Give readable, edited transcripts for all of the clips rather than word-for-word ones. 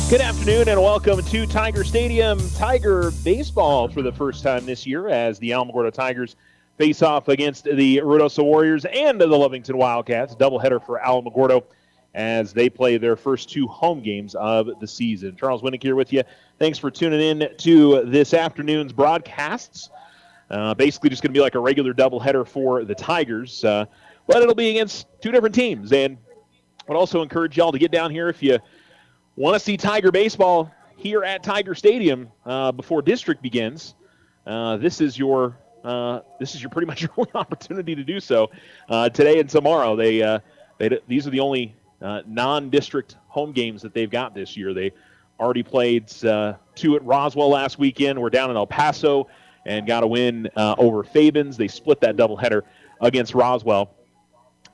Good afternoon and welcome to Tiger Stadium. Tiger baseball for the first time this year as the Alamogordo Tigers face off against the Ruidoso Warriors and the Lovington Wildcats. Doubleheader for Alamogordo as they play their first two home games of the season. Charles Winnick here with you. Thanks for tuning in to this afternoon's broadcasts. Basically just going to be like a regular doubleheader for the Tigers, but it'll be against two different teams. And I would also encourage y'all to get down here if you want to see Tiger baseball here at Tiger Stadium before district begins. This is your pretty much your only opportunity to do so today and tomorrow. These are the only non-district home games that they've got this year. They already played two at Roswell last weekend. We're down in El Paso and got a win over Fabens. They split that doubleheader against Roswell,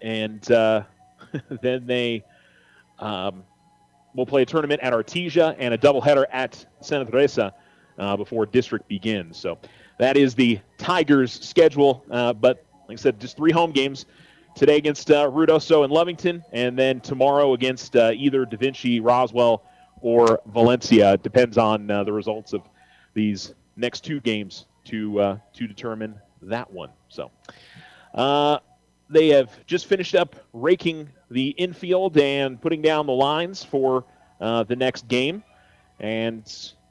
and then they. We'll play a tournament at Artesia and a doubleheader at Santa Teresa before district begins. So that is the Tigers' schedule. But like I said, just three home games. Today against Ruidoso and Lovington, and then tomorrow against either Da Vinci, Roswell, or Valencia. It depends on the results of these next two games to determine that one. So they have just finished up raking the infield and putting down the lines for the next game. And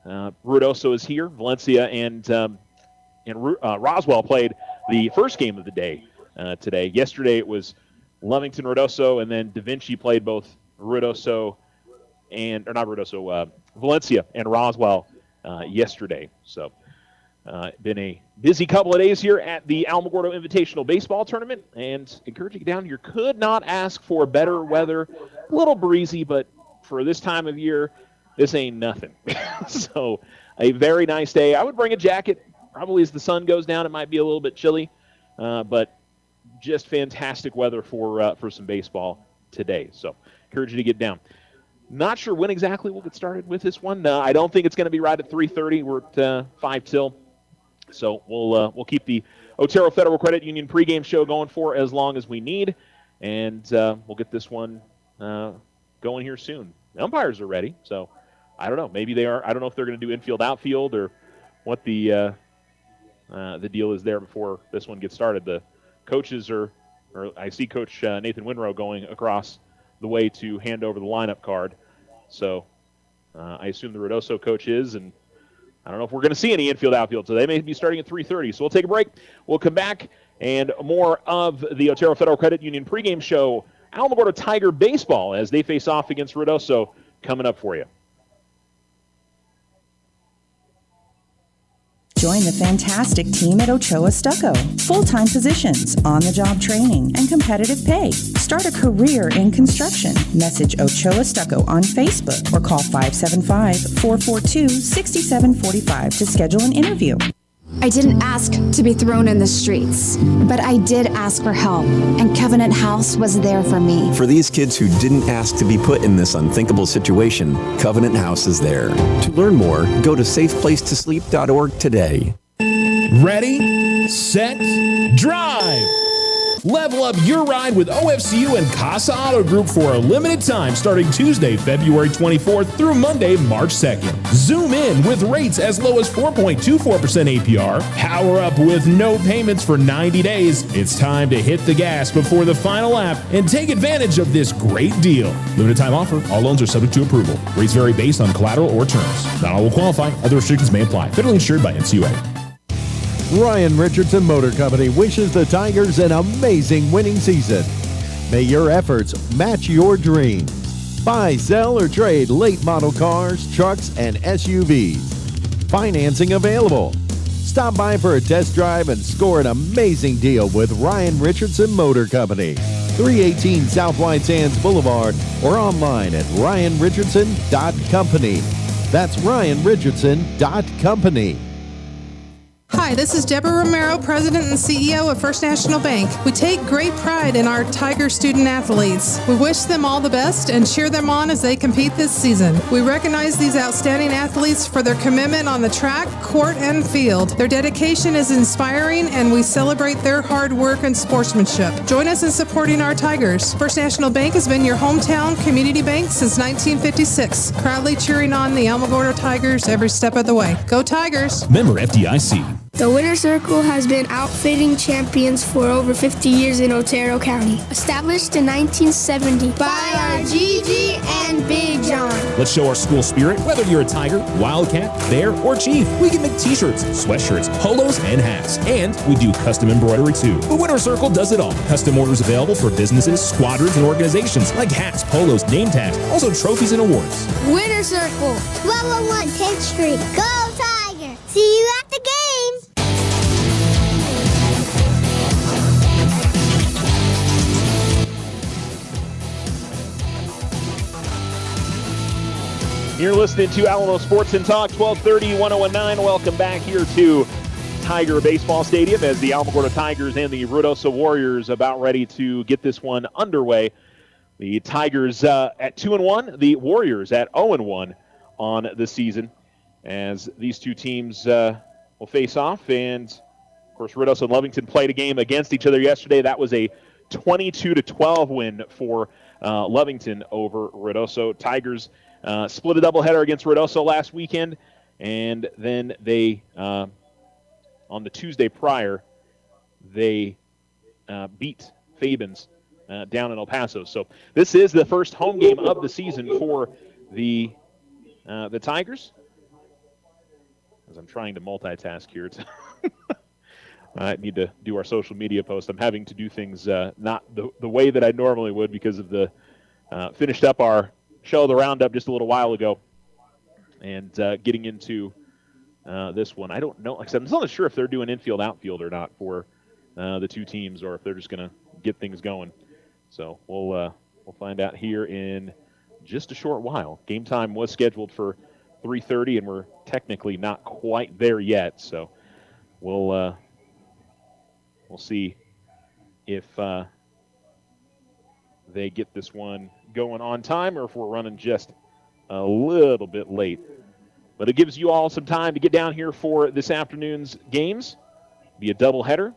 Ruidoso is here. Valencia and Roswell played the first game of the day today. Yesterday it was Lovington, Ruidoso, and then Da Vinci played both Valencia and Roswell yesterday. So been a busy couple of days here at the Alamogordo Invitational Baseball Tournament, and encourage you to get down here. Could not ask for better weather. A little breezy, but for this time of year, this ain't nothing. So a very nice day. I would bring a jacket. Probably as the sun goes down, it might be a little bit chilly, but just fantastic weather for some baseball today. So encourage you to get down. Not sure when exactly we'll get started with this one. I don't think it's going to be right at 3:30. We're at 5 till. So we'll keep the Otero Federal Credit Union pregame show going for as long as we need, and we'll get this one going here soon. The umpires are ready, so I don't know. Maybe they are. I don't know if they're going to do infield, outfield, or what the deal is there before this one gets started. The coaches or I see Coach Nathan Winrow going across the way to hand over the lineup card. So I assume the Ruidoso coach is, and I don't know if we're going to see any infield, outfield, so they may be starting at 3:30. So we'll take a break. We'll come back, and more of the Otero Federal Credit Union pregame show, Alamogordo Tiger baseball, as they face off against Ruidoso, coming up for you. Join the fantastic team at Ochoa Stucco. Full-time positions, on-the-job training, and competitive pay. Start a career in construction. Message Ochoa Stucco on Facebook or call 575-442-6745 to schedule an interview. I didn't ask to be thrown in the streets, but I did ask for help, and Covenant House was there for me. For these kids who didn't ask to be put in this unthinkable situation, Covenant House is there. To learn more, go to safeplacetosleep.org today. Ready, set, drive! Level up your ride with OFCU and Casa Auto Group for a limited time starting Tuesday, February 24th through Monday, March 2nd. Zoom in with rates as low as 4.24% APR. Power up with no payments for 90 days. It's time to hit the gas before the final lap and take advantage of this great deal. Limited time offer. All loans are subject to approval. Rates vary based on collateral or terms. Not all will qualify. Other restrictions may apply. Federally insured by NCUA. Ryan Richardson Motor Company wishes the Tigers an amazing winning season. May your efforts match your dreams. Buy, sell, or trade late model cars, trucks, and SUVs. Financing available. Stop by for a test drive and score an amazing deal with Ryan Richardson Motor Company. 318 South White Sands Boulevard or online at ryanrichardson.company. That's ryanrichardson.company. Hi, this is Deborah Romero, President and CEO of First National Bank. We take great pride in our Tiger student athletes. We wish them all the best and cheer them on as they compete this season. We recognize these outstanding athletes for their commitment on the track, court, and field. Their dedication is inspiring, and we celebrate their hard work and sportsmanship. Join us in supporting our Tigers. First National Bank has been your hometown community bank since 1956, proudly cheering on the Alamogordo Tigers every step of the way. Go Tigers! Member FDIC. The Winter Circle has been outfitting champions for over 50 years in Otero County. Established in 1970 by our Gigi and Big John. Let's show our school spirit. Whether you're a Tiger, Wildcat, Bear, or Chief, we can make t-shirts, sweatshirts, polos, and hats. And we do custom embroidery too. The Winter Circle does it all. Custom orders available for businesses, squadrons, and organizations like hats, polos, name tags, also trophies and awards. Winter Circle, 1201 10th Street. Go Tiger! See you at the game! You're listening to Alamo Sports and Talk, 1230, 1019. Welcome back here to Tiger Baseball Stadium as the Alamogordo Tigers and the Ruidoso Warriors about ready to get this one underway. The Tigers at 2-1, the Warriors at 0-1 on the season as these two teams will face off. And, of course, Ruidoso and Lovington played a game against each other yesterday. That was a 22-12 win for Lovington over Ruidoso. Tigers split a doubleheader against Ruidoso last weekend, and then they, on the Tuesday prior, they beat Fabens down in El Paso. So this is the first home game of the season for the Tigers. As I'm trying to multitask here, I need to do our social media post. I'm having to do things not the way that I normally would because of the finished up our show, the Roundup, just a little while ago, and getting into this one. I don't know. Like I said, I'm not sure if they're doing infield, outfield or not for the two teams, or if they're just going to get things going. So we'll find out here in just a short while. Game time was scheduled for 3:30, and we're technically not quite there yet. So we'll see if they get this one going on time or if we're running just a little bit late. But it gives you all some time to get down here for this afternoon's games. Be a doubleheader.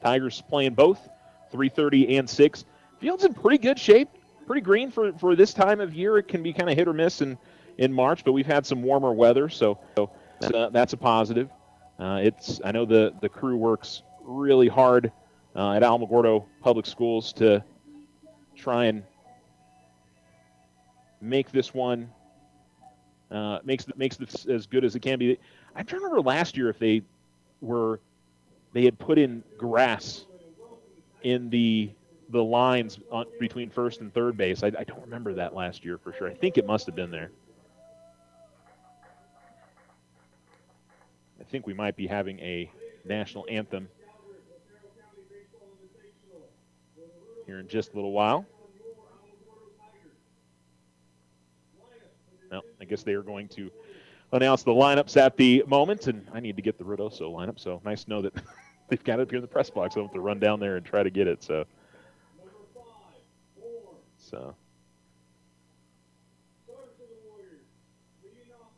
Tigers playing both, 3:30 and 6. Field's in pretty good shape, pretty green for this time of year. It can be kind of hit or miss in March, but we've had some warmer weather, so that's a positive. I know the crew works really hard at Alamogordo Public Schools to try and make this one makes this as good as it can be. I'm trying to remember last year if they had put in grass in the lines between first and third base. I don't remember that last year for sure. I think it must have been there. I think we might be having a national anthem here in just a little while. Well, I guess they are going to announce the lineups at the moment, and I need to get the Ruidoso lineup, so nice to know that they've got it up here in the press box. I don't have to run down there and try to get it, so. I'm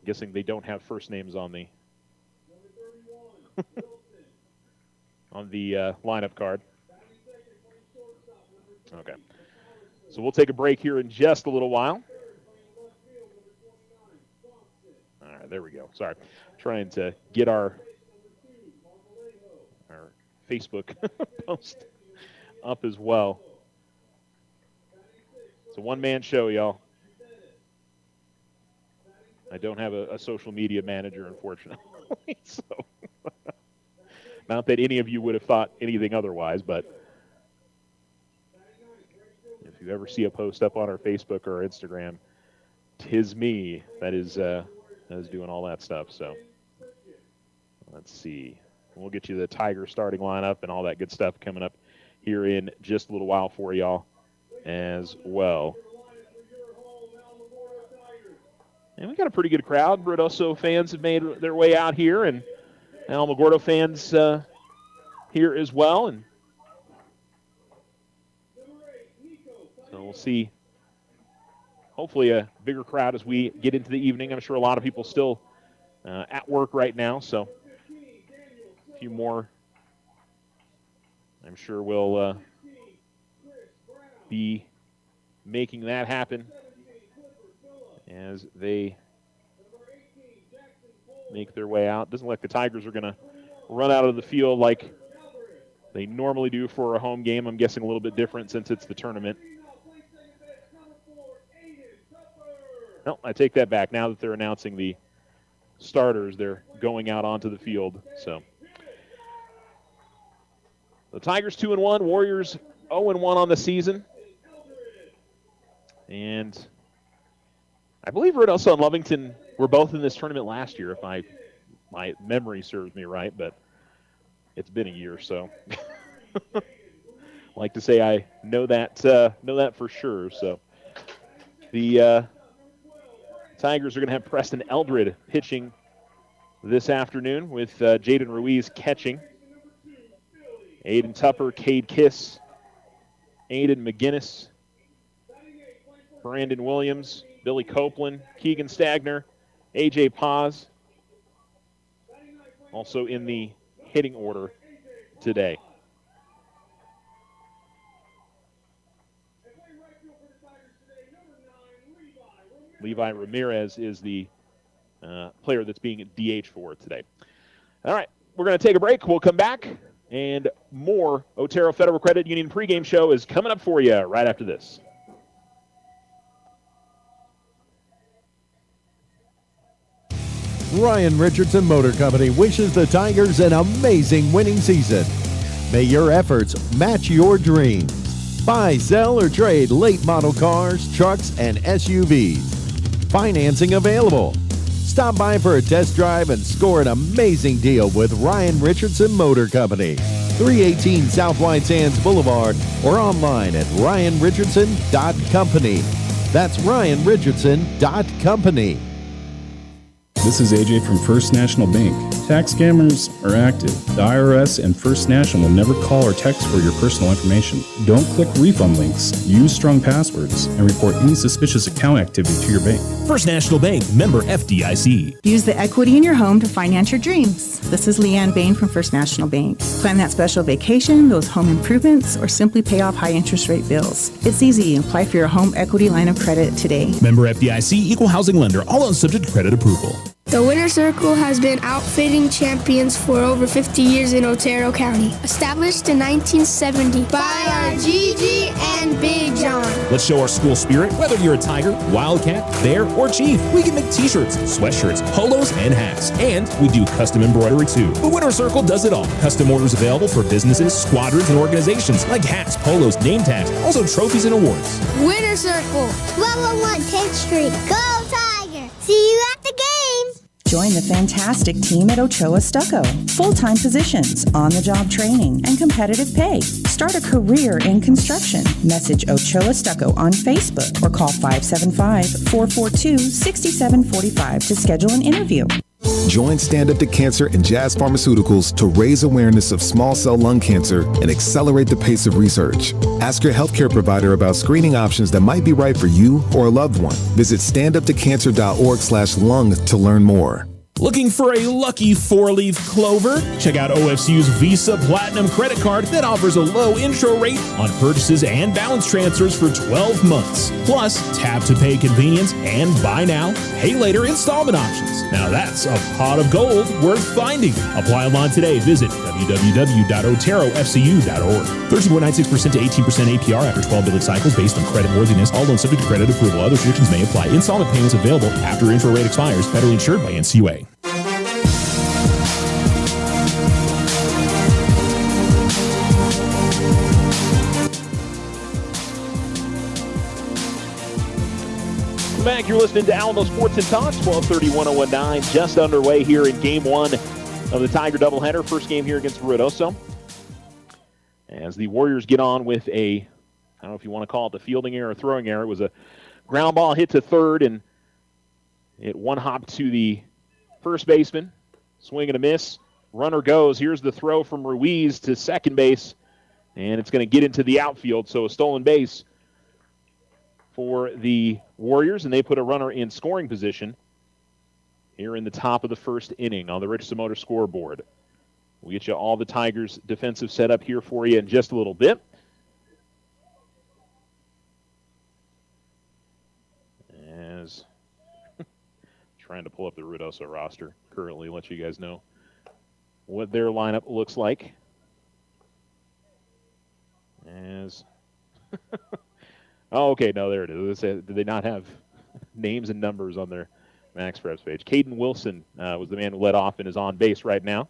guessing they don't have first names on the on the lineup card. Okay. So we'll take a break here in just a little while. All right, there we go. Sorry. Trying to get our Facebook post up as well. It's a one-man show, y'all. I don't have a social media manager, unfortunately. So, not that any of you would have thought anything otherwise, but if you ever see a post up on our Facebook or Instagram, 'tis me that is doing all that stuff. So let's see. We'll get you the Tiger starting lineup and all that good stuff coming up here in just a little while for y'all as well. And we got a pretty good crowd. Ruidoso fans have made their way out here, and Alamogordo fans here as well. And so we'll see, hopefully, a bigger crowd as we get into the evening. I'm sure a lot of people still at work right now, so a few more, I'm sure, will be making that happen as they make their way out. Doesn't look like the Tigers are going to run out of the field like they normally do for a home game. I'm guessing a little bit different since it's the tournament. No, I take that back. Now that they're announcing the starters, they're going out onto the field. So the Tigers 2-1, Warriors 0-1 on the season. And I believe Ruidoso and Lovington were both in this tournament last year, if my memory serves me right, but it's been a year, so like to say I know that for sure. So the Tigers are going to have Preston Eldred pitching this afternoon with Jaden Ruiz catching. Aiden Tupper, Cade Kiss, Aiden McGinnis, Brandon Williams, Billy Copeland, Keegan Stagner, A.J. Paz, also in the hitting order today. Levi Ramirez is the player that's being DH for today. All right, we're going to take a break. We'll come back, and more Otero Federal Credit Union pregame show is coming up for you right after this. Ryan Richardson Motor Company wishes the Tigers an amazing winning season. May your efforts match your dreams. Buy, sell, or trade late model cars, trucks, and SUVs. Financing available. Stop by for a test drive and score an amazing deal with Ryan Richardson Motor Company. 318 South White Sands Boulevard or online at ryanrichardson.company. That's ryanrichardson.company. This is AJ from First National Bank. Tax scammers are active. The IRS and First National will never call or text for your personal information. Don't click refund links, use strong passwords, and report any suspicious account activity to your bank. First National Bank, member FDIC. Use the equity in your home to finance your dreams. This is Leanne Bain from First National Bank. Plan that special vacation, those home improvements, or simply pay off high interest rate bills. It's easy. Apply for your home equity line of credit today. Member FDIC, equal housing lender, all on subject to credit approval. The Winter Circle has been outfitting champions for over 50 years in Otero County. Established in 1970 by our Gigi and Big John. Let's show our school spirit. Whether you're a Tiger, Wildcat, Bear, or Chief, we can make t-shirts, sweatshirts, polos, and hats. And we do custom embroidery too. The Winter Circle does it all. Custom orders available for businesses, squadrons, and organizations like hats, polos, name tags, also trophies and awards. Winter Circle. 1201 10th Street. Go Tiger! See you at the game! Join the fantastic team at Ochoa Stucco. Full-time positions, on-the-job training, and competitive pay. Start a career in construction. Message Ochoa Stucco on Facebook or call 575-442-6745 to schedule an interview. Join Stand Up to Cancer and Jazz Pharmaceuticals to raise awareness of small cell lung cancer and accelerate the pace of research. Ask your healthcare provider about screening options that might be right for you or a loved one. Visit standuptocancer.org/lung to learn more. Looking for a lucky 4-leaf clover? Check out OFCU's Visa Platinum credit card that offers a low intro rate on purchases and balance transfers for 12 months. Plus, tap to pay convenience and buy now, pay later installment options. Now that's a pot of gold worth finding. Apply online today. Visit www.oterofcu.org. 13.96% to 18% APR after 12 billing cycles based on credit worthiness. All loans subject to credit approval. Other restrictions may apply. Installment payments available after intro rate expires. Federally insured by NCUA. Back, you're listening to Alamo Sports and Talks, 1230-1019, just underway here in Game 1 of the Tiger doubleheader. First game here against Ruidoso. As the Warriors get on with a, I don't know if you want to call it the fielding error or throwing error. It was a ground ball hit to third, and it one-hopped to the first baseman. Swing and a miss. runner goes. Here's the throw from Ruiz to second base, and it's going to get into the outfield. So a stolen base for the Warriors, and they put a runner in scoring position here in the top of the first inning on the Richardson Motor scoreboard. We'll get you all the Tigers' defensive setup here for you in just a little bit. As trying to pull up the Ruidoso roster currently, let you guys know what their lineup looks like. As oh, okay, no, there it is. Did they not have names and numbers on their Max Preps page? Caden Wilson was the man who led off and is on base right now.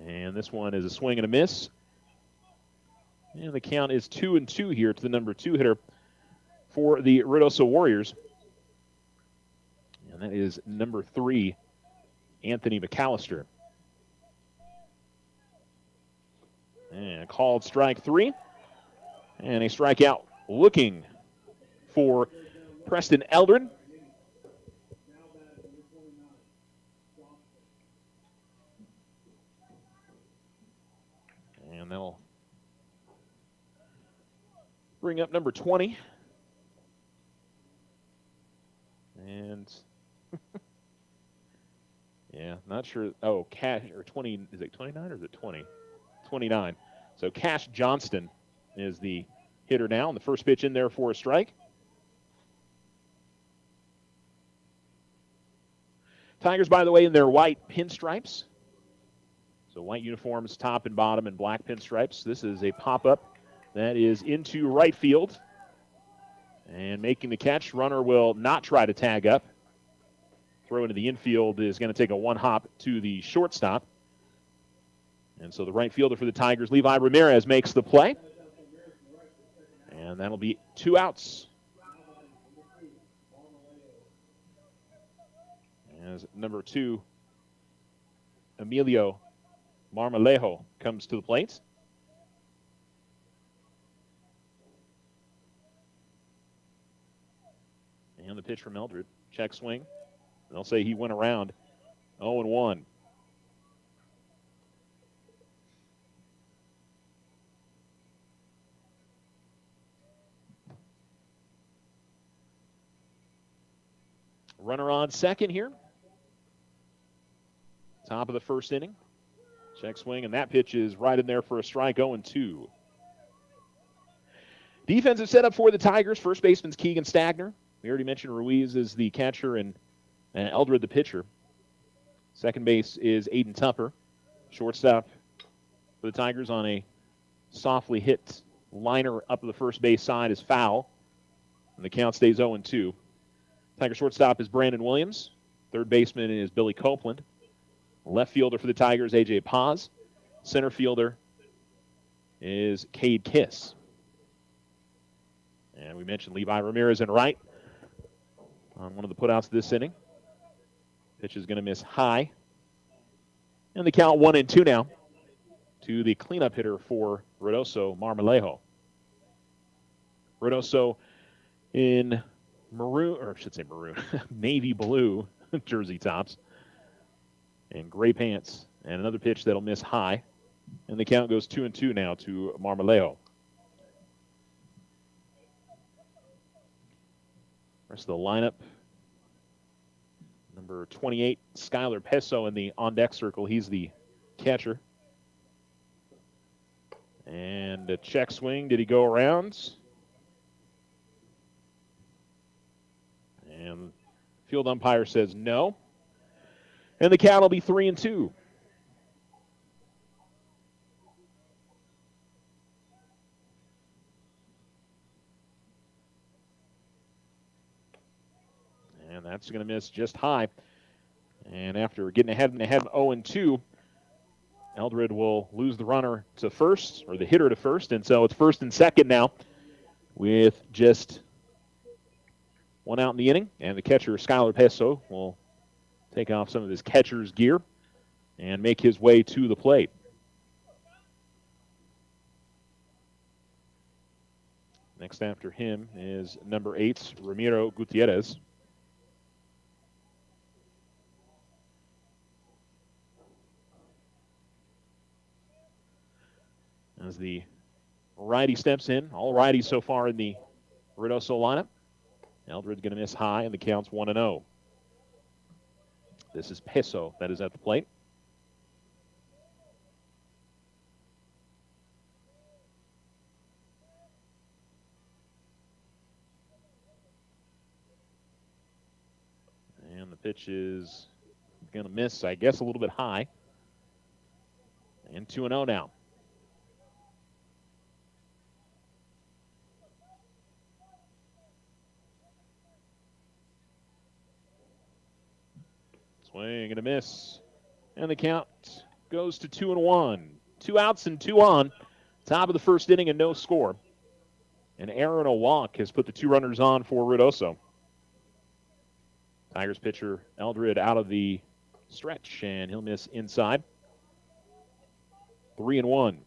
And this one is a swing and a miss. And the count is 2-2 here to the number 2 hitter for the Ruidoso Warriors. And that is number 3, Anthony McAllister. And called strike 3. And a strikeout looking for Preston Eldred. And they'll bring up number 20. And yeah, not sure. Oh, Cash, or 20, is it 29 or is it 20? 29. So Cash Johnston is the hitter now, and the first pitch in there for a strike. Tigers, by the way, in their white pinstripes. So white uniforms, top and bottom, and black pinstripes. This is a pop-up that is into right field. And making the catch, runner will not try to tag up. Throw into the infield is going to take a one-hop to the shortstop. And so the right fielder for the Tigers, Levi Ramirez, makes the play. And that'll be 2 outs. As number 2, Emilio Marmolejo, comes to the plate. And the pitch from Eldred. Check swing. They'll say he went around 0-1. Runner on second here. Top of the first inning. Check swing, and that pitch is right in there for a strike, 0-2. Defensive setup for the Tigers. First baseman's Keegan Stagner. We already mentioned Ruiz is the catcher and Eldred the pitcher. Second base is Aiden Tupper. Shortstop for the Tigers on a softly hit liner up the first base side is foul. And the count stays 0-2. Tiger shortstop is Brandon Williams. Third baseman is Billy Copeland. Left fielder for the Tigers, A.J. Paz. Center fielder is Cade Kiss. And we mentioned Levi Ramirez in right on one of the putouts this inning. Pitch is going to miss high. And the count 1-2 now to the cleanup hitter for Ruidoso, Marmolejo. Ruidoso in maroon, or I should say maroon, navy blue jersey tops and gray pants. And another pitch that'll miss high. And the count goes 2-2 now to Marmolejo. Rest of the lineup. Number 28, Skylar Peso in the on-deck circle. He's the catcher. And a check swing. Did he go around? And field umpire says no. And the count will be 3-2. And that's going to miss just high. And after getting ahead 0-2, Eldred will lose the runner to first, or the hitter to first. And so it's first and second now with just one out in the inning. And the catcher, Skylar Peso, will take off some of his catcher's gear and make his way to the plate. Next after him is number 8, Ramiro Gutierrez. as the righty steps in. All righties so far in the Ruidoso lineup. Eldred's going to miss high, and the count's 1-0. This is Peso that is at the plate. And the pitch is going to miss, I guess, a little bit high. And 2-0 now. Swing and a miss. And the count goes to 2-1. 2 outs and 2 on. Top of the first inning and no score. An error and a walk has put the 2 runners on for Ruidoso. Tigers pitcher Eldred out of the stretch, and he'll miss inside. 3-1.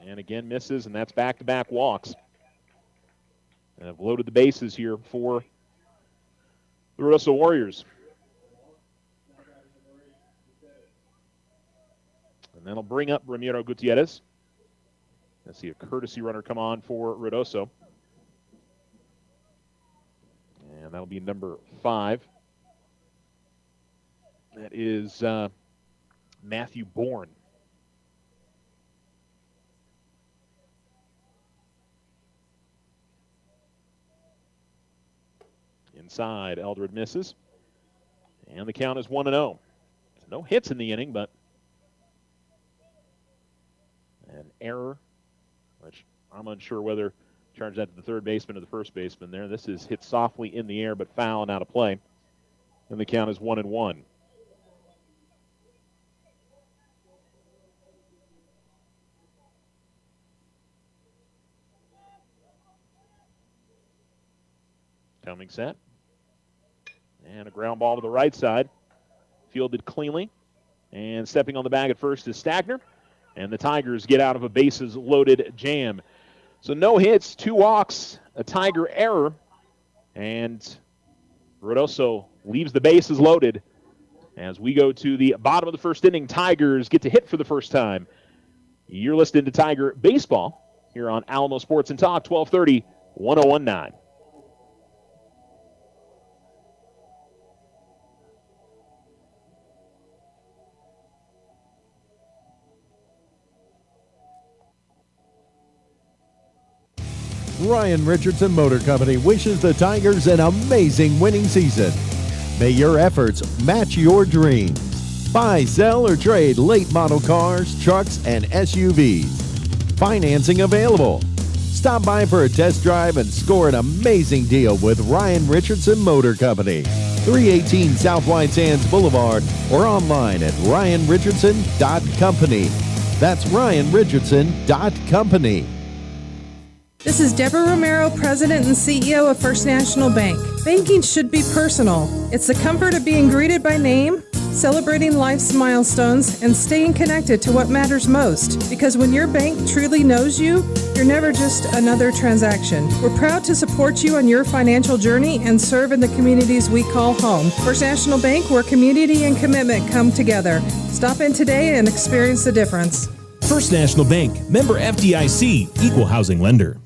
And again misses, and that's back-to-back walks. And have loaded the bases here for the Ruidoso Warriors. And that'll bring up Ramiro Gutierrez. Let's see a courtesy runner come on for Ruidoso. And that'll be number 5. That is Matthew Bourne. Inside, Eldred misses. And the count is 1-0. No hits in the inning, but an error, which I'm unsure whether charge that to the third baseman or the first baseman there. This is hit softly in the air, but foul and out of play. And the count is 1-1. Coming set. And a ground ball to the right side. Fielded cleanly. And stepping on the bag at first is Stagner. And the Tigers get out of a bases-loaded jam. So no hits, 2 walks, a Tiger error. And Ruidoso leaves the bases loaded. As we go to the bottom of the first inning, Tigers get to hit for the first time. You're listening to Tiger Baseball here on Alamo Sports and Talk, 1230, 1019. Ryan Richardson Motor Company wishes the Tigers an amazing winning season. May your efforts match your dreams. Buy, sell, or trade late model cars, trucks, and SUVs. Financing available. Stop by for a test drive and score an amazing deal with Ryan Richardson Motor Company. 318 South White Sands Boulevard or online at ryanrichardson.company. That's ryanrichardson.company. This is Deborah Romero, President and CEO of First National Bank. Banking should be personal. It's the comfort of being greeted by name, celebrating life's milestones, and staying connected to what matters most. Because when your bank truly knows you, you're never just another transaction. We're proud to support you on your financial journey and serve in the communities we call home. First National Bank, where community and commitment come together. Stop in today and experience the difference. First National Bank, member FDIC, equal housing lender.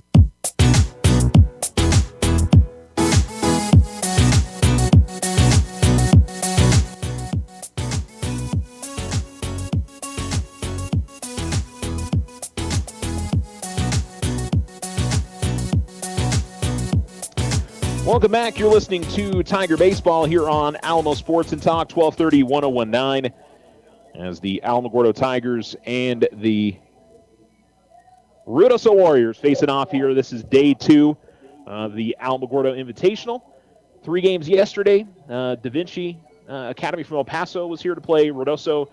Welcome back. You're listening to Tiger Baseball here on Alamo Sports and Talk, 1230, 1019. As the Alamogordo Tigers and the Ruidoso Warriors facing off here. This is day 2 of the Alamogordo Invitational. 3 games yesterday. Da Vinci Academy from El Paso was here to play Roswell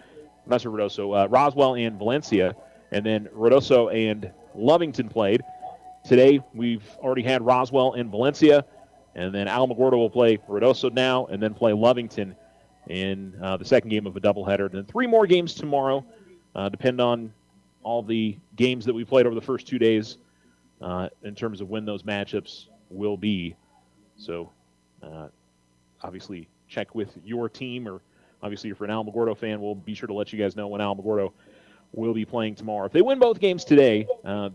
and Valencia. And then Ruidoso and Lovington played. Today, we've already had Roswell and Valencia. And then Alamogordo will play Ruidoso now and then play Lovington in the second game of a doubleheader. And then 3 more games tomorrow, depend on all the games that we played over the first 2 days in terms of when those matchups will be. So obviously check with your team, or obviously if you're an Alamogordo fan, we'll be sure to let you guys know when Alamogordo will be playing tomorrow. If they win both games today, they'll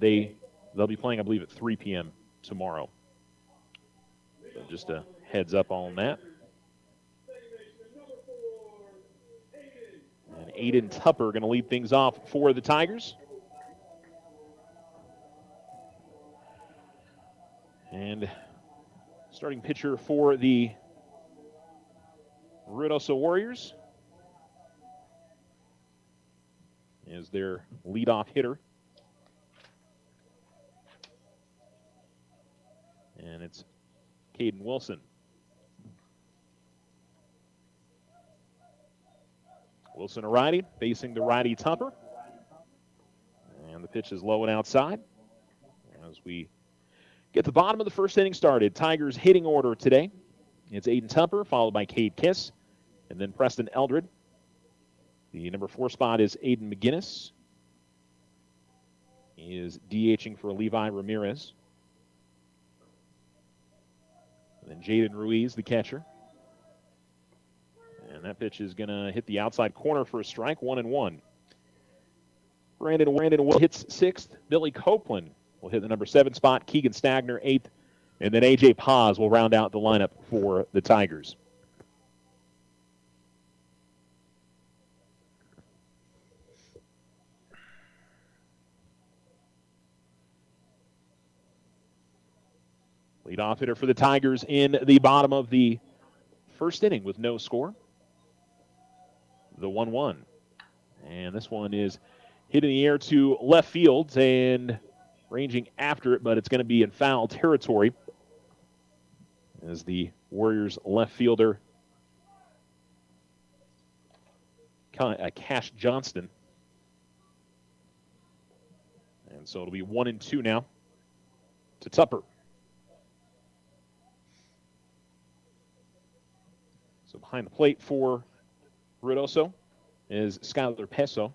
be playing, I believe, at 3 p.m. tomorrow. So just a heads up on that. And Aiden Tupper going to lead things off for the Tigers. And starting pitcher for the Ruidoso Warriors is their leadoff hitter. And it's Caden Wilson. Wilson a righty, facing the righty Tupper. And the pitch is low and outside. As we get the bottom of the first inning started, Tigers hitting order today. It's Aiden Tupper, followed by Cade Kiss, and then Preston Eldred. The number 4 spot is Aiden McGinnis. He is DHing for Levi Ramirez. And then Jaden Ruiz, the catcher. And that pitch is going to hit the outside corner for a strike, 1-1. Brandon Will hits 6th. Billy Copeland will hit the number 7 spot. Keegan Stagner, 8th. And then A.J. Paz will round out the lineup for the Tigers. Leadoff hitter for the Tigers in the bottom of the first inning with no score. The 1-1. And this one is hit in the air to left field and ranging after it, but it's going to be in foul territory as the Warriors left fielder, Cash Johnston. And so it'll be 1-2 now to Tupper. So behind the plate for Ruidoso is Skylar Peso.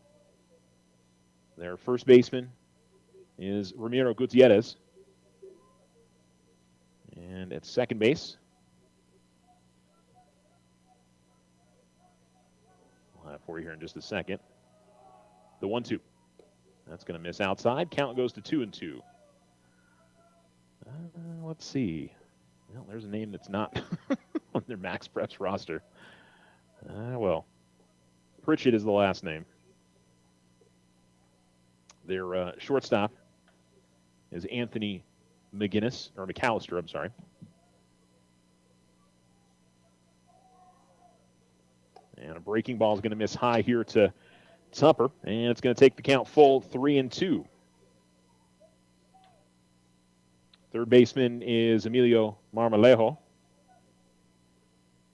Their first baseman is Ramiro Gutierrez. And at second base, I'll have it for you here in just a second. The 1-2. That's going to miss outside. Count goes to 2-2. Let's see. Well, there's a name that's not on their Max Preps roster. Well, Pritchett is the last name. Their shortstop is Anthony McAllister, I'm sorry. And a breaking ball is going to miss high here to Tupper, and it's going to take the count full, 3-2. Third baseman is Emilio Marmolejo.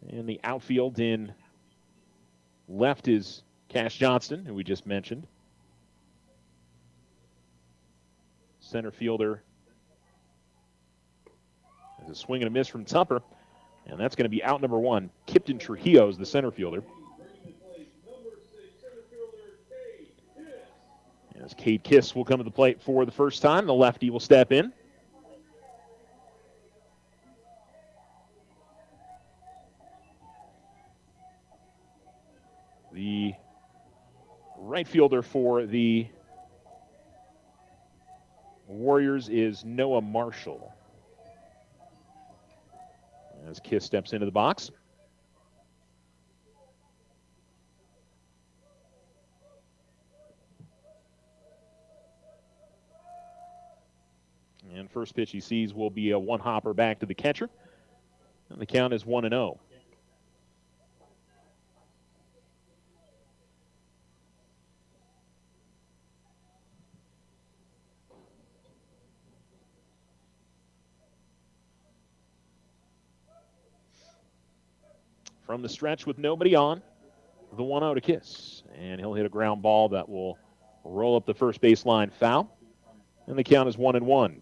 And the outfield in left is Cash Johnston, who we just mentioned. Center fielder is a swing and a miss from Tupper, and that's going to be out number 1. Kipton Trujillo is the center fielder. As Cade Kiss will come to the plate for the first time, the lefty will step in. The right fielder for the Warriors is Noah Marshall. As Kiss steps into the box. And first pitch he sees will be a one-hopper back to the catcher. And the count is 1-0. From the stretch with nobody on, the 1-0 to Kiss. And he'll hit a ground ball that will roll up the first baseline foul. And the count is 1-1.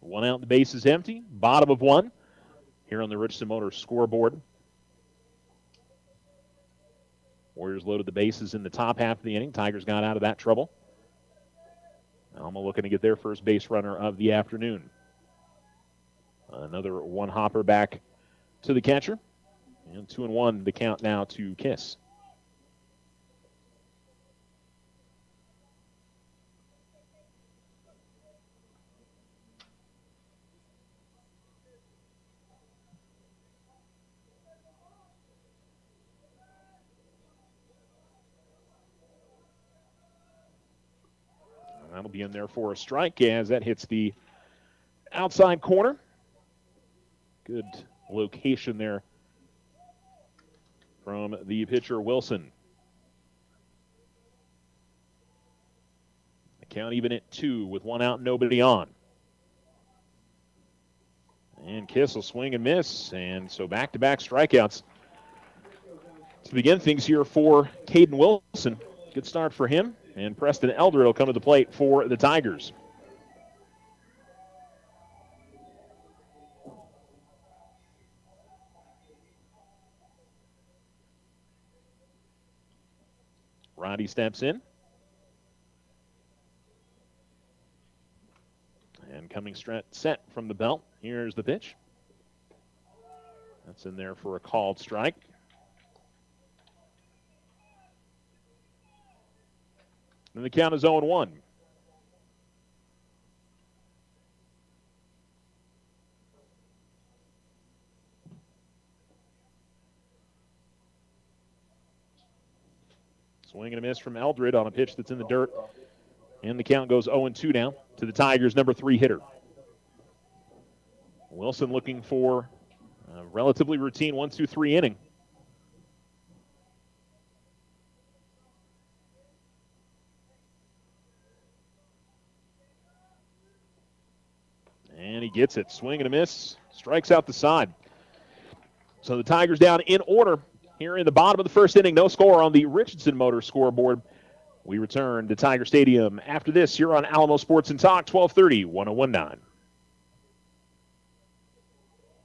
One out, the base is empty. Bottom of 1 here on the Richardson Motors scoreboard. Warriors loaded the bases in the top half of the inning. Tigers got out of that trouble. Alma looking to get their first base runner of the afternoon. Another one hopper back to the catcher. And 2-1 the count now to Kiss. That'll be in there for a strike as that hits the outside corner. Good location there from the pitcher, Wilson. The count even at 2 with 1 out, nobody on. And Kiss will swing and miss, and so back-to-back strikeouts to begin things here for Caden Wilson. Good start for him. And Preston Eldred will come to the plate for the Tigers. Roddy steps in. And coming set from the belt. Here's the pitch. That's in there for a called strike. And the count is 0-1. Swing and a miss from Eldred on a pitch that's in the dirt. And the count goes 0-2 now to the Tigers' number 3 hitter. Wilson looking for a relatively routine 1-2-3 inning. And he gets it. Swing and a miss. Strikes out the side. So the Tigers down in order here in the bottom of the first inning. No score on the Richardson Motor scoreboard. We return to Tiger Stadium after this here on Alamo Sports and Talk, 1230, 1019.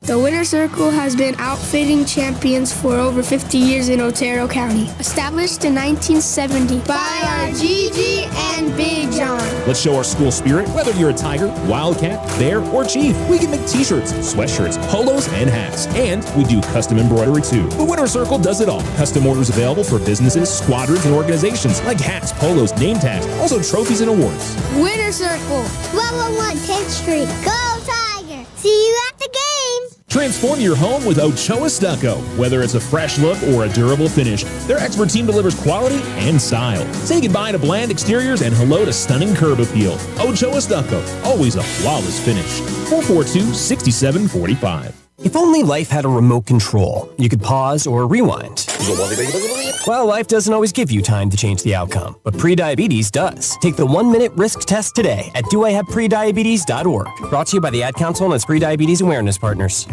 The Winter Circle has been outfitting champions for over 50 years in Otero County. Established in 1970 by our Gigi and Big John. Let's show our school spirit, whether you're a Tiger, Wildcat, Bear, or Chief. We can make t-shirts, sweatshirts, polos, and hats. And we do custom embroidery too. The Winter Circle does it all. Custom orders available for businesses, squadrons, and organizations like hats, polos, name tags, also trophies and awards. Winter Circle. 1201 10th Street. Go Tiger. See you at the game. Transform your home with Ochoa Stucco. Whether it's a fresh look or a durable finish, their expert team delivers quality and style. Say goodbye to bland exteriors and hello to stunning curb appeal. Ochoa Stucco, always a flawless finish. 442-6745. If only life had a remote control, you could pause or rewind. Well, life doesn't always give you time to change the outcome, but prediabetes does. Take the 1-minute risk test today at doihaveprediabetes.org. Brought to you by the Ad Council and its Prediabetes Awareness Partners.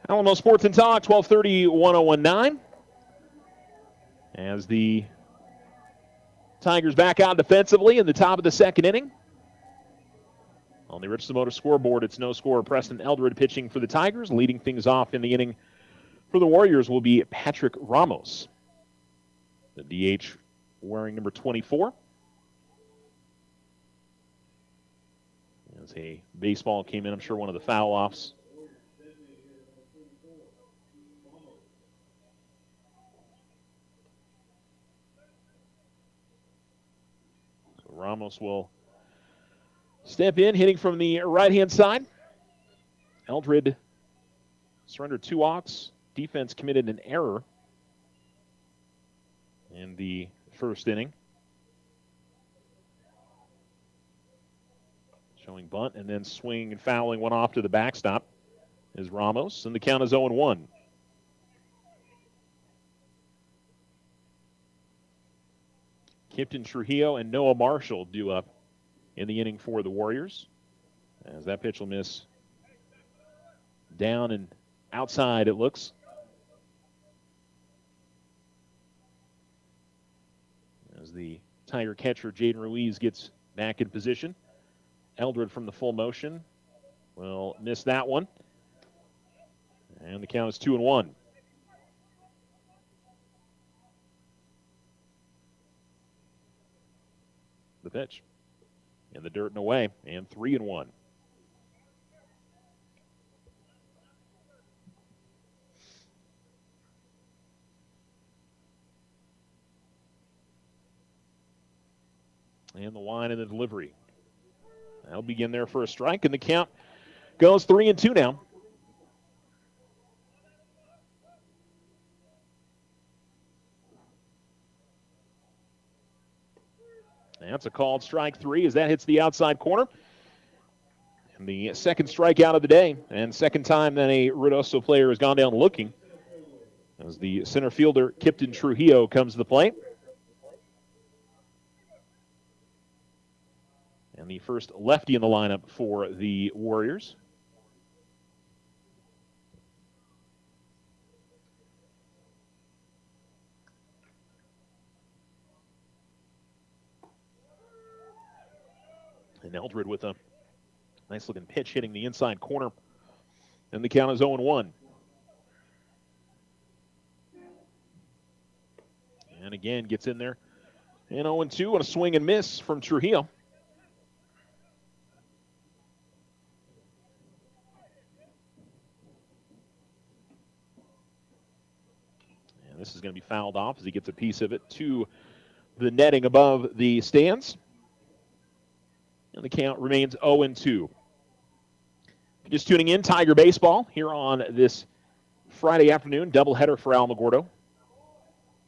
Alamo Sports and Talk, 1230, 1019. As the Tigers back out defensively in the top of the second inning. On the Richardson Motor scoreboard, it's no score. Preston Eldred pitching for the Tigers. Leading things off in the inning for the Warriors will be Patrick Ramos. The DH wearing number 24. As a baseball came in, I'm sure one of the foul-offs. Ramos will step in, hitting from the right-hand side. Eldred surrendered 2 walks. Defense committed an error in the first inning. Showing bunt and then swing and fouling one off to the backstop is Ramos, and the count is 0-1. Kipton Trujillo and Noah Marshall due up in the inning for the Warriors. As that pitch will miss down and outside, it looks. As the Tiger catcher, Jaden Ruiz, gets back in position. Eldred from the full motion will miss that one. And the count is 2-1. The pitch. In the dirt and away, and 3-1. And the line and the delivery. That'll begin there for a strike, and the count goes 3-2 now. That's a called strike 3 as that hits the outside corner. And the second strikeout of the day, and second time that a Ruidoso player has gone down looking, as the center fielder, Kipton Trujillo, comes to the plate. And the first lefty in the lineup for the Warriors. And Eldred with a nice looking pitch hitting the inside corner. And the count is 0-1. And again gets in there. And 0-2 on a swing and miss from Trujillo. And this is going to be fouled off as he gets a piece of it to the netting above the stands. And the count remains 0-2. Just tuning in, Tiger Baseball here on this Friday afternoon, doubleheader for Alamogordo.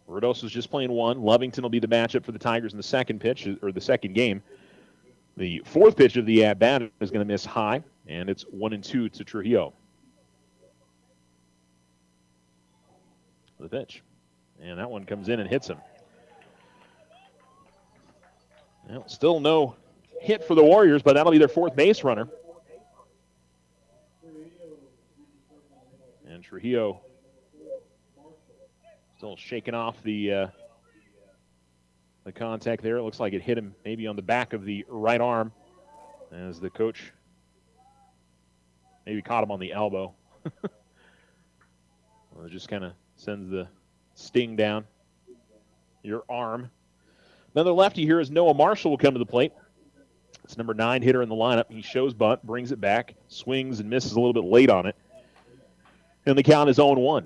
Ruidoso's just playing one. Lovington will be the matchup for the Tigers in the second pitch, or the second game. The fourth pitch of the at-bat is going to miss high, and it's 1-2 to Trujillo. The pitch. And that one comes in and hits him. Well, still no hit for the Warriors, but that'll be their fourth base runner. And Trujillo still shaking off the contact there. It looks like it hit him maybe on the back of the right arm as the coach maybe caught him on the elbow. Well, it just kind of sends the sting down your arm. Another lefty here is Noah Marshall will come to the plate. It's number 9 hitter in the lineup. He shows bunt, brings it back, swings and misses a little bit late on it. And the count is 0-1.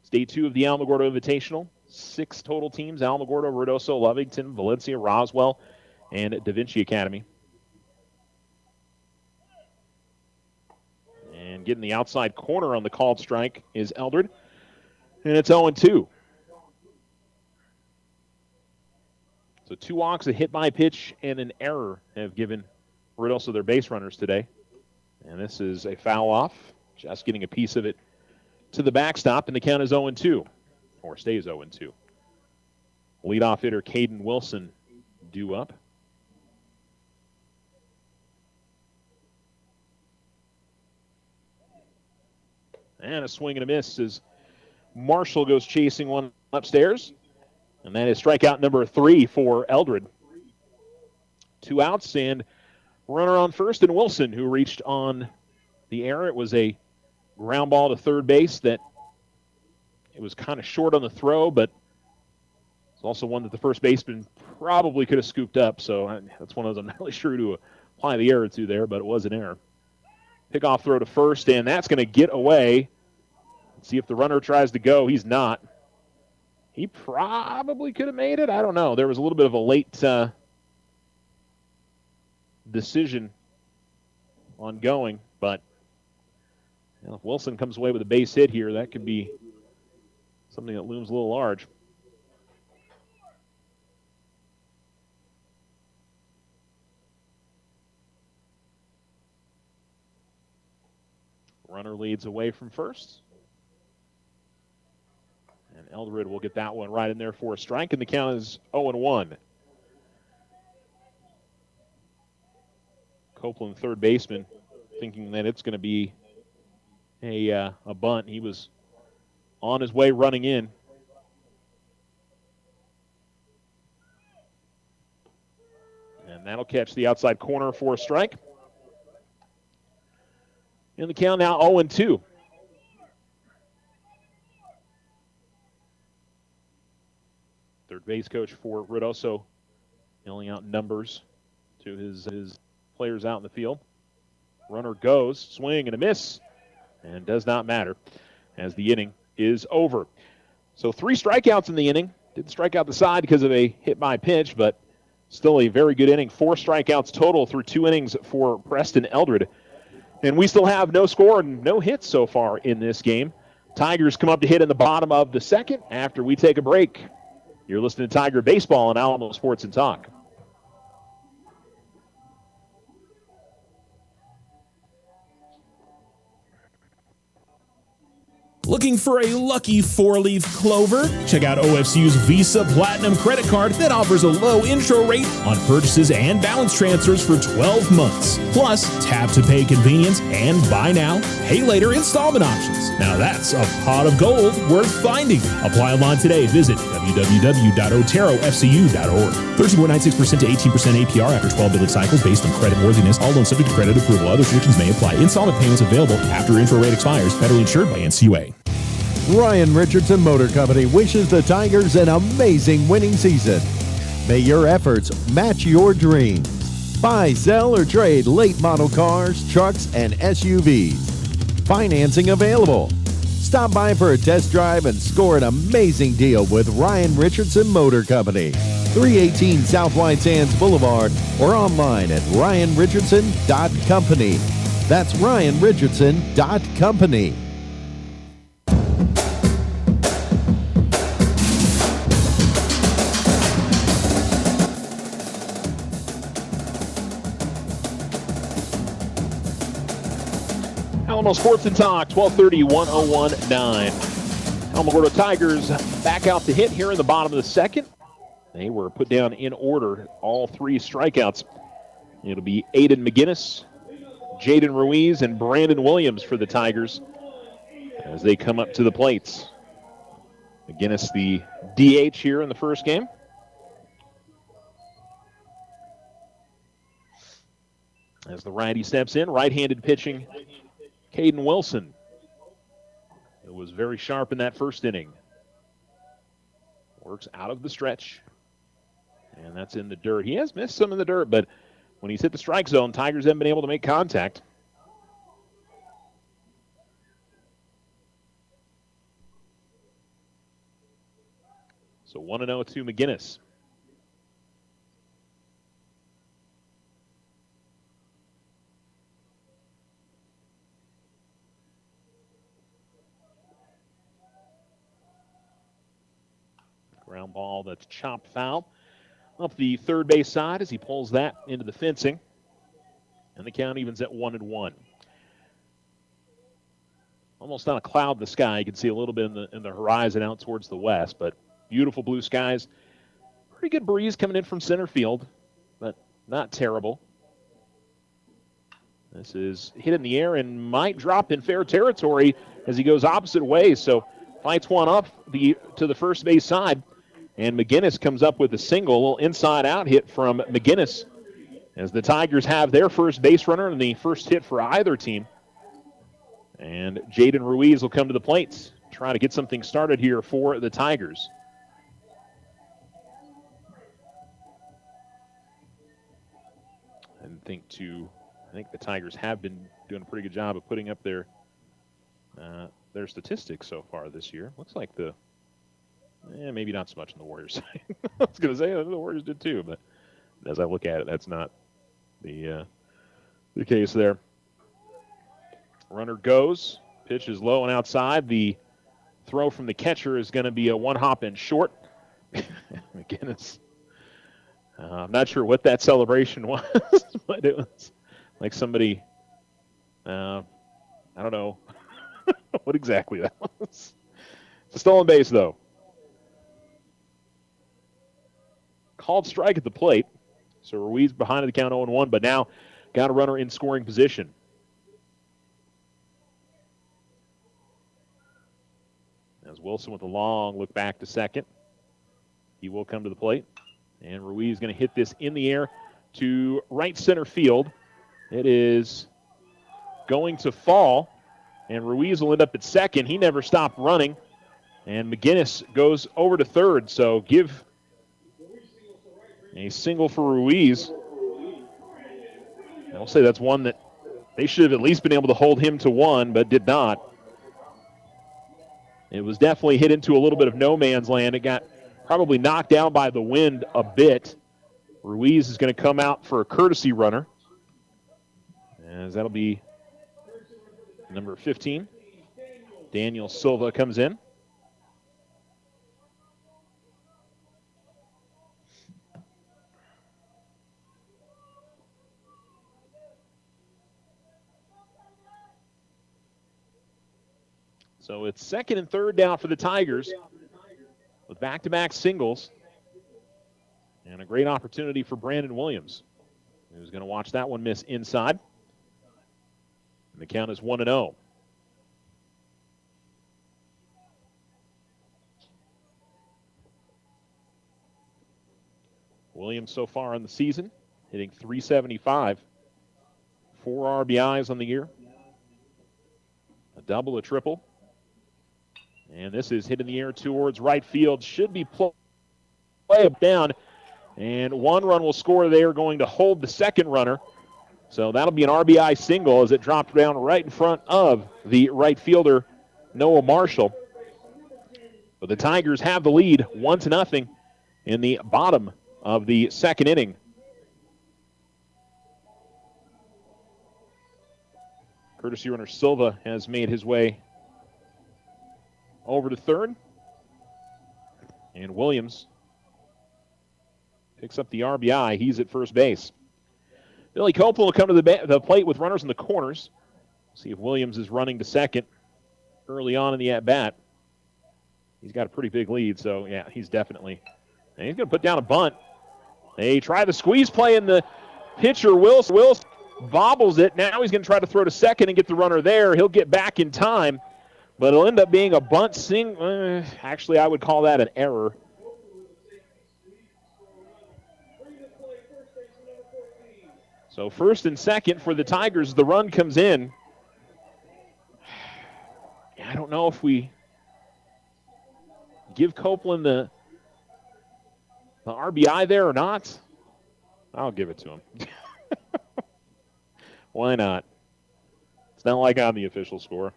It's day 2 of the Alamogordo Invitational. 6 total teams: Alamogordo, Ruidoso, Lovington, Valencia, Roswell, and Da Vinci Academy. And getting the outside corner on the called strike is Eldred. And it's 0-2. So 2 walks, a hit by pitch, and an error have given Ruidoso their base runners today. And this is a foul off, just getting a piece of it to the backstop, and the count is 0-2, or stays 0-2. Leadoff hitter Caden Wilson due up. And a swing and a miss as Marshall goes chasing one upstairs. And that is strikeout number 3 for Eldred. 2 outs and runner on first, and Wilson, who reached on the error. It was a ground ball to third base that it was kind of short on the throw, but it's also one that the first baseman probably could have scooped up. So that's one of those I'm not really sure to apply the error to there, but it was an error. Pickoff throw to first, and that's going to get away. Let's see if the runner tries to go. He's not. He probably could have made it. I don't know. There was a little bit of a late decision on going, but if Wilson comes away with a base hit here, that could be something that looms a little large. Runner leads away from first. And Eldred will get that one right in there for a strike, and the count is 0-1. Copeland, third baseman, thinking that it's going to be a bunt. He was on his way running in. And that'll catch the outside corner for a strike. In the count now 0-2. Third base coach for Ruidoso yelling out numbers to his players out in the field. Runner goes, swing and a miss, and does not matter as the inning is over. So 3 strikeouts in the inning. Didn't strike out the side because of a hit by pitch, but still a very good inning. 4 strikeouts total through 2 innings for Preston Eldred. And we still have no score and no hits so far in this game. Tigers come up to hit in the bottom of the second after we take a break. You're listening to Tiger Baseball on Alamo Sports and Talk. Looking for a lucky 4-leaf clover? Check out OFCU's Visa Platinum credit card that offers a low intro rate on purchases and balance transfers for 12 months. Plus, tap to pay convenience and buy now, pay later installment options. Now that's a pot of gold worth finding. Apply online today. Visit www.oterofcu.org. 13.96% to 18% APR after 12 billing cycles based on credit worthiness. All loans subject to credit approval. Other restrictions may apply. Installment payments available after intro rate expires. Federally insured by NCUA. Ryan Richardson Motor Company wishes the Tigers an amazing winning season. May your efforts match your dreams. Buy, sell, or trade late model cars, trucks, and SUVs. Financing available. Stop by for a test drive and score an amazing deal with Ryan Richardson Motor Company. 318 South White Sands Boulevard or online at ryanrichardson.company. That's ryanrichardson.company. Alamo Sports and Talk, 1230, 1019. Alamogordo Tigers back out to hit here in the bottom of the second. They were put down in order, all 3 strikeouts. It'll be Aiden McGinnis, Jaden Ruiz, and Brandon Williams for the Tigers as they come up to the plates. McGinnis, the DH here in the first game. As the righty steps in, right-handed pitching, Caden Wilson. It was very sharp in that first inning. Works out of the stretch. And that's in the dirt. He has missed some in the dirt, but when he's hit the strike zone, Tigers haven't been able to make contact. So 1-0 to McGinnis. Ground ball that's chopped foul up the third base side as he pulls that into the fencing. And the count evens at 1-1. Almost not a cloud in the sky. You can see a little bit in the horizon out towards the west, but beautiful blue skies. Pretty good breeze coming in from center field, but not terrible. This is hit in the air and might drop in fair territory as he goes opposite way. So fights one up to the first base side. And McGinnis comes up with a single, a little inside-out hit from McGinnis as the Tigers have their first base runner and the first hit for either team. And Jaden Ruiz will come to the plate, try to get something started here for the Tigers. I think the Tigers have been doing a pretty good job of putting up their statistics so far this year. Looks like maybe not so much on the Warriors side. I was going to say the Warriors did too, but as I look at it, that's not the case there. Runner goes, pitch is low and outside. The throw from the catcher is going to be a one-hop and short. McGinnis. I'm not sure what that celebration was, but it was like somebody, I don't know what exactly that was. It's a stolen base, though. Called strike at the plate. So Ruiz behind the count 0-1, but now got a runner in scoring position. As Wilson with a long look back to second. He will come to the plate. And Ruiz is going to hit this in the air to right center field. It is going to fall, and Ruiz will end up at second. He never stopped running, and McGinnis goes over to third. So give a single for Ruiz. I'll say that's one that they should have at least been able to hold him to one, but did not. It was definitely hit into a little bit of no man's land. It got probably knocked down by the wind a bit. Ruiz is going to come out for a courtesy runner, as that'll be number 15. Daniel Silva comes in. So it's second and third down for the Tigers with back-to-back singles and a great opportunity for Brandon Williams, who's going to watch that one miss inside. And the count is 1-0. Williams so far in the season hitting .375, 4 RBIs on the year, a double, a triple. And this is hit in the air towards right field. Should be play down. And one run will score there, going to hold the second runner. So that'll be an RBI single as it dropped down right in front of the right fielder, Noah Marshall. But the Tigers have the lead 1-0 in the bottom of the second inning. Courtesy runner Silva has made his way over to third. And Williams picks up the RBI. He's at first base. Billy Copeland will come to the plate with runners in the corners. See if Williams is running to second early on in the at-bat. He's got a pretty big lead, so yeah, he's definitely. And he's going to put down a bunt. They try the squeeze play, and the pitcher, Wilson bobbles it. Now he's going to try to throw to second and get the runner there. He'll get back in time. But it'll end up being a bunt actually, I would call that an error. So first and second for the Tigers. The run comes in. I don't know if we give Copeland the RBI there or not. I'll give it to him. Why not? It's not like I'm the official score.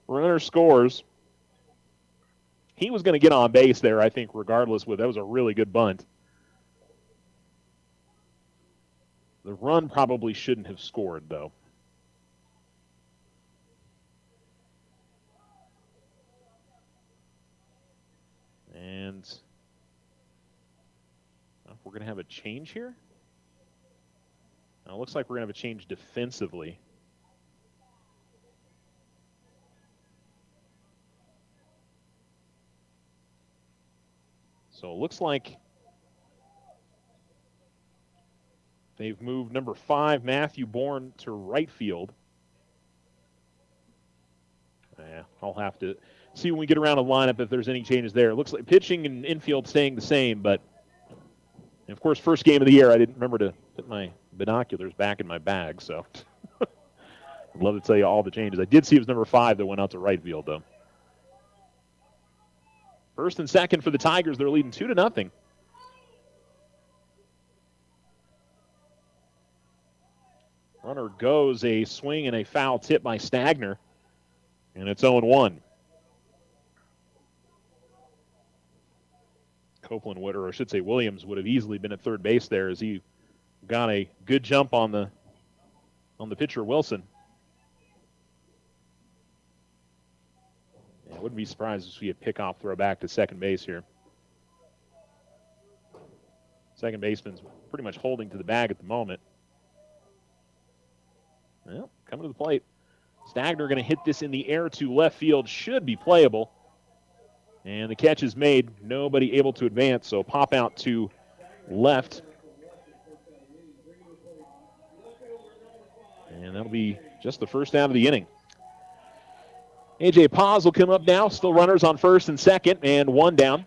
Runner scores. He was going to get on base there, I think, regardless. That was a really good bunt. The run probably shouldn't have scored, though. And we're going to have a change here. Now, it looks like we're going to have a change defensively. So it looks like they've moved number 5, Matthew Bourne, to right field. Yeah, I'll have to see when we get around the lineup if there's any changes there. It looks like pitching and infield staying the same, but of course, first game of the year, I didn't remember to put my binoculars back in my bag, so I'd love to tell you all the changes. I did see it was number 5 that went out to right field, though. First and second for the Tigers. They're leading 2-0. Runner goes, a swing and a foul tip by Stagner, and it's 0-1. Copeland would, or I should say Williams, would have easily been at third base there as he got a good jump on the pitcher Wilson. I wouldn't be surprised to see a pickoff throw back to second base here. Second baseman's pretty much holding to the bag at the moment. Well, coming to the plate. Stagner going to hit this in the air to left field. Should be playable. And the catch is made. Nobody able to advance, so pop out to left. And that'll be just the first out of the inning. A.J. Paz will come up now. Still runners on first and second, and one down.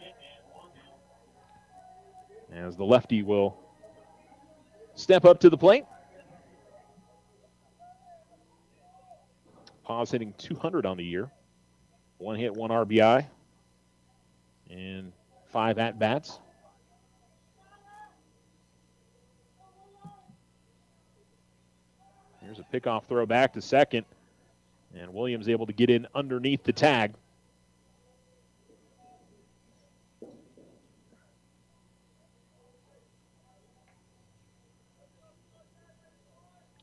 As the lefty will step up to the plate. Paz hitting 200 on the year. 1 hit, 1 RBI, and 5 at-bats. Here's a pickoff throw back to second, and Williams able to get in underneath the tag.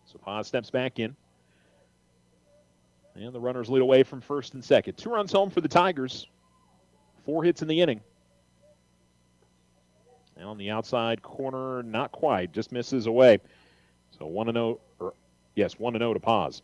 So Paz steps back in. And the runners lead away from first and second. 2 runs home for the Tigers. 4 hits in the inning. And on the outside corner, not quite, just misses away. So 1-0, 1-0 to Paz.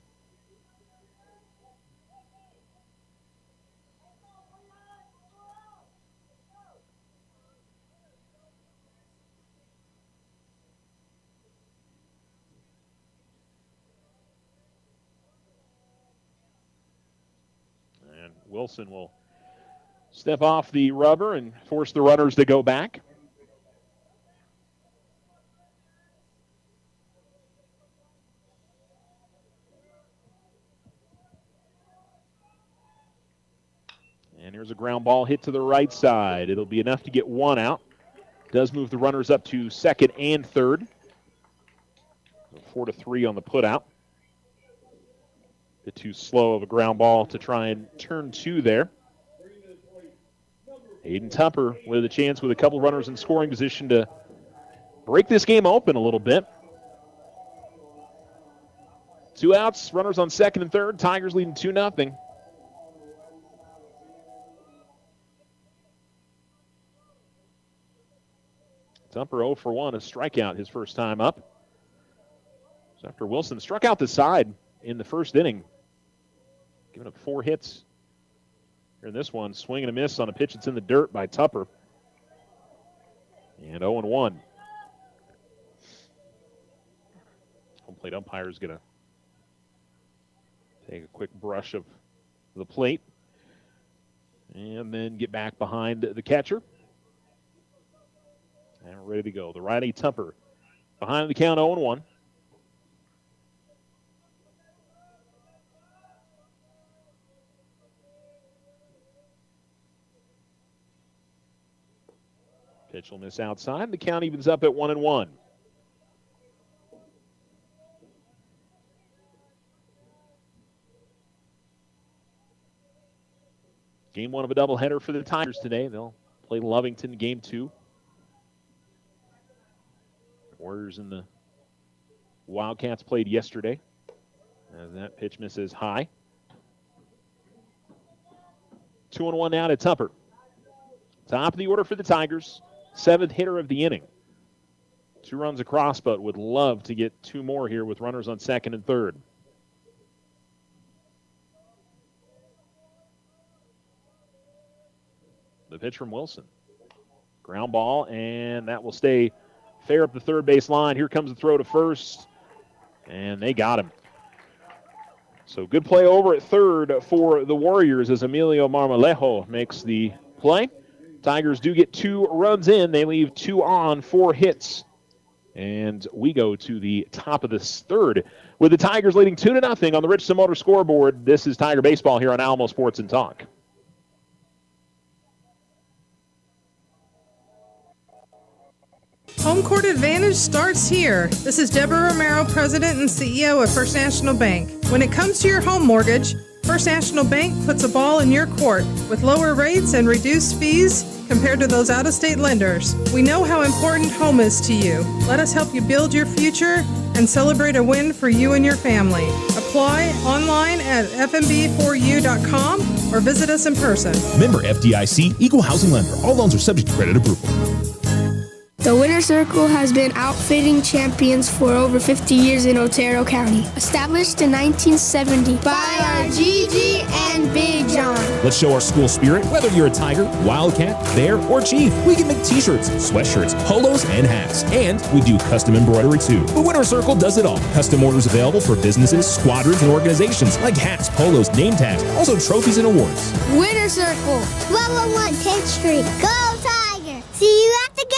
And Wilson will step off the rubber and force the runners to go back. And here's a ground ball hit to the right side. It'll be enough to get 1 out. Does move the runners up to second and third. 4-3 on the putout. Bit too slow of a ground ball to try and turn 2 there. Aiden Tupper with a chance with a couple runners in scoring position to break this game open a little bit. 2 outs, runners on second and third. Tigers leading 2-0. Tupper 0 for 1, a strikeout his first time up. So after Wilson struck out the side in the first inning, giving up 4 hits. Here in this one, swing and a miss on a pitch that's in the dirt by Tupper. And 0-1. Home plate umpire is going to take a quick brush of the plate and then get back behind the catcher. And we're ready to go. The righty Tupper behind the count, 0-1. Pitch will miss outside. The count evens up at 1-1. Game 1 of a doubleheader for the Tigers today. They'll play Lovington game 2. Warriors and the Wildcats played yesterday. As that pitch misses high. 2-1 now to Tupper. Top of the order for the Tigers. 7th hitter of the inning. 2 runs across, but would love to get 2 more here with runners on second and third. The pitch from Wilson. Ground ball, and that will stay fair up the third base line. Here comes the throw to first, and they got him. So good play over at third for the Warriors as Emilio Marmolejo makes the play. Tigers do get 2 runs in. They leave 2 on, 4 hits. And we go to the top of this third with the Tigers leading 2-0 on the Richardson Motor scoreboard. This is Tiger Baseball here on Alamo Sports and Talk. Home court advantage starts here. This is Deborah Romero, President and CEO of First National Bank. When it comes to your home mortgage, First National Bank puts a ball in your court with lower rates and reduced fees compared to those out-of-state lenders. We know how important home is to you. Let us help you build your future and celebrate a win for you and your family. Apply online at fnb4u.com or visit us in person. Member FDIC, Equal Housing Lender. All loans are subject to credit approval. The Winter Circle has been outfitting champions for over 50 years in Otero County. Established in 1970 by our Gigi and Big John. Let's show our school spirit, whether you're a Tiger, Wildcat, Bear, or Chief. We can make t-shirts, sweatshirts, polos, and hats. And we do custom embroidery too. The Winner Circle does it all. Custom orders available for businesses, squadrons, and organizations like hats, polos, name tags, also trophies and awards. Winner Circle, 1201 10th Street. Go Tiger! See you at the game!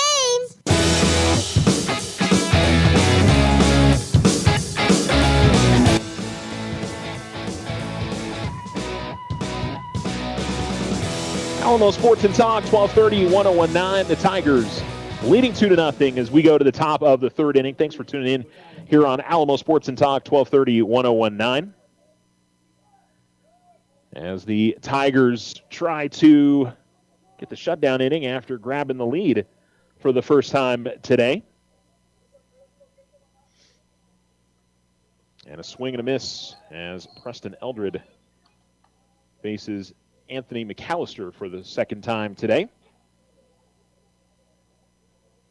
Alamo Sports and Talk, 1230, 1019. The Tigers leading 2-0 as we go to the top of the third inning. Thanks for tuning in here on Alamo Sports and Talk, 1230, 1019. As the Tigers try to get the shutdown inning after grabbing the lead for the first time today. And a swing and a miss as Preston Eldred faces Anthony McAllister for the second time today.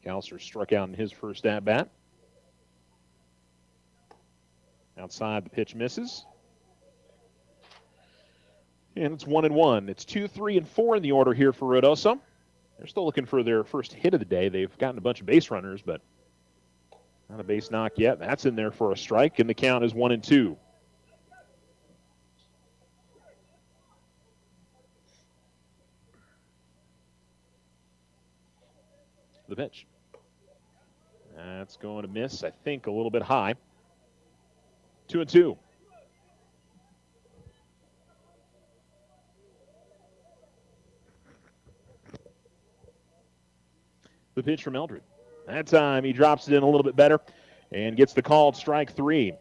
McAllister struck out in his first at-bat. Outside, the pitch misses. And it's 1-1. It's 2, 3, and 4 in the order here for Ruidoso. They're still looking for their first hit of the day. They've gotten a bunch of base runners, but not a base knock yet. That's in there for a strike, and the count is 1-2. The pitch. That's going to miss, I think, a little bit high. 2-2. The pitch from Eldred. That time he drops it in a little bit better and gets the called strike 3.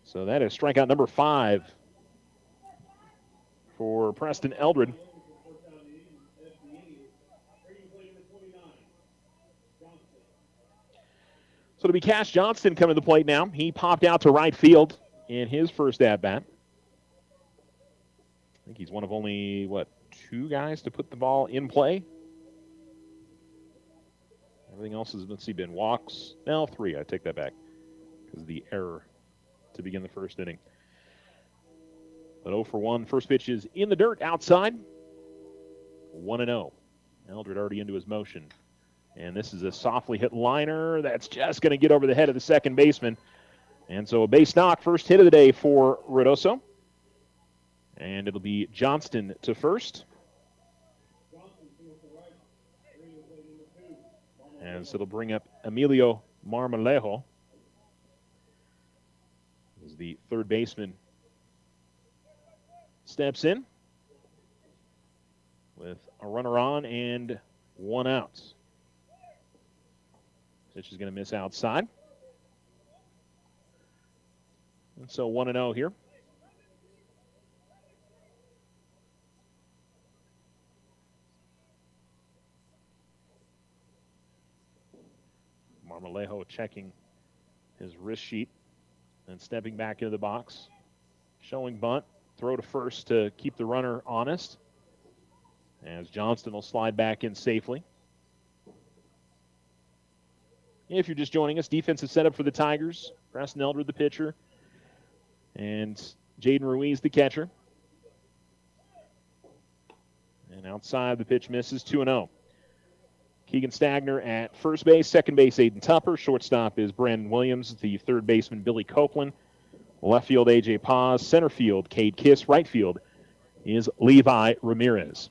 So that is strikeout number 5 for Preston Eldred. So it'll be Cash Johnston coming to the plate now. He popped out to right field in his first at-bat. I think he's one of only, 2 guys to put the ball in play? Everything else has, been walks. No, 3. I take that back because of the error to begin the first inning. But 0 for 1. First pitch is in the dirt outside. 1-0. Eldred already into his motion. And this is a softly hit liner that's just going to get over the head of the second baseman. And so a base knock, first hit of the day for Ruidoso. And it'll be Johnston to first. And so it'll bring up Emilio Marmolejo as the third baseman steps in with a runner on and 1 out. Pitch is going to miss outside. And so 1-0 here. Marmolejo checking his wrist sheet and stepping back into the box. Showing bunt. Throw to first to keep the runner honest. As Johnston will slide back in safely. If you're just joining us, defensive setup for the Tigers. Preston Eldred, the pitcher, and Jaden Ruiz, the catcher. And outside, the pitch misses, 2-0. Keegan Stagner at first base, second base, Aiden Tupper. Shortstop is Brandon Williams, the third baseman, Billy Copeland. Left field, A.J. Paz. Center field, Cade Kiss. Right field is Levi Ramirez.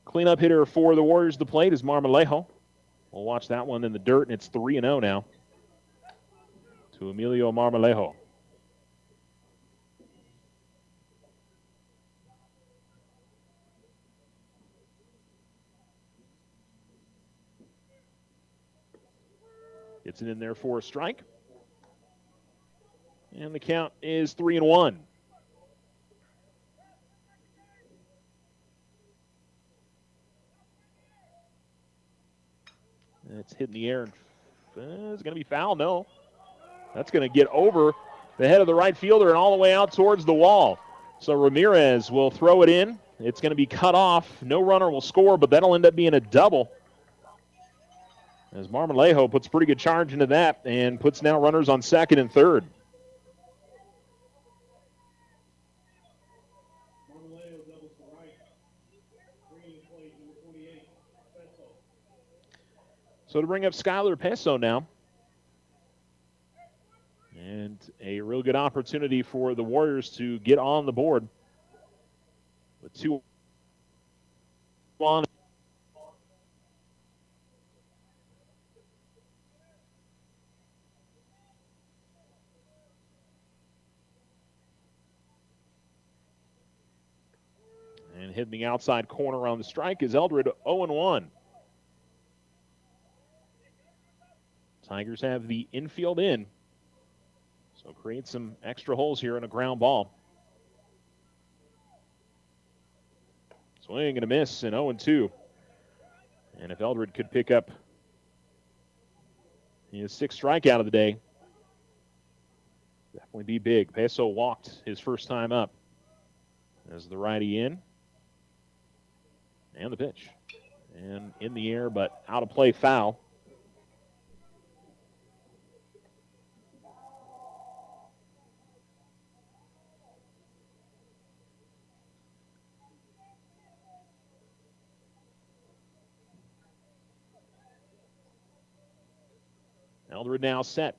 Cleanup hitter for the Warriors, the plate is Marmolejo. We'll watch that one in the dirt, and it's 3-0 now to Emilio Marmolejo. Gets it in there for a strike. And the count is 3-1. It's hit in the air. It's going to be foul. No. That's going to get over the head of the right fielder and all the way out towards the wall. So Ramirez will throw it in. It's going to be cut off. No runner will score, but that'll end up being a double. As Marmolejo puts pretty good charge into that and puts now runners on second and third. So to bring up Skylar Peso now. And a real good opportunity for the Warriors to get on the board with 2 on. And hitting the outside corner on the strike is Eldred, 0-1. Tigers have the infield in. So create some extra holes here in a ground ball. Swing and a miss, and 0-2. And if Eldred could pick up his 6th strikeout of the day, definitely be big. Peso walked his first time up as the righty in. And the pitch. And in the air, but out of play, foul. Eldred now set.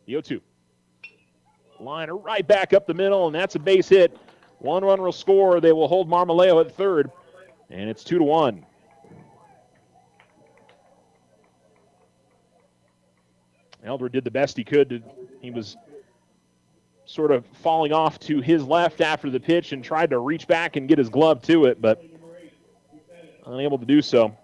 The 0-2. Liner right back up the middle, and that's a base hit. 1 run will score. They will hold Marmolejo at third, and it's 2-1. Eldred did the best he could. He was sort of falling off to his left after the pitch and tried to reach back and get his glove to it, but unable to do so.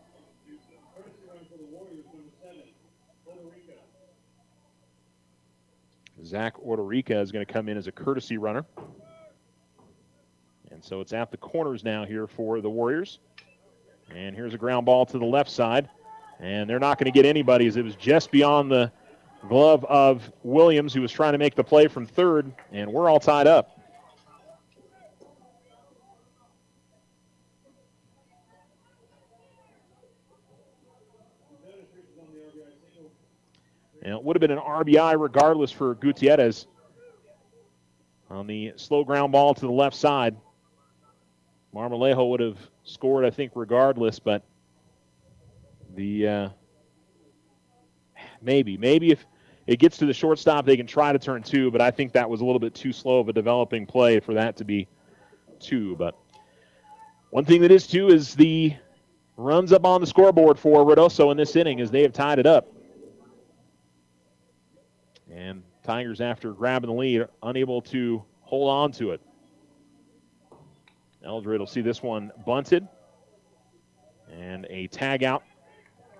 Zach Ordorica is going to come in as a courtesy runner. And so it's at the corners now here for the Warriors. And here's a ground ball to the left side. And they're not going to get anybody as it was just beyond the glove of Williams, who was trying to make the play from third. And we're all tied up. And it would have been an RBI regardless for Gutierrez on the slow ground ball to the left side. Marmolejo would have scored, I think, regardless, but the maybe if it gets to the shortstop, they can try to turn 2, but I think that was a little bit too slow of a developing play for that to be 2. But one thing that is 2 is the runs up on the scoreboard for Ruidoso in this inning as they have tied it up. And Tigers, after grabbing the lead, are unable to hold on to it. Eldred will see this one bunted. And a tag out.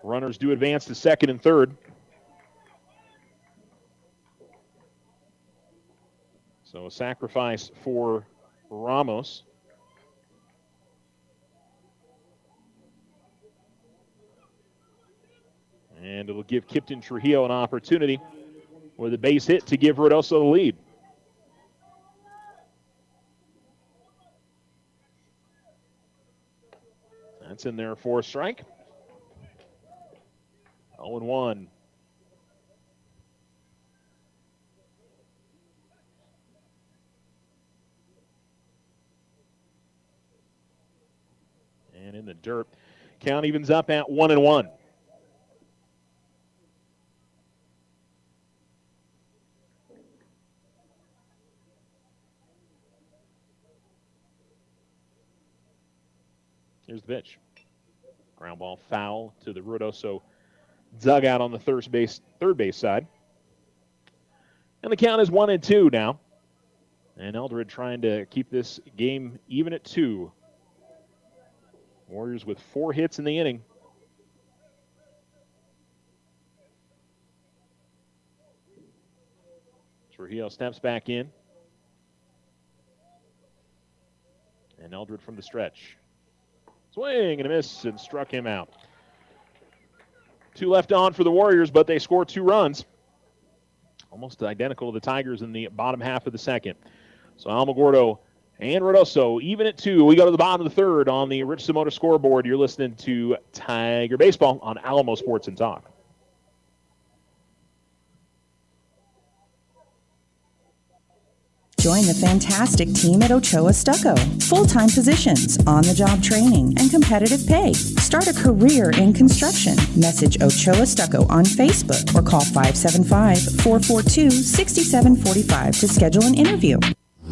Runners do advance to second and third. So a sacrifice for Ramos. And it'll give Kipton Trujillo an opportunity with a base hit to give Ruidoso the lead. That's in there for a strike. 0-1. And in the dirt. Count evens up at 1-1. Here's the pitch. Ground ball foul to the Ruidoso dugout on the third base side. And the count is 1-2 now. And Eldred trying to keep this game even at 2. Warriors with 4 hits in the inning. Trujillo steps back in. And Eldred from the stretch. Swing and a miss and struck him out. 2 left on for the Warriors, but they score 2 runs. Almost identical to the Tigers in the bottom half of the second. So Alamogordo and Ruidoso even at 2. We go to the bottom of the third on the Rich Simota scoreboard. You're listening to Tiger Baseball on Alamo Sports and Talk. Join the fantastic team at Ochoa Stucco. Full-time positions, on-the-job training, and competitive pay. Start a career in construction. Message Ochoa Stucco on Facebook or call 575-442-6745 to schedule an interview.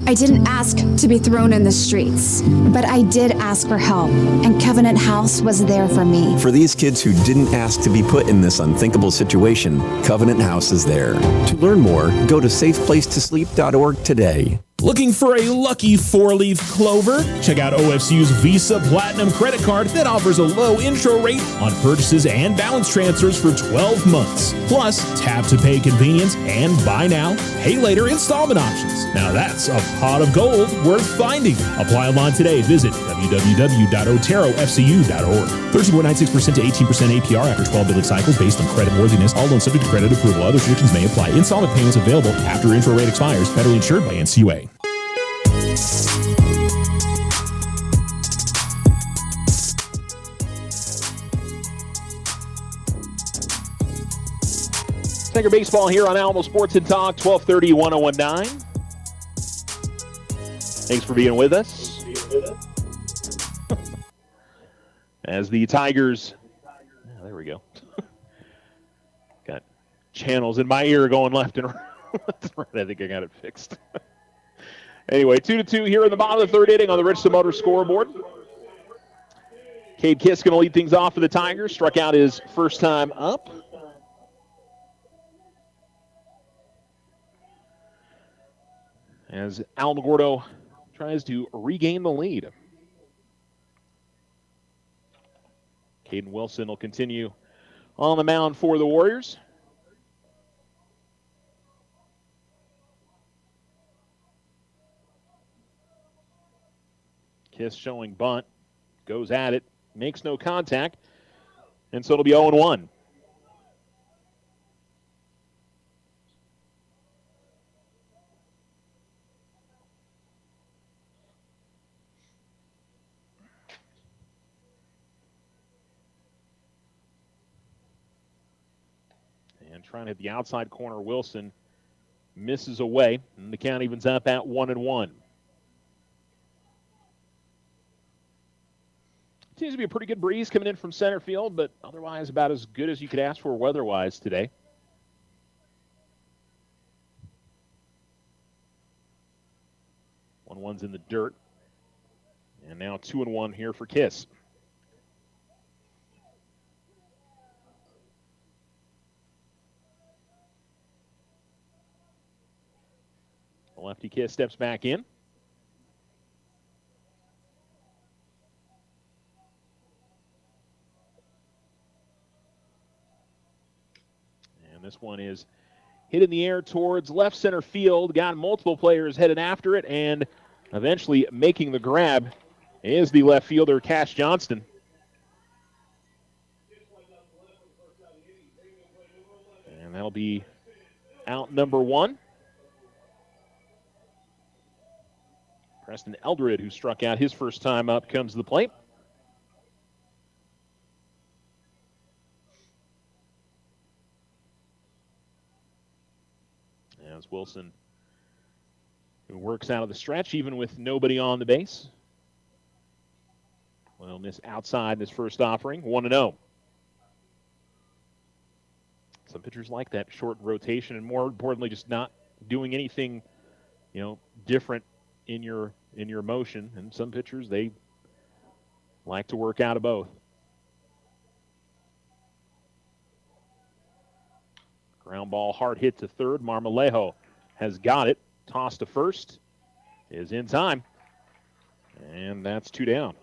I didn't ask to be thrown in the streets, but I did ask for help, and Covenant House was there for me. For these kids who didn't ask to be put in this unthinkable situation, Covenant House is there. To learn more, go to safeplacetosleep.org today. Looking for a lucky 4-leaf clover? Check out OFCU's Visa Platinum credit card that offers a low intro rate on purchases and balance transfers for 12 months. Plus, tap to pay convenience and buy now, pay later installment options. Now that's a pot of gold worth finding. Apply online today. Visit www.oterofcu.org. 13.96% to 18% APR after 12 billing cycles based on credit worthiness. All loans subject to credit approval. Other restrictions may apply. Installment payments available after intro rate expires. Federally insured by NCUA. Tiger Baseball here on Alamo Sports and Talk, 1230, 1019. Thanks for being with us. As the Tigers, there we go. Got channels in my ear going left and right. I think I got it fixed. Anyway, 2-2 here in the bottom of the third inning on the Richardson Motor scoreboard. Cade Kiss going to lead things off for the Tigers. Struck out his first time up. As Alamogordo tries to regain the lead. Caden Wilson will continue on the mound for the Warriors. Kiss showing bunt, goes at it, makes no contact, and so it'll be 0-1. And trying to hit the outside corner, Wilson misses away, and the count evens up at 1-1. Seems to be a pretty good breeze coming in from center field, but otherwise about as good as you could ask for weather-wise today. One's in the dirt. And now 2-1 here for Kiss. The lefty Kiss steps back in. This one is hit in the air towards left center field. Got multiple players headed after it, and eventually making the grab is the left fielder, Cash Johnston. And that'll be out number 1. Preston Eldred, who struck out his first time up, comes to the plate. As Wilson, who works out of the stretch, even with nobody on the base. Well, miss outside in his first offering, 1-0. Some pitchers like that short rotation, and more importantly, just not doing anything, different in your motion. And some pitchers, they like to work out of both. Ground ball, hard hit to third. Marmolejo has got it. Toss to first is in time. And that's 2 down.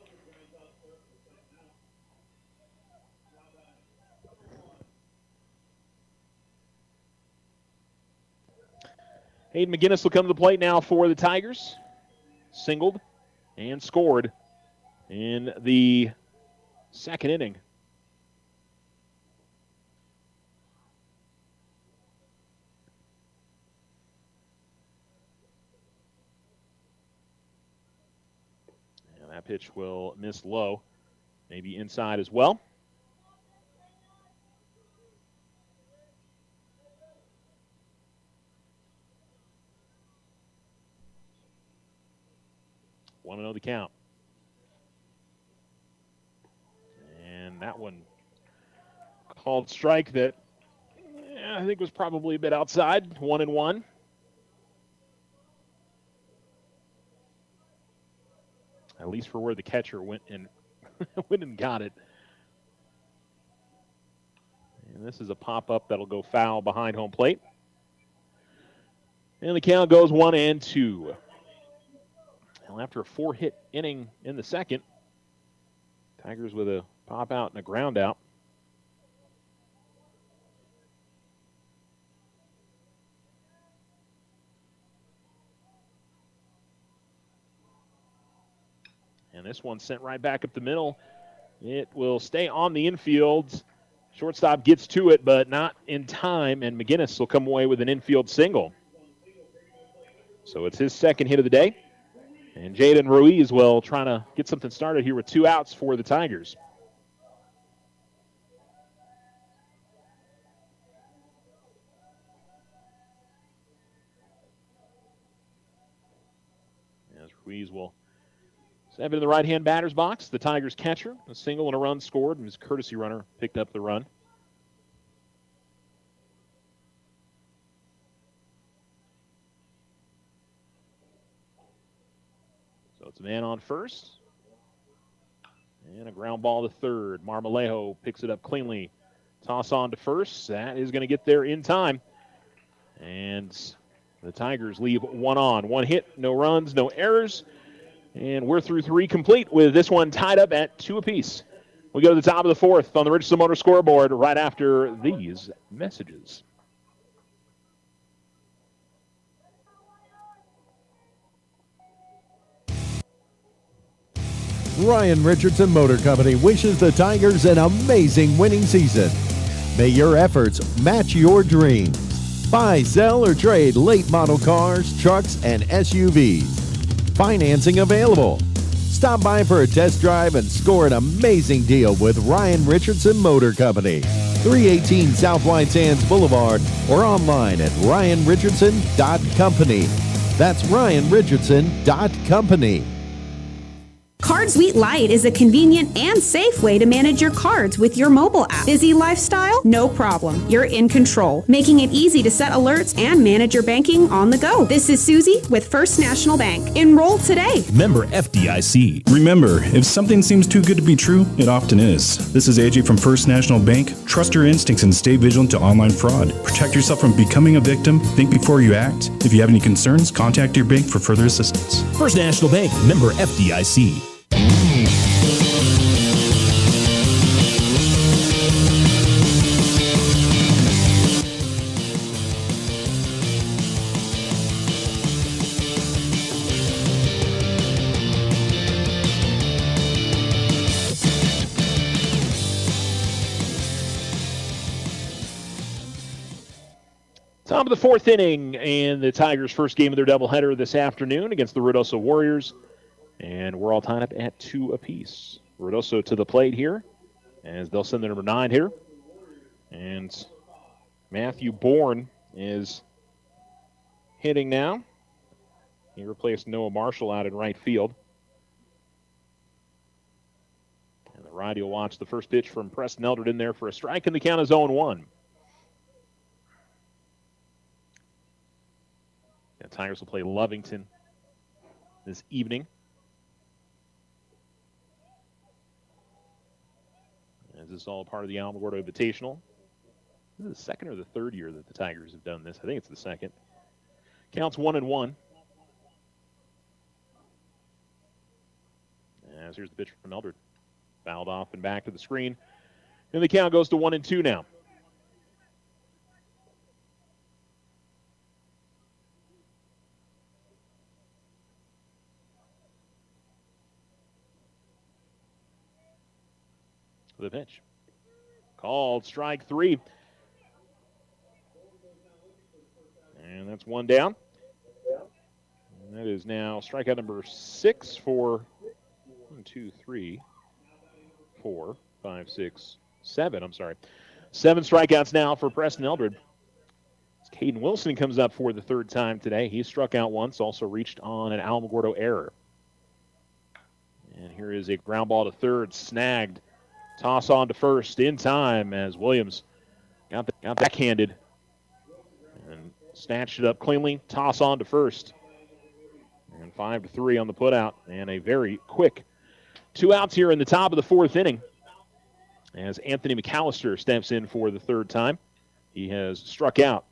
Hayden McGinnis will come to the plate now for the Tigers. Singled and scored in the second inning. That pitch will miss low, maybe inside as well. Want to know the count. And And that one called strike that I think was probably a bit outside. 1-1. At least for where the catcher went and went and got it. And this is a pop-up that'll go foul behind home plate. And the count goes 1-2. Well, after a 4-hit inning in the second, Tigers with a pop out and a ground out. And this one sent right back up the middle. It will stay on the infield. Shortstop gets to it, but not in time, and McGinnis will come away with an infield single. So it's his second hit of the day. And Jaden Ruiz will try to get something started here with 2 outs for the Tigers. As Ruiz will step into the right-hand batter's box, the Tigers catcher, a single and a run scored, and his courtesy runner picked up the run. So it's a man on first. And a ground ball to third. Marmolejo picks it up cleanly. Toss on to first. That is going to get there in time. And the Tigers leave 1 on. 1 hit, no runs, no errors. And we're through 3 complete with this one tied up at 2 apiece. We go to the top of the 4th on the Richardson Motor scoreboard right after these messages. Ryan Richardson Motor Company wishes the Tigers an amazing winning season. May your efforts match your dreams. Buy, sell, or trade late model cars, trucks, and SUVs. Financing available. Stop by for a test drive and score an amazing deal with Ryan Richardson Motor Company. 318 South White Sands Boulevard or online at ryanrichardson.company. That's ryanrichardson.company. Card Suite Lite is a convenient and safe way to manage your cards with your mobile app. Busy lifestyle? No problem. You're in control, making it easy to set alerts and manage your banking on the go. This is Susie with First National Bank. Enroll today. Member FDIC. Remember, if something seems too good to be true, it often is. This is AJ from First National Bank. Trust your instincts and stay vigilant to online fraud. Protect yourself from becoming a victim. Think before you act. If you have any concerns, contact your bank for further assistance. First National Bank, member FDIC. Top of the 4th inning, and the Tigers' first game of their doubleheader this afternoon against the Ruidoso Warriors. And we're all tied up at 2 apiece. Ruidoso to the plate here, as they'll send the number 9 here. And Matthew Bourne is hitting now. He replaced Noah Marshall out in right field. And the righty will watch the first pitch from Preston Eldred in there for a strike, and the count is 0-1. The Tigers will play Lovington this evening. As this is all part of the Alamogordo Invitational. This is the second or the third year that the Tigers have done this. I think it's the second. Counts 1-1. As here's the pitch from Eldred. Fouled off and back to the screen. And the count goes to 1-2 now. The pitch. Called strike 3. And that's 1 down. And that is now strikeout number 6 for 1, 2, 3, 4, 5, 6, 7. I'm sorry. 7 strikeouts now for Preston Eldred. Caden Wilson comes up for the 3rd time today. He struck out once, also reached on an Alamogordo error. And here is a ground ball to third, snagged Toss on to first in time as Williams got backhanded and snatched it up cleanly. Toss on to first. And 5-3 on the putout. And a very quick 2 outs here in the top of the 4th inning as Anthony McAllister steps in for the 3rd time. He has struck out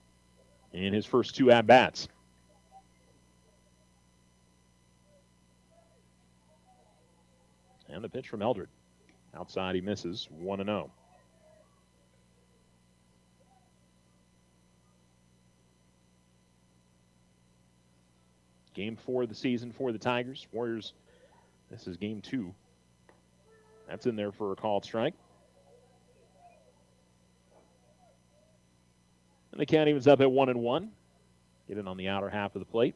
in his first 2 at-bats. And the pitch from Eldred. Outside he misses, 1-0. Game 4 of the season for the Tigers. Warriors, this is game 2. That's in there for a called strike. And the count evens up at 1-1. Get it on the outer half of the plate.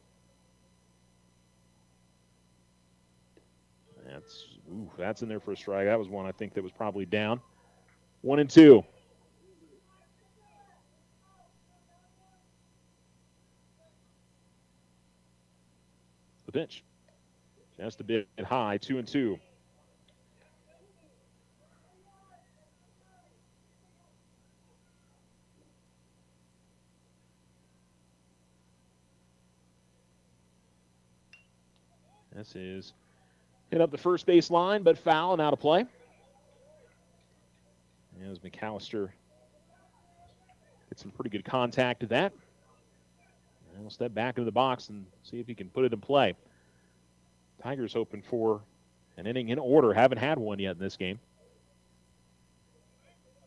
That's in there for a strike. That was one I think that was probably down. 1-2. The pitch. Just a bit high, 2-2. This is hit up the first base line, but foul and out of play. As McAllister gets some pretty good contact to that. And we'll step back into the box and see if he can put it in play. Tigers hoping for an inning in order. Haven't had one yet in this game.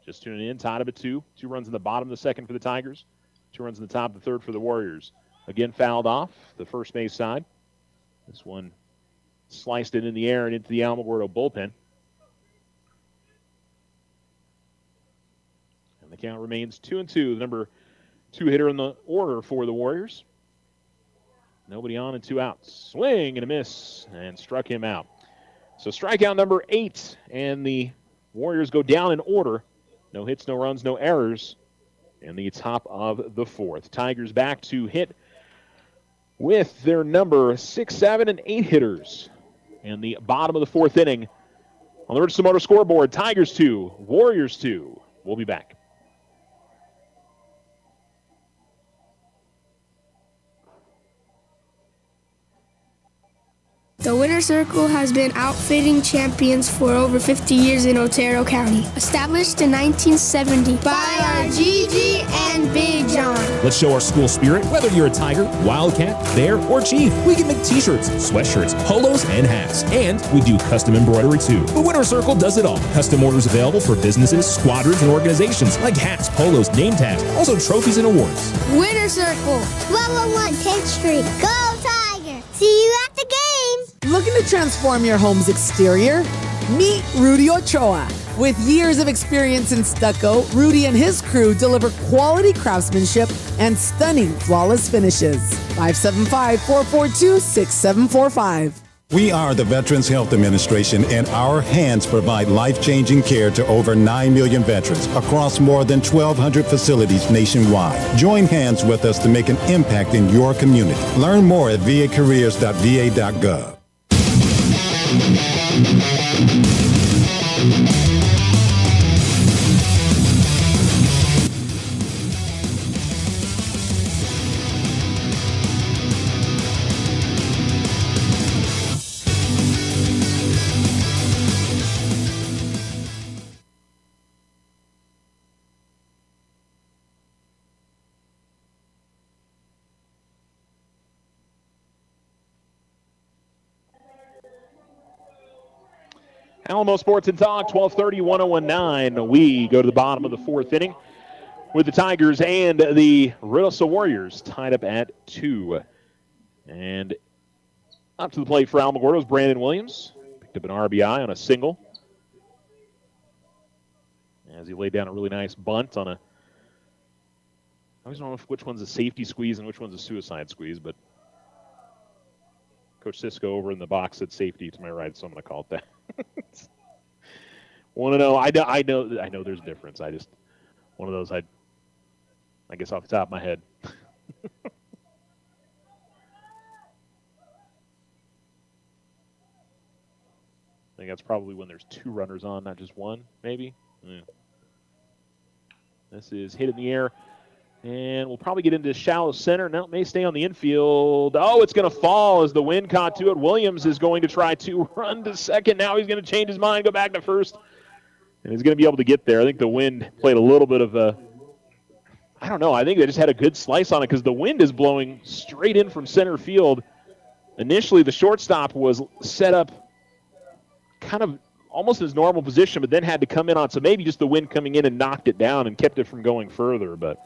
Just tuning in, tied up at 2. 2 runs in the bottom of the 2nd for the Tigers. 2 runs in the top of the 3rd for the Warriors. Again fouled off the first base side. This one sliced it in the air and into the Alamogordo bullpen. And the count remains 2-2. The number 2 hitter in the order for the Warriors. Nobody on and 2 outs. Swing and a miss and struck him out. So strikeout number 8, and the Warriors go down in order. No hits, no runs, no errors in the top of the 4th. Tigers back to hit with their number 6, 7, and 8 hitters in the bottom of the 4th inning. On the Ruidoso Motor scoreboard, Tigers 2, Warriors 2. We'll be back. The Winner's Circle has been outfitting champions for over 50 years in Otero County. Established in 1970 by our Gigi and Big John. Let's show our school spirit. Whether you're a Tiger, Wildcat, Bear, or Chief, we can make t-shirts, sweatshirts, polos, and hats. And we do custom embroidery too. The Winner's Circle does it all. Custom orders available for businesses, squadrons, and organizations like hats, polos, name tags, also trophies and awards. Winner's Circle, 1201 10th Street. Go Tiger! See you at the game! Looking to transform your home's exterior? Meet Rudy Ochoa. With years of experience in stucco, Rudy and his crew deliver quality craftsmanship and stunning flawless finishes. 575-442-6745. We are the Veterans Health Administration, and our hands provide life-changing care to over 9 million veterans across more than 1,200 facilities nationwide. Join hands with us to make an impact in your community. Learn more at vacareers.va.gov. Alamo Sports and Talk, 1230, 1019. We go to the bottom of the 4th inning with the Tigers and the Ruidoso Warriors tied up at 2. And up to the plate for Alamogordo is Brandon Williams. Picked up an RBI on a single as he laid down a really nice bunt on a... I always don't know which one's a safety squeeze and which one's a suicide squeeze, but Coach Sisko over in the box said safety to my right, so I'm going to call it that. Want to know? I know there's a difference. I just one of those I guess off the top of my head. think that's probably when there's 2 runners on, not just 1, maybe. Yeah. This is hit in the air, and we'll probably get into shallow center. Now it may stay on the infield. Oh, it's going to fall as the wind caught to it. Williams is going to try to run to second. Now he's going to change his mind, go back to first, and he's going to be able to get there. I think the wind played a little bit of a, I don't know, I think they just had a good slice on it because the wind is blowing straight in from center field. Initially, the shortstop was set up kind of almost in his normal position, but then had to come in on, so maybe just the wind coming in and knocked it down and kept it from going further, but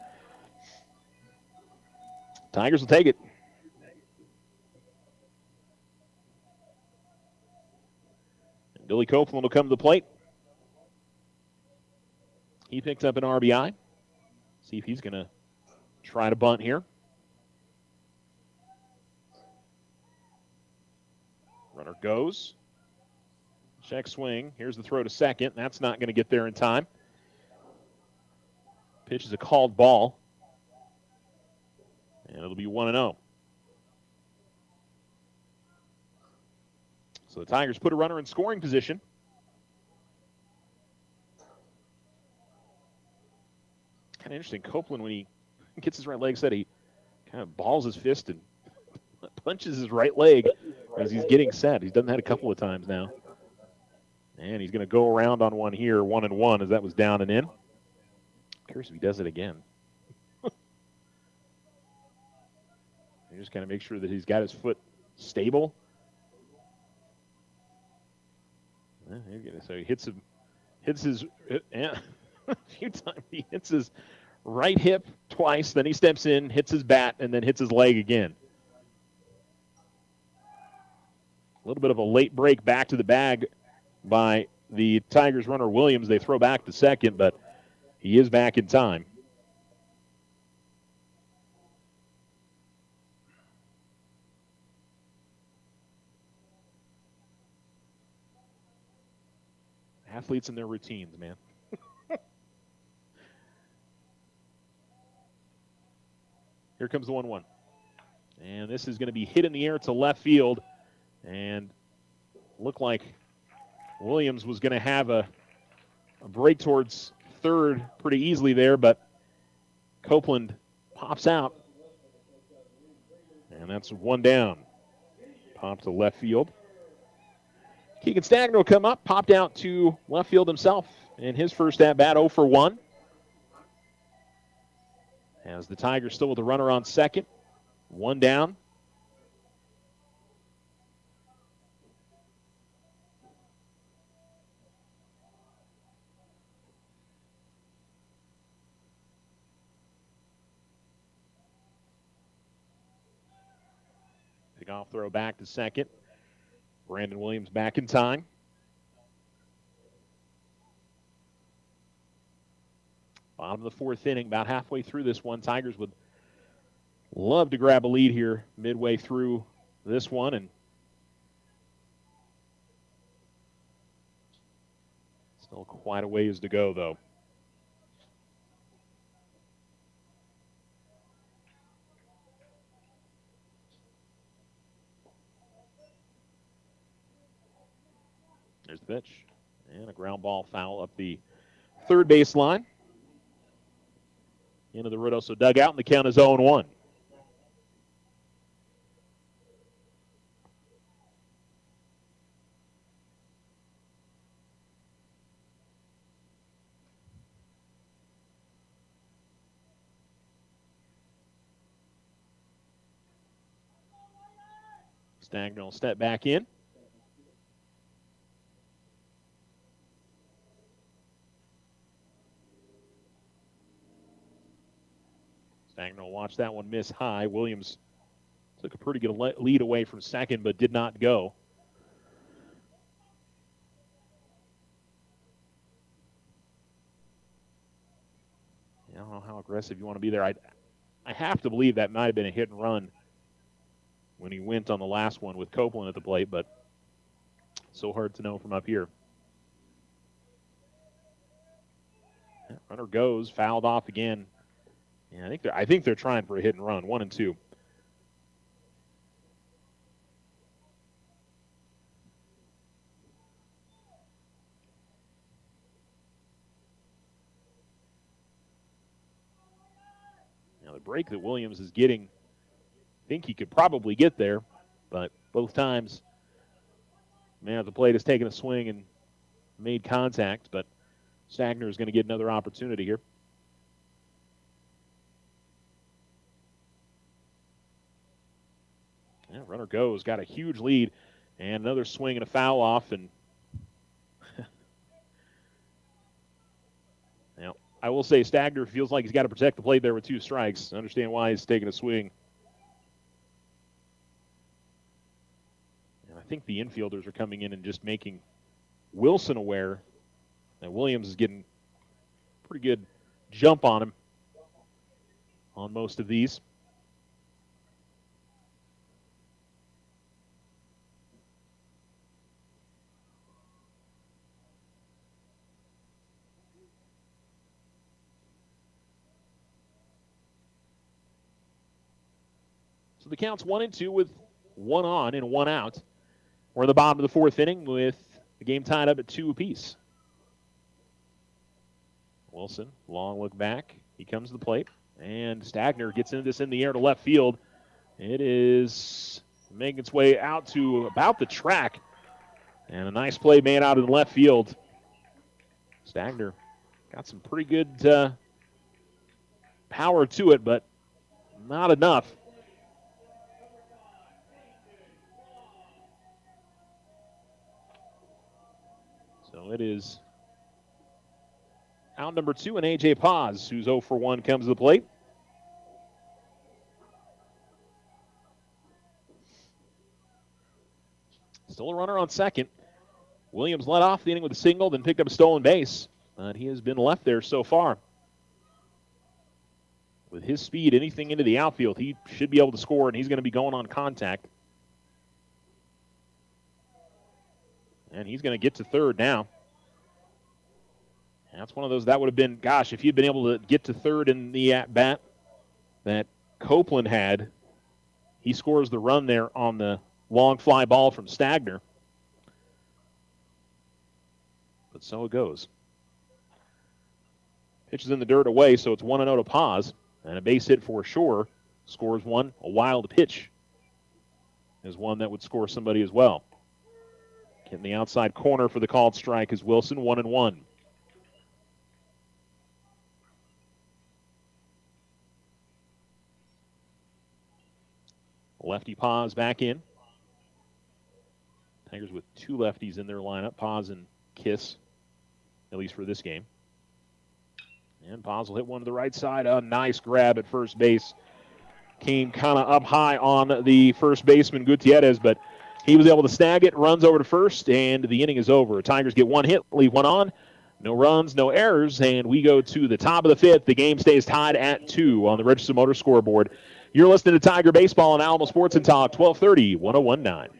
Tigers will take it. And Billy Copeland will come to the plate. He picks up an RBI. See if he's going to try to bunt here. Runner goes. Check swing. Here's the throw to second. That's not going to get there in time. Pitch is a called ball. And it'll be 1-0. So the Tigers put a runner in scoring position. Kind of interesting. Copeland, when he gets his right leg set, he kind of balls his fist and punches his right leg as he's getting set. He's done that a couple of times now. And he's going to go around on one here, 1-1, as that was down and in. Curious if he does it again. You just kind of make sure that he's got his foot stable. So he hits his a few times. He hits his right hip twice, then he steps in, hits his bat, and then hits his leg again. A little bit of a late break back to the bag by the Tigers runner Williams. They throw back to second, but he is back in time. Athletes and their routines, man. Here comes the 1-1. And this is going to be hit in the air to left field. And looked like Williams was going to have a break towards third pretty easily there, but Copeland pops out. And that's 1 down. Pop to left field. Keegan Stagner will come up, popped out to left field himself in his first at-bat, 0 for 1. As the Tigers still with the runner on second, 1 down. Big off throw back to second. Brandon Williams back in time. Bottom of the 4th inning, about halfway through this one. Tigers would love to grab a lead here midway through this one, and still quite a ways to go, though. There's the pitch. And a ground ball foul up the third base line. Into the Ruidoso dugout, and the count is 0-1. Stagner will step back in. Stagner will watch that one miss high. Williams took a pretty good lead away from second, but did not go. I don't know how aggressive you want to be there. I have to believe that might have been a hit and run when he went on the last one with Copeland at the plate, but so hard to know from up here. Runner goes, fouled off again. Yeah, I think they're trying for a hit and run, 1-2. The break that Williams is getting, I think he could probably get there, but both times, man at the plate has taken a swing and made contact, but Stagner is going to get another opportunity here. Yeah, runner goes, got a huge lead, and another swing and a foul off, and now I will say Stagner feels like he's got to protect the plate there with 2 strikes. I understand why he's taking a swing. And I think the infielders are coming in and just making Wilson aware that Williams is getting a pretty good jump on him on most of these. So the count's 1-2 with 1 on and 1 out. We're in the bottom of the 4th inning with the game tied up at 2 apiece. Wilson, long look back. He comes to the plate, and Stagner gets into this in the air to left field. It is making its way out to about the track, and a nice play made out in left field. Stagner got some pretty good power to it, but not enough. So it is out number 2, and A.J. Paz, who's 0 for 1, comes to the plate. Still a runner on second. Williams led off the inning with a single, then picked up a stolen base. But he has been left there so far. With his speed, anything into the outfield, he should be able to score, and he's going to be going on contact. And he's going to get to third now. And that's one of those, that would have been, gosh, if he'd been able to get to third in the at-bat that Copeland had, he scores the run there on the long fly ball from Stagner. But so it goes. Pitch is in the dirt away, so it's 1-0 to Paz. And a base hit for Shore scores one. A wild pitch is one that would score somebody as well. Getting the outside corner for the called strike is Wilson, 1-1. Lefty Paz back in. Tigers with 2 lefties in their lineup, Paz and Kiss, at least for this game. And Paz will hit one to the right side. A nice grab at first base. Came kind of up high on the first baseman, Gutierrez, but he was able to snag it, runs over to first, and the inning is over. Tigers get 1 hit, leave 1 on. No runs, no errors, and we go to the top of the 5th. The game stays tied at 2 on the Register Motor scoreboard. You're listening to Tiger Baseball on Alamo Sports and Talk, 1230, 1019.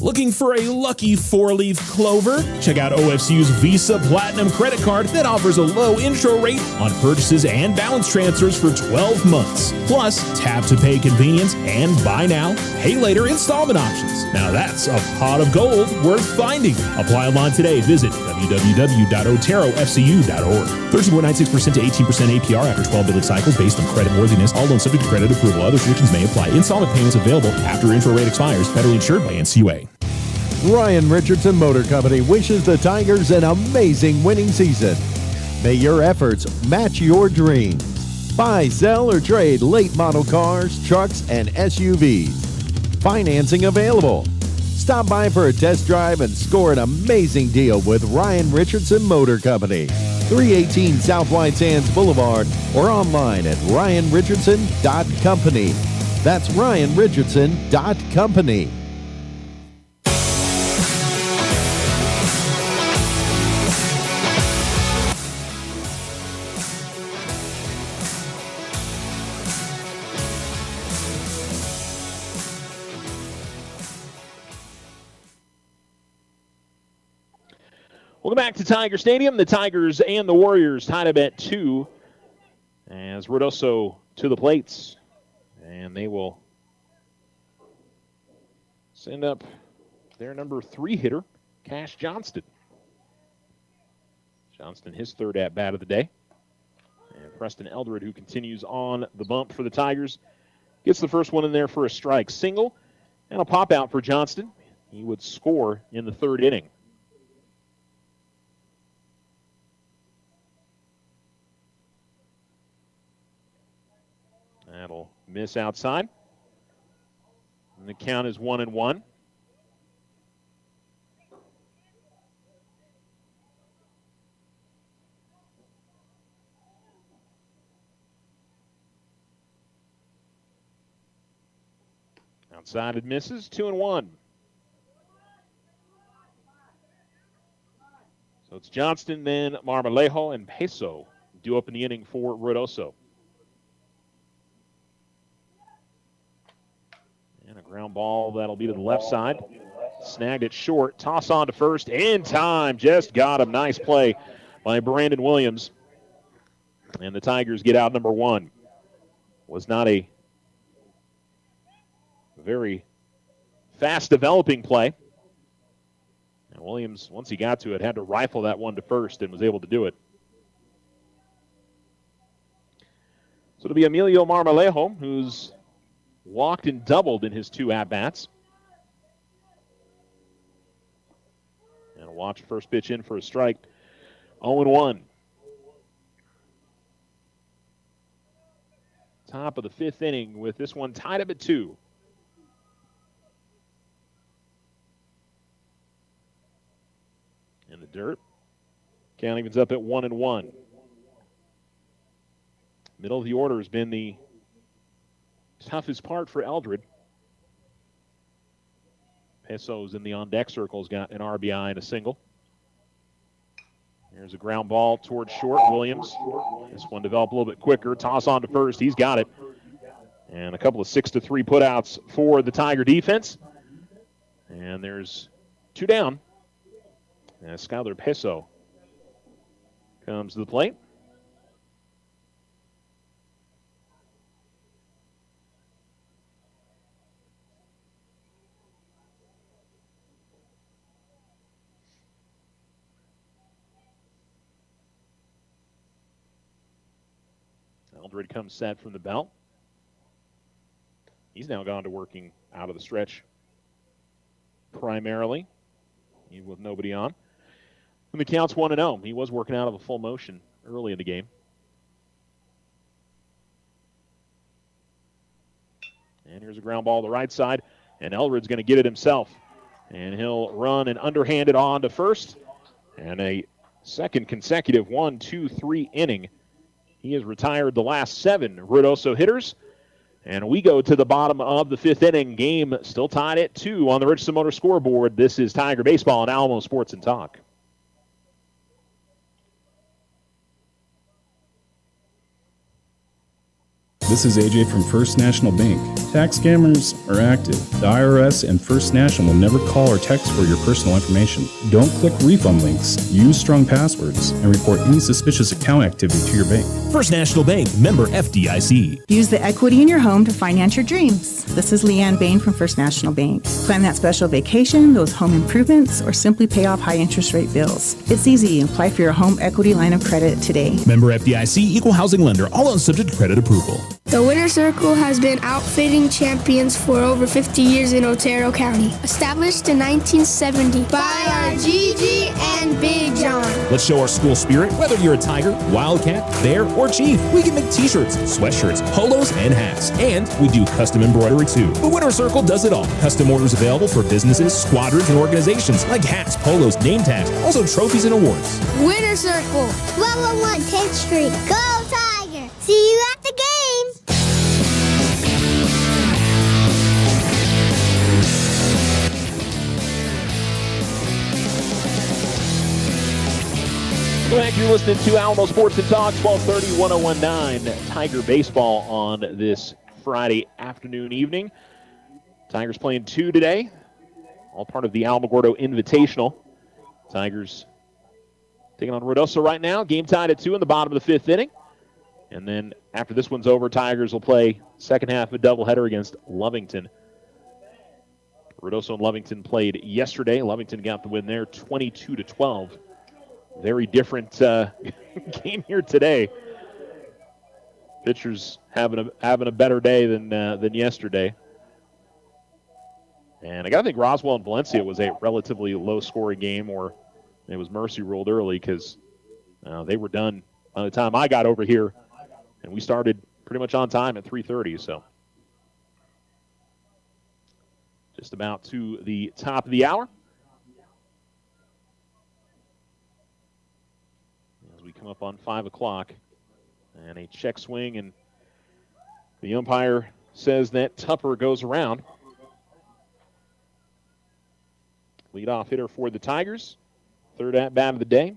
Looking for a lucky 4-leaf clover? Check out OFCU's Visa Platinum credit card that offers a low intro rate on purchases and balance transfers for 12 months. Plus, tap to pay convenience and buy now, pay later installment options. Now that's a pot of gold worth finding. Apply online today. Visit www.oterofcu.org. 13.96% to 18% APR after 12 billing cycles based on credit worthiness. All loans subject to credit approval. Other restrictions may apply. Installment payments available after intro rate expires. Federally insured by NCUA. Ryan Richardson Motor Company wishes the Tigers an amazing winning season. May your efforts match your dreams. Buy, sell, or trade late model cars, trucks, and SUVs. Financing available. Stop by for a test drive and score an amazing deal with Ryan Richardson Motor Company. 318 South White Sands Boulevard or online at ryanrichardson.company. That's ryanrichardson.company. Welcome back to Tiger Stadium. The Tigers and the Warriors tied up at 2 as Ruidoso to the plates. And they will send up their number 3 hitter, Cash Johnston. Johnston, his third at-bat of the day. And Preston Eldred, who continues on the bump for the Tigers, gets the first one in there for a strike. Single and a pop-out for Johnston. He would score in the third inning. That'll miss outside. And the count is 1-1. Outside it misses, 2-1. So it's Johnston, then Marmolejo, and Peso due up in the inning for Ruidoso. And a ground ball that'll be to the left side. Snagged it short. Toss on to first. In time. Just got him. Nice play by Brandon Williams. And the Tigers get out number one. Was not a very fast developing play. And Williams, once he got to it, had to rifle that one to first and was able to do it. So it'll be Emilio Marmolejo, who's walked and doubled in his two at-bats. And watch first pitch in for a strike. 0-1. Top of the fifth inning with this one tied up at 2. In the dirt. Count evens up at 1-1. Middle of the order has been the toughest part for Eldred. Peso's in the on-deck circles, got an RBI and a single. Here's a ground ball towards short. Williams. This one developed a little bit quicker. Toss on to first. He's got it. And a couple of 6-3 putouts for the Tiger defense. And there's 2 down. And Skylar Peso comes to the plate. Eldred comes set from the belt. He's now gone to working out of the stretch primarily, even with nobody on. And the count's 1-0. He was working out of a full motion early in the game. And here's a ground ball to the right side, and Eldred's going to get it himself. And he'll run an underhanded on to first, and a second consecutive 1-2-3 inning. He has retired the last 7 Ruidoso hitters. And we go to the bottom of the 5th inning. Game still tied at 2 on the Richardson Motor scoreboard. This is Tiger Baseball on Alamo Sports and Talk. This is AJ from First National Bank. Tax scammers are active. The IRS and First National will never call or text for your personal information. Don't click refund links, use strong passwords, and report any suspicious account activity to your bank. First National Bank, member FDIC. Use the equity in your home to finance your dreams. This is Leanne Bain from First National Bank. Plan that special vacation, those home improvements, or simply pay off high interest rate bills. It's easy. Apply for your home equity line of credit today. Member FDIC, equal housing lender, all loans subject to credit approval. The Winter Circle has been outfitting champions for over 50 years in Otero County. Established in 1970 by our Gigi and Big John. Let's show our school spirit, whether you're a Tiger, Wildcat, Bear, or Chief. We can make t-shirts, sweatshirts, polos, and hats. And we do custom embroidery too. The Winter Circle does it all. Custom orders available for businesses, squadrons, and organizations like hats, polos, name tags, also trophies and awards. Winter Circle. 1201 10th Street. Go Tiger! See you at the game! Back, you're listening to Alamo Sports and Talk, 1230, 1019 Tiger Baseball on this Friday afternoon evening. Tigers playing 2 today, all part of the Alamogordo Invitational. Tigers taking on Ruidoso right now. Game tied at 2 in the bottom of the 5th inning. And then after this one's over, Tigers will play second half of a doubleheader against Lovington. Ruidoso and Lovington played yesterday. Lovington got the win there, 22-12. very different game here today. Pitchers having a better day than yesterday. And I got to think Roswell and Valencia was a relatively low-scoring game, or it was mercy ruled early because they were done by the time I got over here, and we started pretty much on time at 3:30. So just about to the top of the hour. As we come up on 5 o'clock, and a check swing, and the umpire says that Tupper goes around. Leadoff hitter for the Tigers. Third at-bat of the day.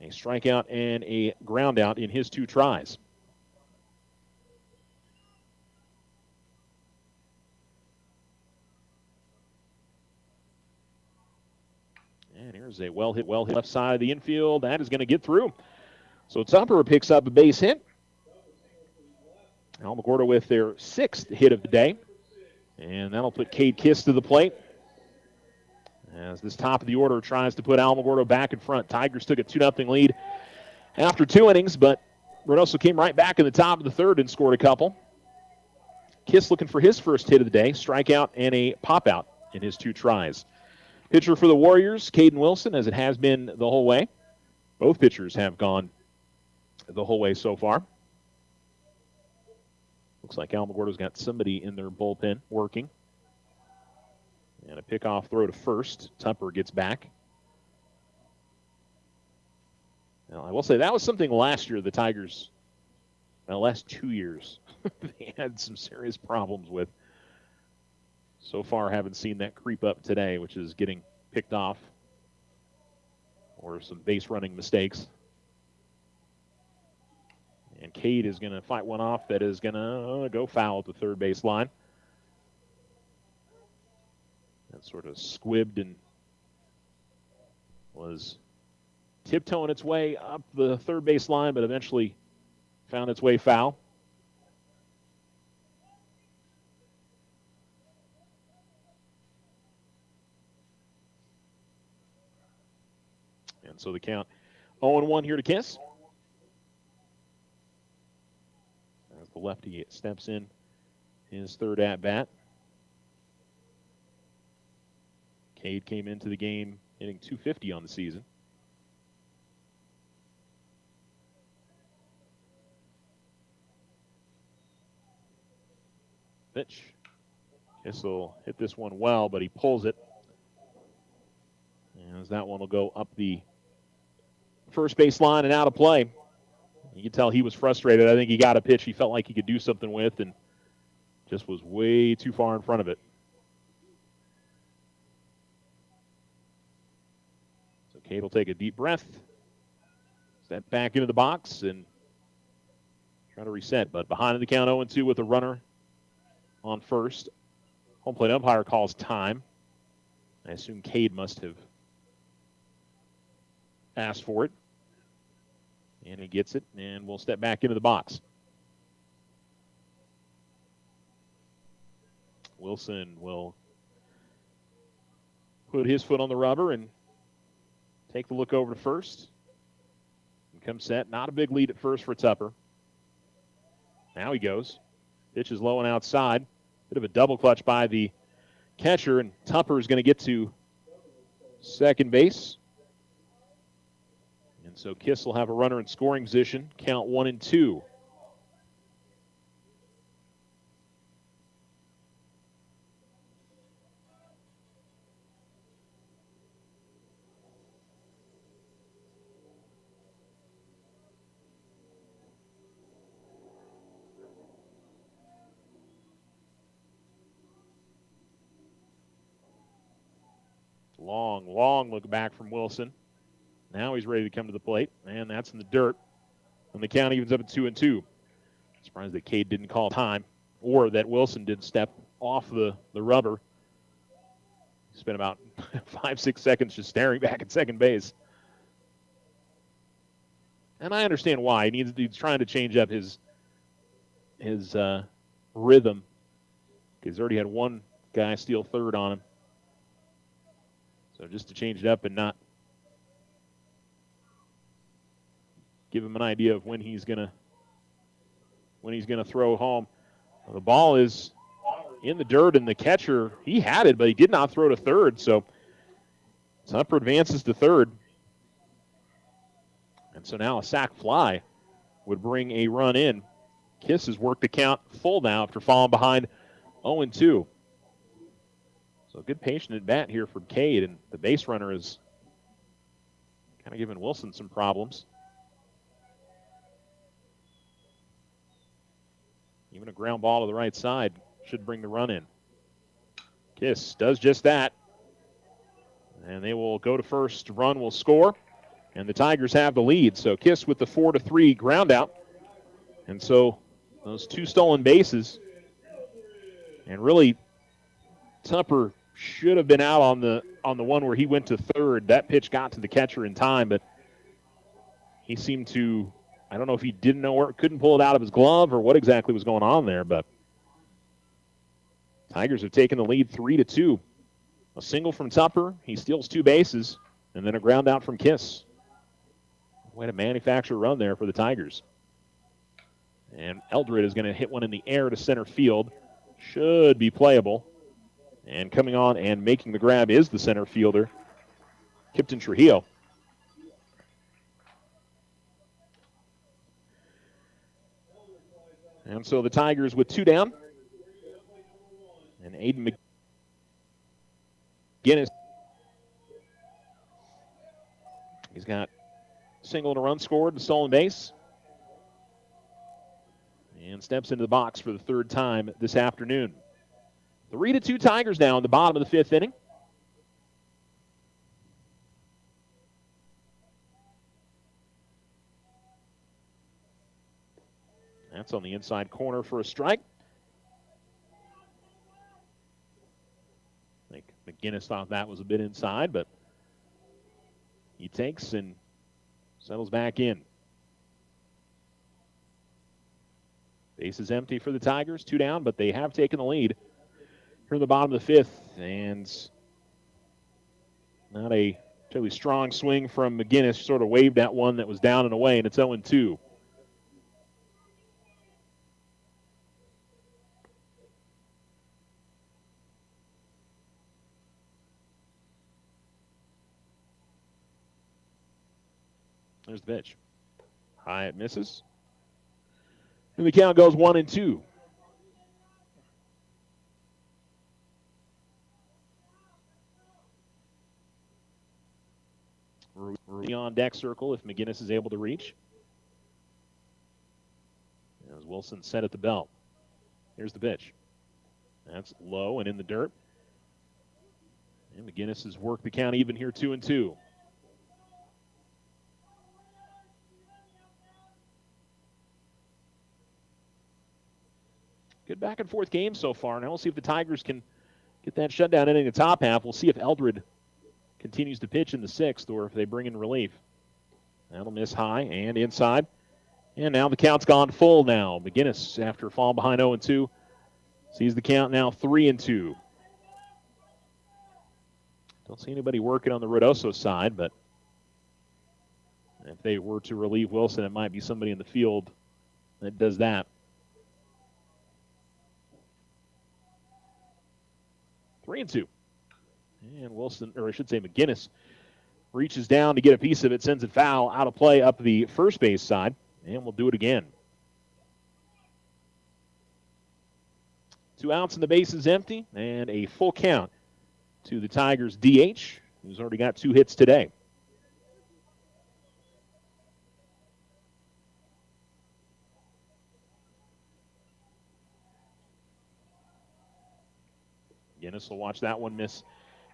A strikeout and a ground out in his 2 tries. And here's a well hit left side of the infield. That is going to get through. So Tupper picks up a base hit. Alamogordo with their 6th hit of the day. And that'll put Cade Kiss to the plate. As this top of the order tries to put Alamogordo back in front. Tigers took a 2-0 lead after 2 innings, but Ruidoso came right back in the top of the 3rd and scored a couple. Kiss looking for his first hit of the day, strikeout and a pop-out in his 2 tries. Pitcher for the Warriors, Caden Wilson, as it has been the whole way. Both pitchers have gone the whole way so far. Looks like Alamogordo's got somebody in their bullpen working. And a pickoff throw to first. Tupper gets back. Now, I will say that was something last year the Tigers, last 2 years, they had some serious problems with. So far, haven't seen that creep up today, which is getting picked off or some base running mistakes. And Cade is going to fight one off that is going to go foul at the third base line. That sort of squibbed and was tiptoeing its way up the third base line, but eventually found its way foul. And so the count 0-1 here to Kiss. As the lefty steps in his 3rd at-bat. Cade came into the game hitting .250 on the season. Pitch. Kissel hit this one well, but he pulls it. As that one will go up the first base line and out of play. You can tell he was frustrated. I think he got a pitch he felt like he could do something with and just was way too far in front of it. Cade will take a deep breath, step back into the box, and try to reset. But behind the count 0-2 with a runner on first. Home plate umpire calls time. I assume Cade must have asked for it. And he gets it, and we'll step back into the box. Wilson will put his foot on the rubber and take the look over to first. And come set. Not a big lead at first for Tupper. Now he goes. Pitch is low and outside. Bit of a double clutch by the catcher, and Tupper is going to get to second base. And so Kiss will have a runner in scoring position. Count 1-2. Long look back from Wilson. Now he's ready to come to the plate, and that's in the dirt. And the count evens up at 2-2. Surprised that Cade didn't call time, or that Wilson didn't step off the rubber. He spent about 5-6 seconds just staring back at second base. And I understand why. He's trying to change up his rhythm. He's already had one guy steal third on him. So just to change it up and not give him an idea of when he's gonna throw home. Well, the ball is in the dirt, and the catcher, he had it, but he did not throw to third. So Tupper advances to third. And so now a sac fly would bring a run in. Kiss has worked the count full now after falling behind 0-2. So good patient at bat here from Cade, and the base runner is kind of giving Wilson some problems. Even a ground ball to the right side should bring the run in. Kiss does just that. And they will go to first. Run will score. And the Tigers have the lead. So Kiss with the 4-3 ground out. And so those two stolen bases. And really, Tupper should have been out on the one where he went to third. That pitch got to the catcher in time, but he seemed to, I don't know if he didn't know where, couldn't pull it out of his glove or what exactly was going on there, but Tigers have taken the lead 3-2. A single from Tupper. He steals two bases, and then a ground out from Kiss. Way to manufacture a run there for the Tigers. And Eldred is going to hit one in the air to center field. Should be playable. And coming on and making the grab is the center fielder, Kipton Trujillo. And so the Tigers with two down. And Aiden McGinnis. He's got single and a run scored and stolen base. And steps into the box for the third time this afternoon. 3-2 Tigers now in the bottom of the fifth inning. That's on the inside corner for a strike. I think McGinnis thought that was a bit inside, but he takes and settles back in. Base is empty for the Tigers, two down, but they have taken the lead here in the bottom of the fifth. And not a terribly strong swing from McGinnis, sort of waved at one that was down and away, and it's 0-2. There's the pitch. High, it misses. And the count goes 1-2. On deck circle if McGinnis is able to reach. As Wilson set at the belt. Here's the pitch. That's low and in the dirt. And McGinnis has worked the count even here, 2-2. Good back and forth game so far. Now we'll see if the Tigers can get that shutdown inning in the top half. We'll see if Eldred continues to pitch in the sixth or if they bring in relief. That'll miss high and inside. And now the count's gone full now. McGinnis, after falling behind 0-2, sees the count now 3-2. Don't see anybody working on the Ruidoso side, but if they were to relieve Wilson, it might be somebody in the field that does that. 3-2. And Wilson, or I should say McGinnis, reaches down to get a piece of it, sends it foul, out of play up the first base side, and we'll do it again. 2 outs and the base is empty, and a full count to the Tigers' DH, who's already got 2 hits today. McGinnis will watch that one miss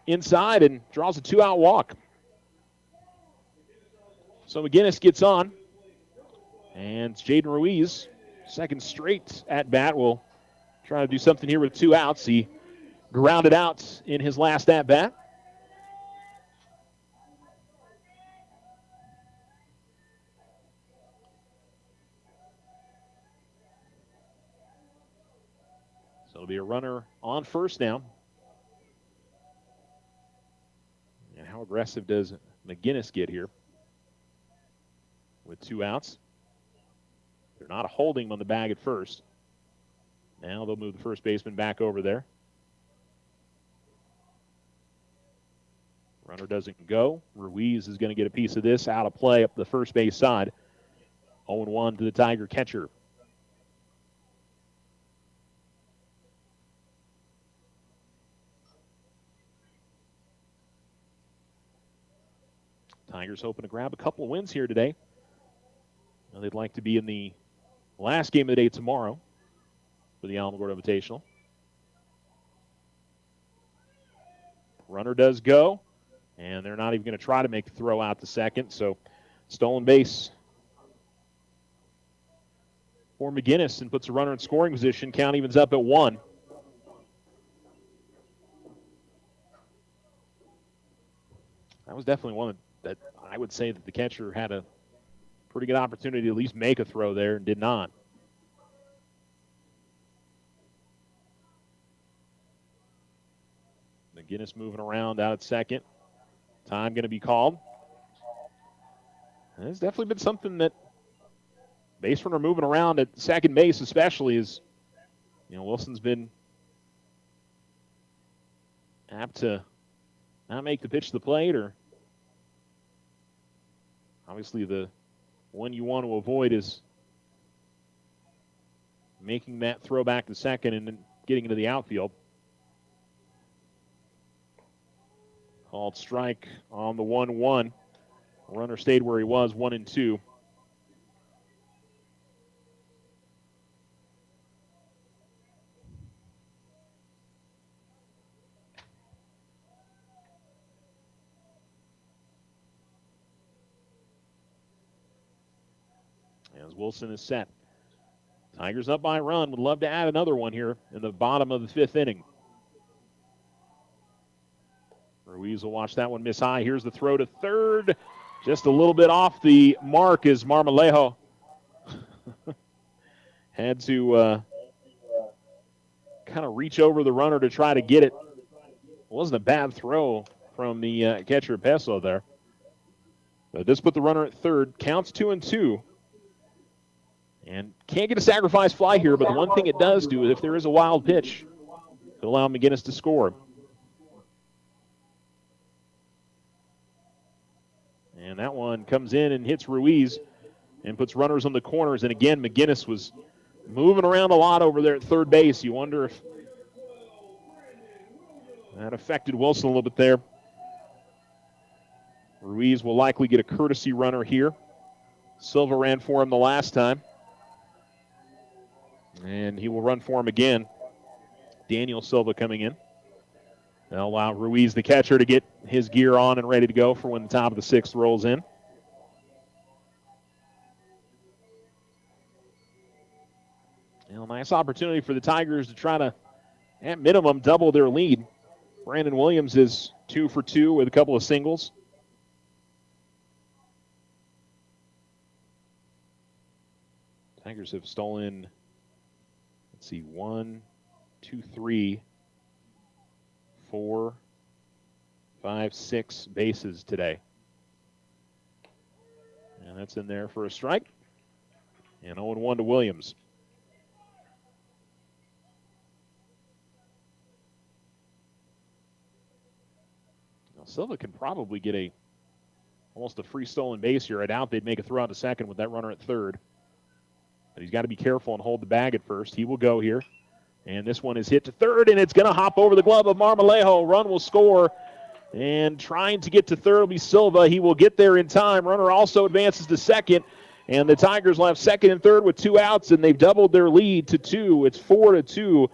inside and draws a 2-out walk. So McGinnis gets on, and Jaden Ruiz, second straight at bat, will try to do something here with 2 outs. He grounded out in his last at bat. So it'll be a runner on first now. And how aggressive does McGinnis get here? With 2 outs. They're not holding him on the bag at first. Now they'll move the first baseman back over there. Runner doesn't go. Ruiz is going to get a piece of this, out of play up the first base side. 0-1 to the Tiger catcher. Tigers hoping to grab a couple of wins here today. Now they'd like to be in the last game of the day tomorrow for the Alamogordo Invitational. Runner does go, and they're not even going to try to make the throw out to second, so stolen base for McGinnis and puts a runner in scoring position. Count evens up at 1. That was definitely one that I would say that the catcher had a pretty good opportunity to at least make a throw there and did not. McGinnis moving around out at second. Time going to be called. And it's definitely been something that base runner moving around at second base especially is, Wilson's been apt to not make the pitch to the plate, or obviously the one you want to avoid is making that throw back to second and then getting into the outfield. Called strike on the 1-1. Runner stayed where he was, 1-2. As Wilson is set. Tigers up by a run. Would love to add another one here in the bottom of the 5th inning. Ruiz will watch that one miss high. Here's the throw to third. Just a little bit off the mark as Marmolejo had to kind of reach over the runner to try to get it. It wasn't a bad throw from the catcher Peso there. But this put the runner at third. Counts 2-2. And can't get a sacrifice fly here, but the one thing it does do is if there is a wild pitch, it'll allow McGinnis to score. And that one comes in and hits Ruiz and puts runners on the corners. And again, McGinnis was moving around a lot over there at third base. You wonder if that affected Wilson a little bit there. Ruiz will likely get a courtesy runner here. Silva ran for him the last time. And he will run for him again. Daniel Silva coming in. They'll allow Ruiz, the catcher, to get his gear on and ready to go for when the top of the 6th rolls in. Nice opportunity for the Tigers to try to, at minimum, double their lead. Brandon Williams is 2 for 2 with a couple of singles. Tigers have stolen, 1, 2, 3, 4, 5, 6 bases today. And that's in there for a strike. And 0-1 to Williams. Now Silva can probably get almost a free stolen base here. I doubt they'd make a throw out to second with that runner at third. But he's got to be careful and hold the bag at first. He will go here. And this one is hit to third, and it's going to hop over the glove of Marmolejo. Run will score. And trying to get to third will be Silva. He will get there in time. Runner also advances to second. And the Tigers will have second and third with 2 outs, and they've doubled their lead to 2. It's 4-2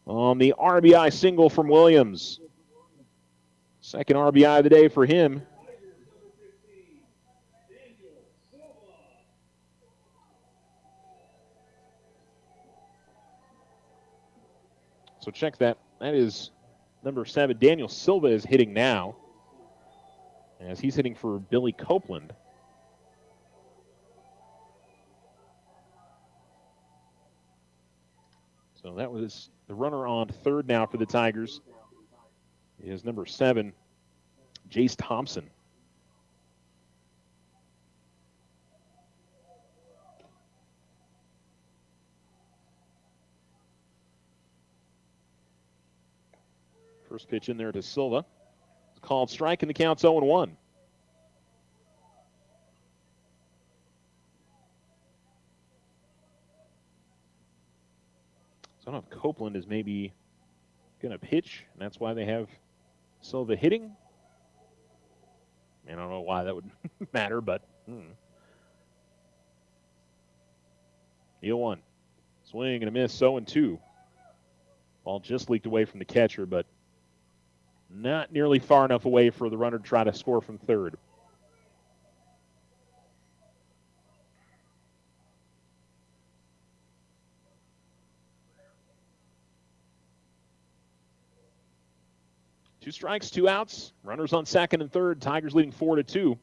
on the RBI single from Williams. Second RBI of the day for him. So check that. That is number 7. Daniel Silva is hitting now, as he's hitting for Billy Copeland. So that was the runner on third now for the Tigers. Is number 7, Jace Thompson. First pitch in there to Silva. It's called strike, and the count's 0-1. So I don't know if Copeland is maybe going to pitch, and that's why they have Silva hitting. I don't know why that would matter, but 0-1. Swing and a miss, 0-2. Ball just leaked away from the catcher, but not nearly far enough away for the runner to try to score from third. Two strikes, 2 outs. Runners on second and third. Tigers leading 4-2.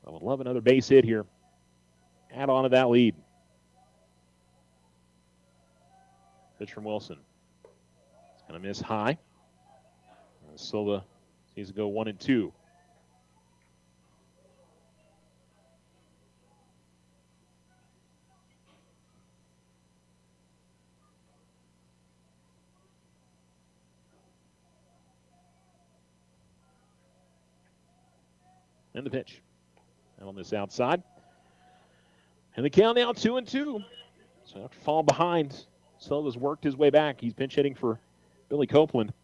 I would love another base hit here. Add on to that lead. Pitch from Wilson. It's going to miss high. Silva sees it go 1-2. And the pitch. That'll miss outside. And the count now 2-2. So after falling behind, Silva's worked his way back. He's pinch hitting for Billy Copeland.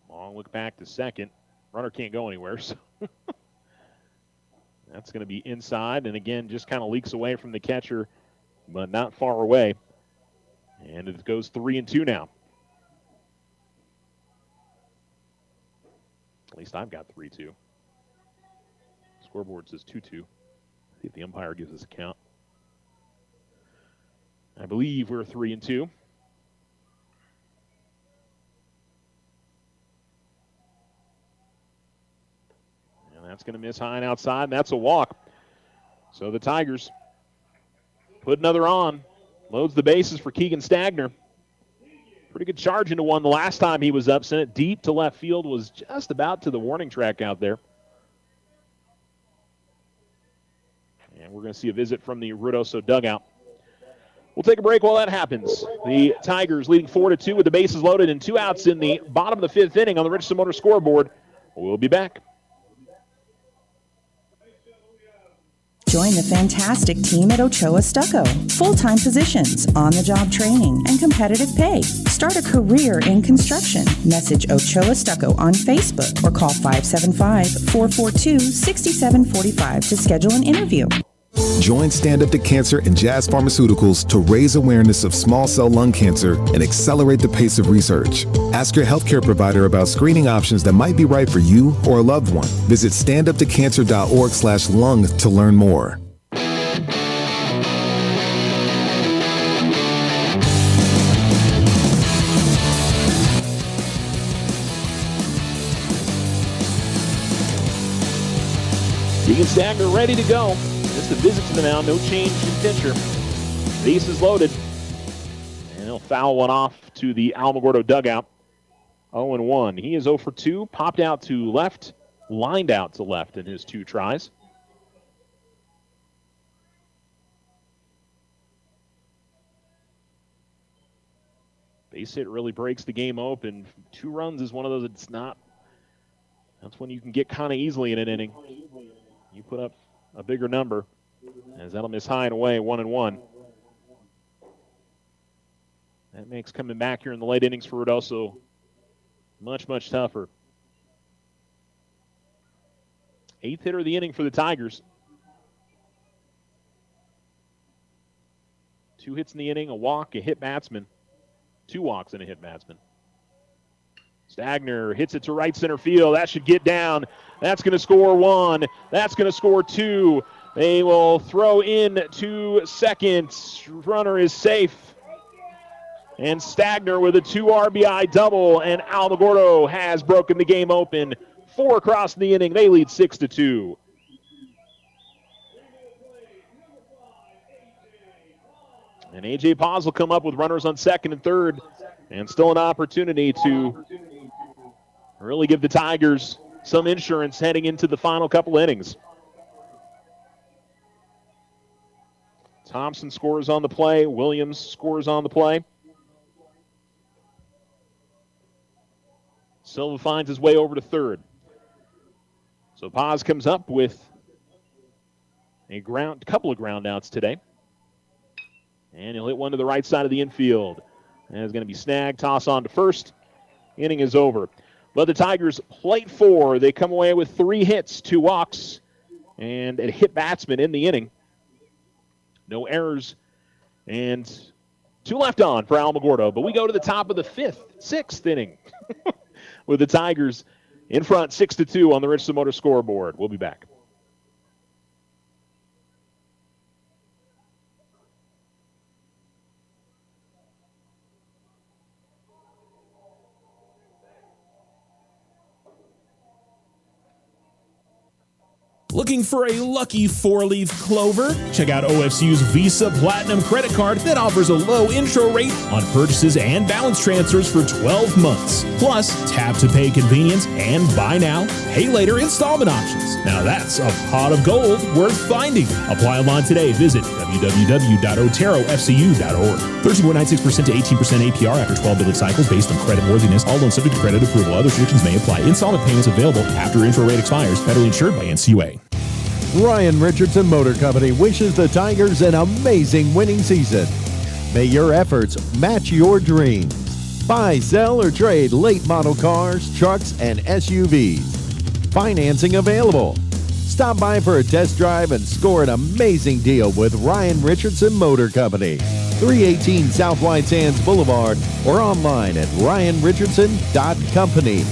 Long look back to second. Runner can't go anywhere, so that's going to be inside, and again, just kind of leaks away from the catcher, but not far away. And it goes 3-2 now. At least I've got 3-2. Scoreboard says 2-2. See if the umpire gives us a count. I believe we're 3-2. That's going to miss high and outside, and that's a walk. So the Tigers put another on. Loads the bases for Keegan Stagner. Pretty good charge into one the last time he was up. Sent it deep to left field. Was just about to the warning track out there. And we're going to see a visit from the Ruidoso dugout. We'll take a break while that happens. The Tigers leading 4-2 with the bases loaded and 2 outs in the bottom of the 5th inning on the Richardson Motor scoreboard. We'll be back. Join the fantastic team at Ochoa Stucco. Full-time positions, on-the-job training, and competitive pay. Start a career in construction. Message Ochoa Stucco on Facebook or call 575-442-6745 to schedule an interview. Join Stand Up to Cancer and Jazz Pharmaceuticals to raise awareness of small cell lung cancer and accelerate the pace of research. Ask your healthcare provider about screening options that might be right for you or a loved one. Visit standuptocancer.org/lung to learn more. Keegan Stagner ready to go. Just a visit to the mound, no change in pitcher. Base is loaded. And he'll foul one off to the Alamogordo dugout. 0-1. He is 0 for 2. Popped out to left, lined out to left in his 2 tries. Base hit really breaks the game open. 2 runs is one of those that's not. That's when you can get kind of easily in an inning. You put up a bigger number, as that'll miss high and away, 1-1. That makes coming back here in the late innings for Ruidoso much, much tougher. 8th hitter of the inning for the Tigers. 2 hits in the inning, a walk, a hit batsman. 2 walks and a hit batsman. Stagner hits it to right center field. That should get down. That's going to score 1. That's going to score 2. They will throw in to second. Runner is safe. And Stagner with a 2 RBI double. And Alamogordo has broken the game open. 4 across the inning. They lead 6-2. And A.J. Paz will come up with runners on second and third. And still an opportunity to really give the Tigers some insurance heading into the final couple innings. Thompson scores on the play. Williams scores on the play. Silva finds his way over to third. So Paz comes up with a couple of ground outs today. And he'll hit one to the right side of the infield. And it's going to be snagged. Toss on to first. Inning is over. But the Tigers plate 4. They come away with 3 hits, 2 walks, and a hit batsman in the inning. No errors. And 2 left on for Alamogordo. But we go to the top of the 6th inning with the Tigers in front 6-2 on the Richardson Motor scoreboard. We'll be back. Looking for a lucky 4-leaf clover? Check out OFCU's Visa Platinum credit card that offers a low intro rate on purchases and balance transfers for 12 months. Plus, tap to pay convenience and buy now, pay later installment options. Now that's a pot of gold worth finding. Apply online today. Visit www.oterofcu.org. 13.96% to 18% APR after 12 billing cycles based on credit worthiness. All loans subject to credit approval. Other restrictions may apply. Installment payments available after intro rate expires. Federally insured by NCUA. Ryan Richardson Motor Company wishes the Tigers an amazing winning season. May your efforts match your dreams. Buy, sell, or trade late model cars, trucks, and SUVs. Financing available. Stop by for a test drive and score an amazing deal with Ryan Richardson Motor Company. 318 South White Sands Boulevard or online at ryanrichardson.company.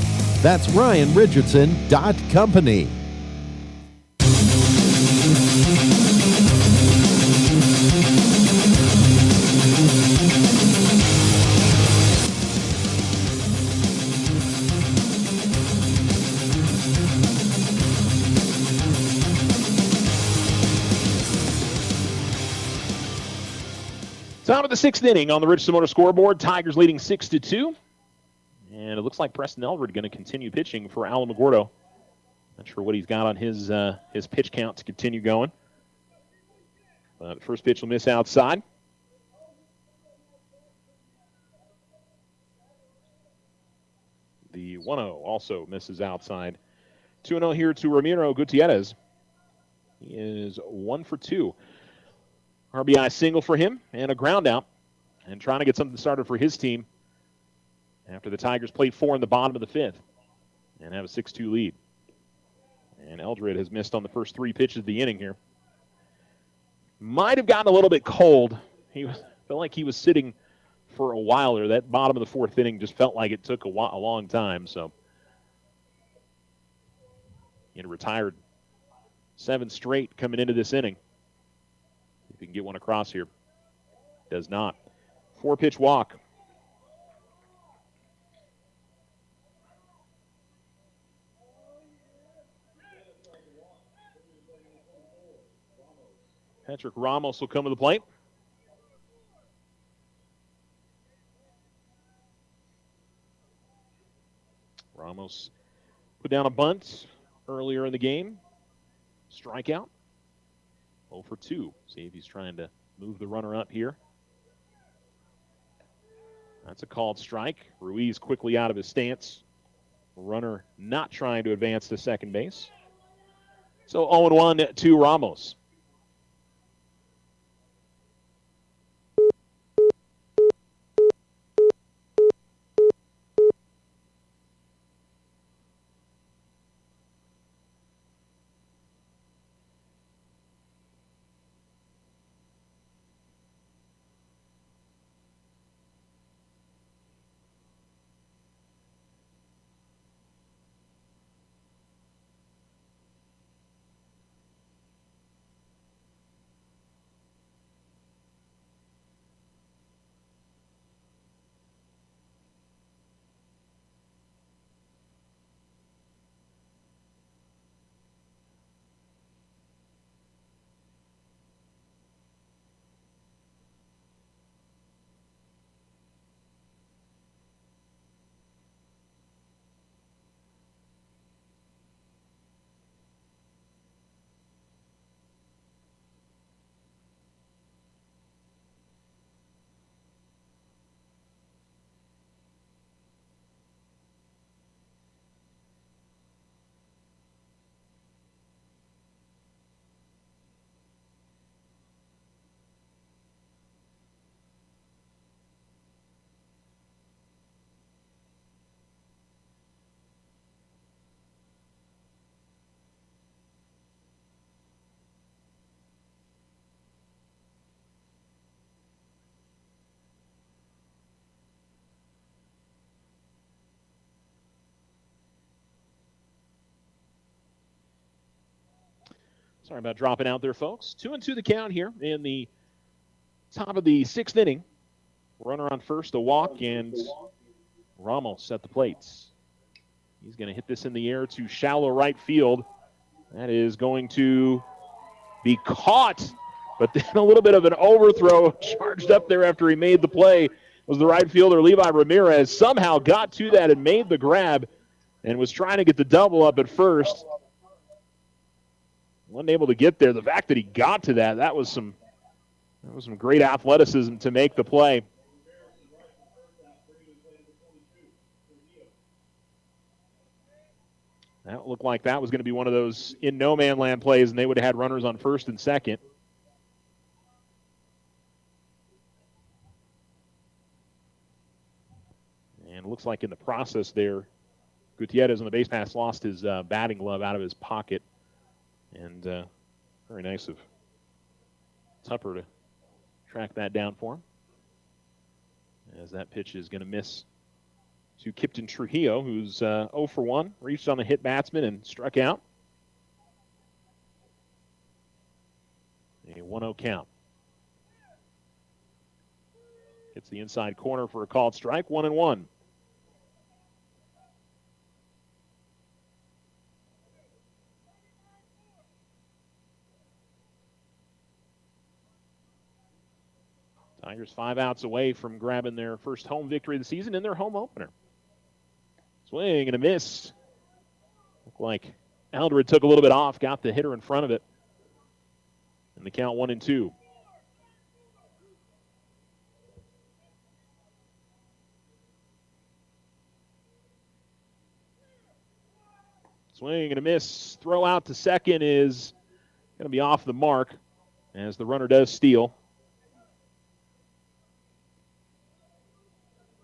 That's ryanrichardson.company. Top of the 6th inning on the Richardson Motor scoreboard. Tigers leading 6-2. And it looks like Preston Elford going to continue pitching for Alamogordo. Not sure what he's got on his pitch count to continue going. But first pitch will miss outside. The 1-0 also misses outside. 2-0 here to Ramiro Gutierrez. He is 1 for 2. RBI single for him and a ground out. And trying to get something started for his team after the Tigers played 4 in the bottom of the 5th and have a 6-2 lead. And Eldred has missed on the first 3 pitches of the inning here. Might have gotten a little bit cold. Felt like he was sitting for a while there. That bottom of the 4th inning just felt like it took a long time. So he had retired 7 straight coming into this inning. If he can get one across here. Does not. 4-pitch walk. Patrick Ramos will come to the plate. Ramos put down a bunt earlier in the game. Strikeout. 0 for 2. See if he's trying to move the runner up here. That's a called strike. Ruiz quickly out of his stance. Runner not trying to advance to second base. So 0-1 to Ramos. Sorry about dropping out there, folks. 2-2 the count here in the top of the 6th inning. Runner on first, a walk, and Ramos at the plates. He's going to hit this in the air to shallow right field. That is going to be caught, but then a little bit of an overthrow charged up there after he made the play. Was the right fielder Levi Ramirez somehow got to that and made the grab and was trying to get the double up at first. Wasn't able to get there. The fact that he got to that was some great athleticism to make the play. That looked like that was going to be one of those in no man land plays, and they would have had runners on first and second. And it looks like in the process there, Gutierrez on the base pass lost his batting glove out of his pocket. And very nice of Tupper to track that down for him. As that pitch is going to miss to Kipton Trujillo, who's 0 for 1, reached on a hit batsman and struck out. A 1-0 count. Hits the inside corner for a called strike, 1-1. Tigers 5 outs away from grabbing their first home victory of the season in their home opener. Swing and a miss. Looked like Eldred took a little bit off, got the hitter in front of it. And the count 1-2. Swing and a miss. Throw out to second is going to be off the mark as the runner does steal.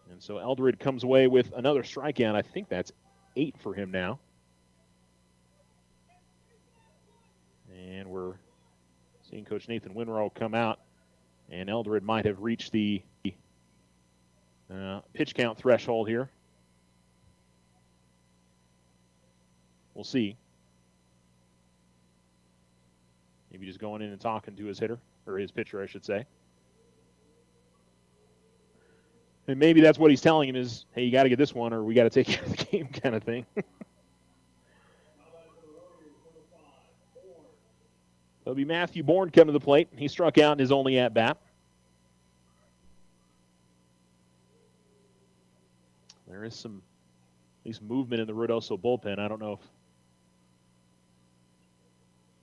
And so Eldred comes away with another strikeout. I think that's 8 for him now. And we're seeing Coach Nathan Winrow come out. And Eldred might have reached the pitch count threshold here. We'll see. Maybe just going in and talking to his hitter, or his pitcher, I should say. And maybe that's what he's telling him is, hey, you got to get this one or we got to take care of the game kind of thing. It'll be Matthew Bourne coming to the plate. He struck out in his only at-bat. There is some, at least movement in the Ruidoso bullpen. I don't know if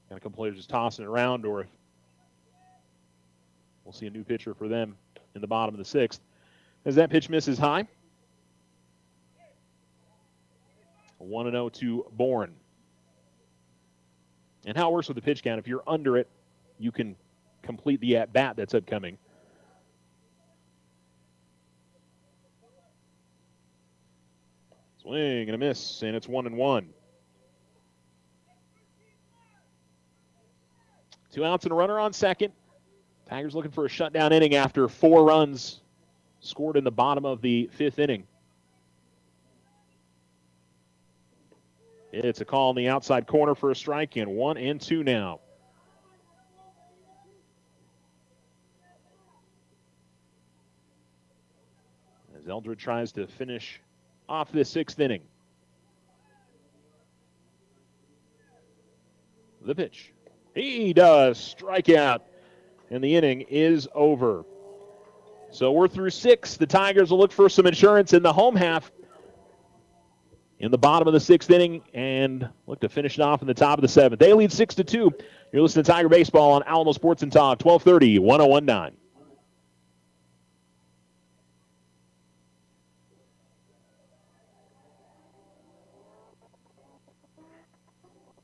got a couple players just tossing it around or if we'll see a new pitcher for them in the bottom of the 6th. As that pitch misses high. 1-0 to Bourne. And how it works with the pitch count, if you're under it, you can complete the at-bat that's upcoming. Swing and a miss, and it's 1-1. 2 outs and a runner on second. Tigers looking for a shutdown inning after 4 runs scored in the bottom of the 5th inning. It's a call in the outside corner for a strike, and 1-2 now. As Eldred tries to finish off this 6th inning. The pitch. He does strike out, and the inning is over. So we're through 6. The Tigers will look for some insurance in the home half in the bottom of the 6th inning and look to finish it off in the top of the 7th. They lead 6-2. You're listening to Tiger Baseball on Alamo Sports and Talk, 1230, 1019.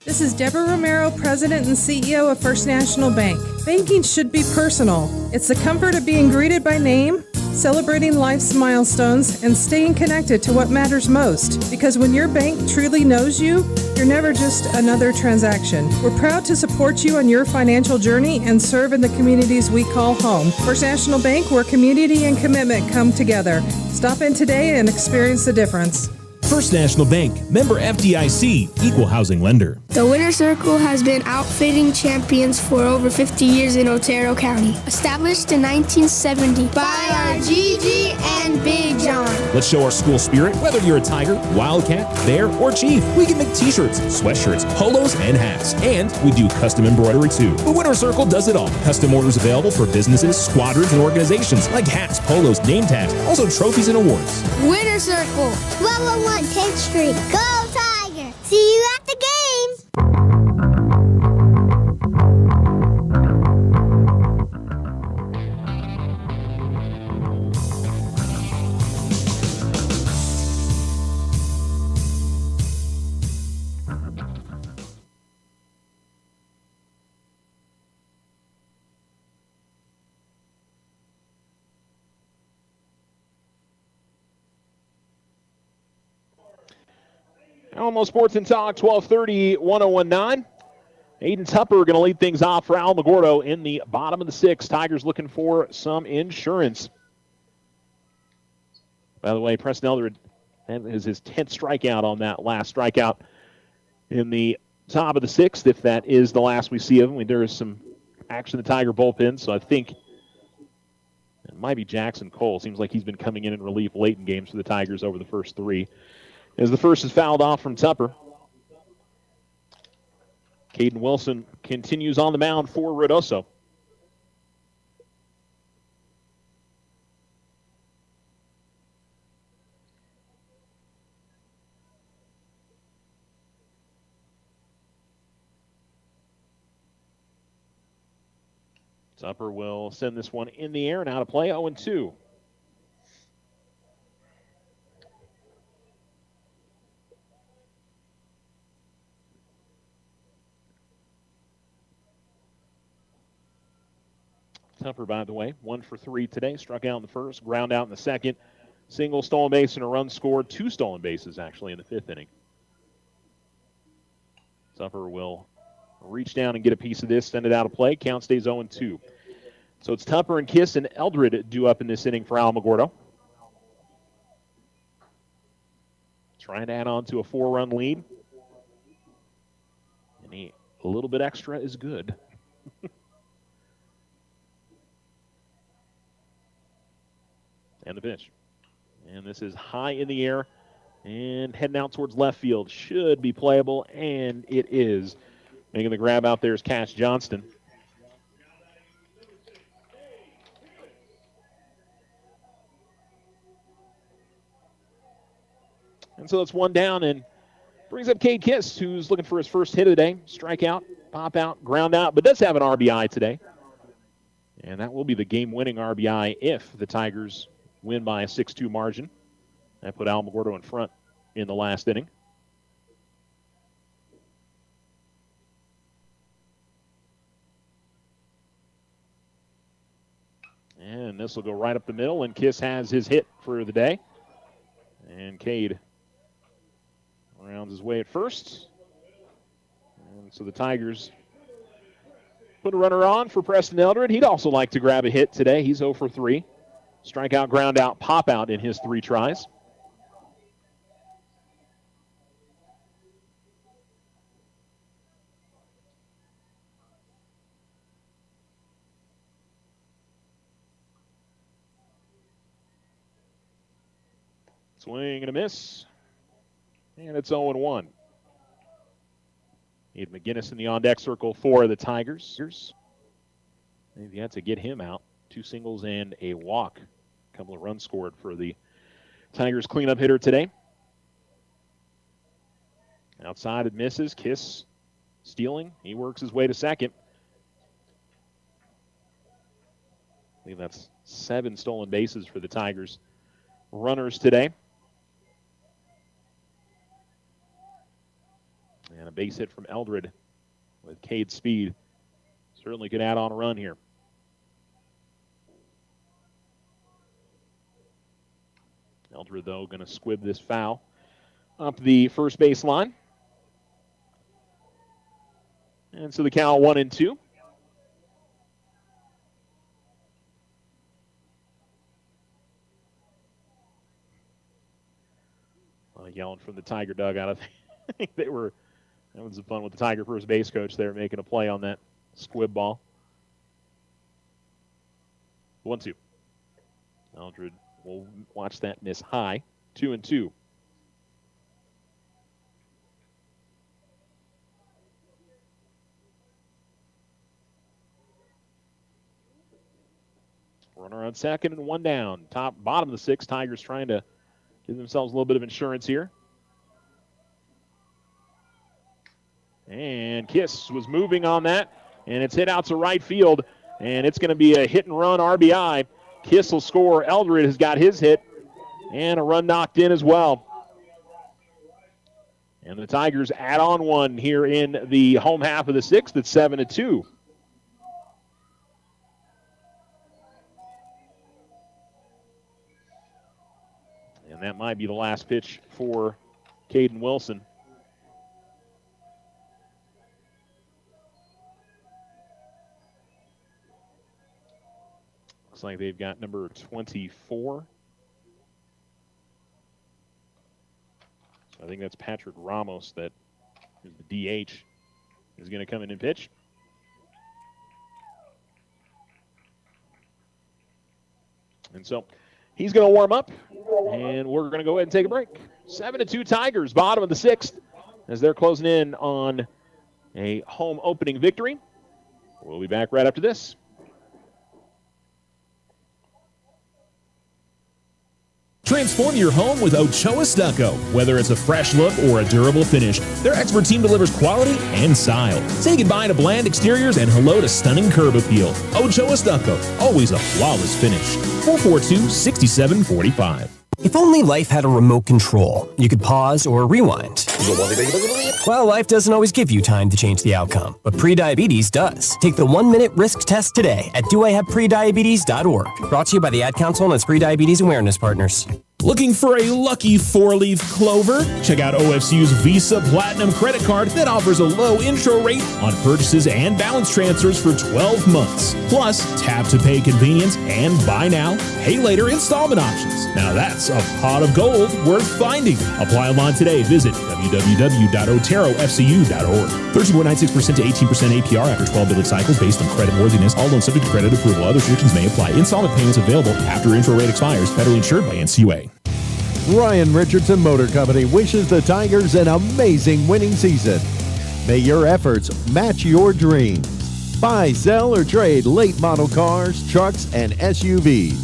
This is Deborah Romero, President and CEO of First National Bank. Banking should be personal. It's the comfort of being greeted by name, celebrating life's milestones, and staying connected to what matters most. Because when your bank truly knows you, you're never just another transaction. We're proud to support you on your financial journey and serve in the communities we call home. First National Bank, where community and commitment come together. Stop in today and experience the difference. First National Bank, member FDIC, equal housing lender. The Winner Circle has been outfitting champions for over 50 years in Otero County. Established in 1970 by our Gigi and Big John. Let's show our school spirit. Whether you're a Tiger, Wildcat, Bear, or Chief, we can make t-shirts, sweatshirts, polos, and hats. And we do custom embroidery too. The Winner Circle does it all. Custom orders available for businesses, squadrons, and organizations like hats, polos, name tags, also trophies and awards. Winner Circle. 1201 10th Street. Go Tiger! See you at the games! Alamo Sports and Talk, 1230, 1019. Aiden Tupper going to lead things off for Alamogordo in the bottom of the sixth. Tigers looking for some insurance. By the way, Preston Eldred, that is his 10th strikeout on that last strikeout in the top of the sixth, if that is the last we see of him. There is some action in the Tiger bullpen, so I think it might be Jackson Cole. Seems like he's been coming in relief late in games for the Tigers over the first three. As the first is fouled off from Tupper. Caden Wilson continues on the mound for Ruidoso. Tupper will send this one in the air and out of play, 0-2. Tupper, by the way, 1 for 3 today. Struck out in the first, ground out in the second. Single stolen base and a run scored. 2 stolen bases, actually, in the 5th inning. Tupper will reach down and get a piece of this, send it out of play. Count stays 0-2. So it's Tupper and Kiss and Eldred due up in this inning for Alamogordo. Trying to add on to a 4-run lead. And a little bit extra is good. And the pitch. And this is high in the air and heading out towards left field. Should be playable, and it is. Making the grab out there is Cash Johnston. And so it's one down and brings up Cade Kiss, who's looking for his first hit of the day. Strikeout, pop out, ground out, but does have an RBI today. And that will be the game-winning RBI if the Tigers win by a 6-2 margin. That put Alamogordo in front in the last inning. And this will go right up the middle, and Kiss has his hit for the day. And Cade rounds his way at first. And so the Tigers put a runner on for Preston Eldred. He'd also like to grab a hit today. He's 0 for 3. Strikeout, ground out, pop out in his 3 tries. Swing and a miss. And it's 0-1. Need McGinnis in the on-deck circle for the Tigers. They've yet to get him out. 2 singles and a walk. A couple of runs scored for the Tigers cleanup hitter today. Outside it misses. Kiss stealing. He works his way to second. I believe that's 7 stolen bases for the Tigers runners today. And a base hit from Eldred with Cade's speed. Certainly could add on a run here. Eldred, though, going to squib this foul up the first base line. And so the count 1-2. Well, Yelling from the Tiger dugout. I think they were having some fun with the Tiger first base coach there, making a play on that squib ball. 1-2. Eldred will watch that miss high. 2-2. Runner on second and one down. Bottom of the sixth. Tigers trying to give themselves a little bit of insurance here. And Kiss was moving on that, and it's hit out to right field, and it's going to be a hit and run RBI. Kiss will score. Eldred has got his hit, and a run knocked in as well. And the Tigers add on one here in the home half of the sixth at 7-2. And that might be the last pitch for Caden Wilson. Looks like they've got number 24. So I think that's Patrick Ramos that is the DH, is going to come in and pitch. And so he's going to warm up, and we're going to go ahead and take a break. 7-2 Tigers, bottom of the sixth, as they're closing in on a home opening victory. We'll be back right after this. Transform your home with Ochoa Stucco. Whether it's a fresh look or a durable finish, their expert team delivers quality and style. Say goodbye to bland exteriors and hello to stunning curb appeal. Ochoa Stucco, always a flawless finish. 442-6745. If only life had a remote control, you could pause or rewind. Well, life doesn't always give you time to change the outcome, but prediabetes does. Take the 1-minute risk test today at doihaveprediabetes.org. Brought to you by the Ad Council and its Prediabetes Awareness Partners. Looking for a lucky 4-leaf clover? Check out OFCU's Visa Platinum credit card that offers a low intro rate on purchases and balance transfers for 12 months. Plus, tap to pay convenience and buy now, pay later installment options. Now that's a pot of gold worth finding. Apply online today. Visit www.oterofcu.org. 13.96% to 18% APR after 12 billing cycles based on credit worthiness. All loans subject to credit approval. Other restrictions may apply. Installment payments available after intro rate expires. Federally insured by NCUA. Ryan Richardson Motor Company wishes the Tigers an amazing winning season. May your efforts match your dreams. Buy, sell, or trade late model cars, trucks, and SUVs.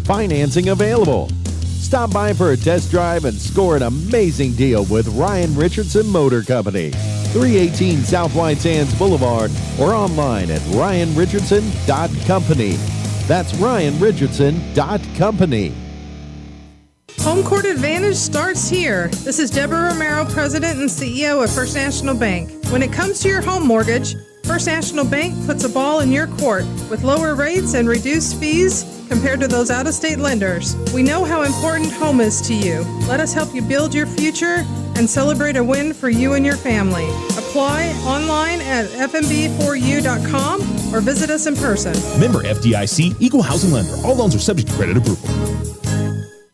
Financing available. Stop by for a test drive and score an amazing deal with Ryan Richardson Motor Company. 318 South White Sands Boulevard or online at ryanrichardson.company. That's ryanrichardson.company. Home court advantage starts here. This is Deborah Romero, President and CEO of First National Bank. When it comes to your home mortgage, First National Bank puts a ball in your court with lower rates and reduced fees compared to those out-of-state lenders. We know how important home is to you. Let us help you build your future and celebrate a win for you and your family. Apply online at fnb4u.com or visit us in person. Member FDIC, Equal Housing Lender. All loans are subject to credit approval.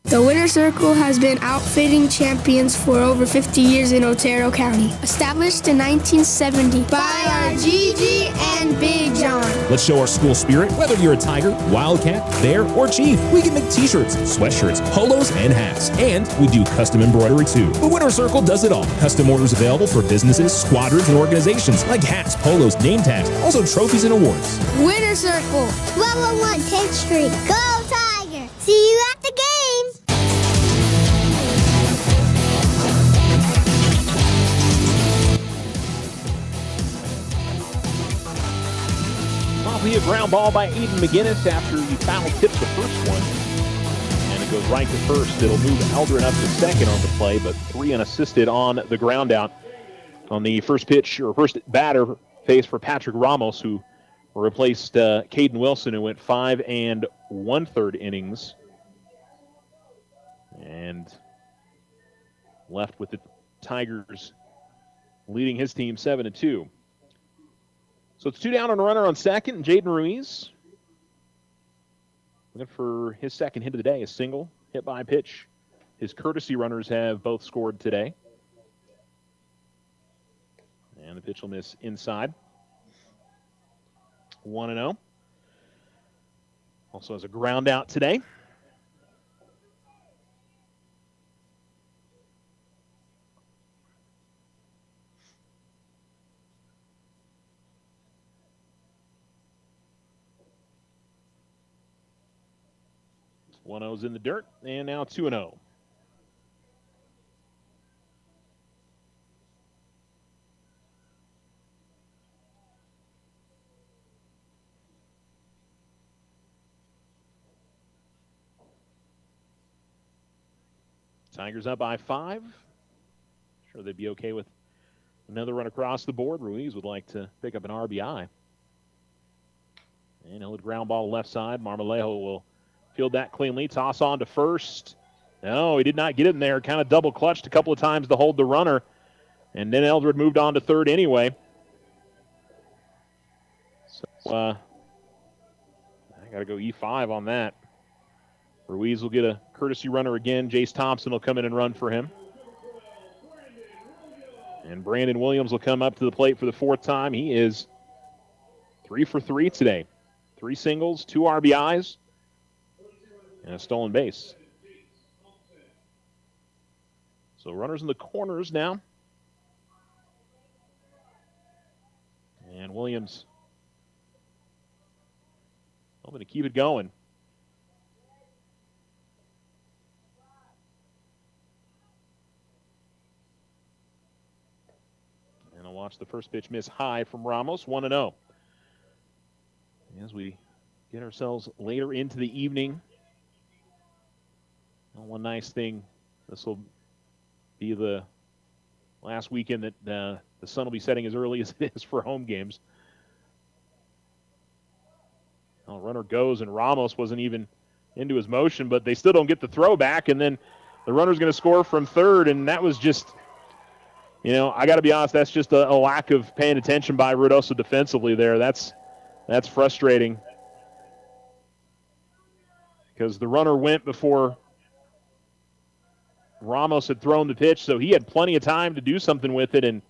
The Winter Circle has been outfitting champions for over 50 years in Otero County. Established in 1970 by our Gigi and Big John. Let's show our school spirit. Whether you're a Tiger, Wildcat, Bear, or Chief, we can make t-shirts, sweatshirts, polos, and hats. And we do custom embroidery too. The Winter Circle does it all. Custom orders available for businesses, squadrons, and organizations like hats, polos, name tags, also trophies and awards. Winter Circle, 1201 10th Street. Go Tiger! See you at the game! A ground ball by Aiden McGinnis after he foul tips the first one. And it goes right to first. It'll move Eldred up to second on the play, but 3 unassisted on the ground out. On the first pitch, or first batter, faced for Patrick Ramos, who replaced Caden Wilson, who went 5 1/3 innings. And left with the Tigers leading his team 7-2. So it's 2 down on a runner on second, and Jaden Ruiz looking for his second hit of the day, a single, hit by pitch His courtesy runners have both scored today. And the pitch will miss inside. 1-0. Also has a ground out today. One 1-0's in the dirt, and now 2-0. Tigers up by 5. Sure they'd be okay with another run across the board. Ruiz would like to pick up an RBI. And he'll hit ground ball left side. Marmolejo will field that cleanly. Toss on to first. No, he did not get it in there. Kind of double clutched a couple of times to hold the runner. And then Eldred moved on to third anyway. So I got to go E5 on that. Ruiz will get a courtesy runner again. Jace Thompson will come in and run for him. And Brandon Williams will come up to the plate for the 4th time. He is 3 for 3 today. 3 singles, 2 RBIs, and a stolen base. So runners in the corners now. And Williams hoping to keep it going. And I'll watch the first pitch miss high from Ramos, 1-0. As we get ourselves later into the evening. Well, one nice thing, this will be the last weekend that the sun will be setting as early as it is for home games. Well, runner goes, and Ramos wasn't even into his motion, but they still don't get the throw back, and then the runner's going to score from third, and that was just, I got to be honest, that's just a lack of paying attention by Ruidoso defensively there. That's frustrating because the runner went before Ramos had thrown the pitch, so he had plenty of time to do something with it. And,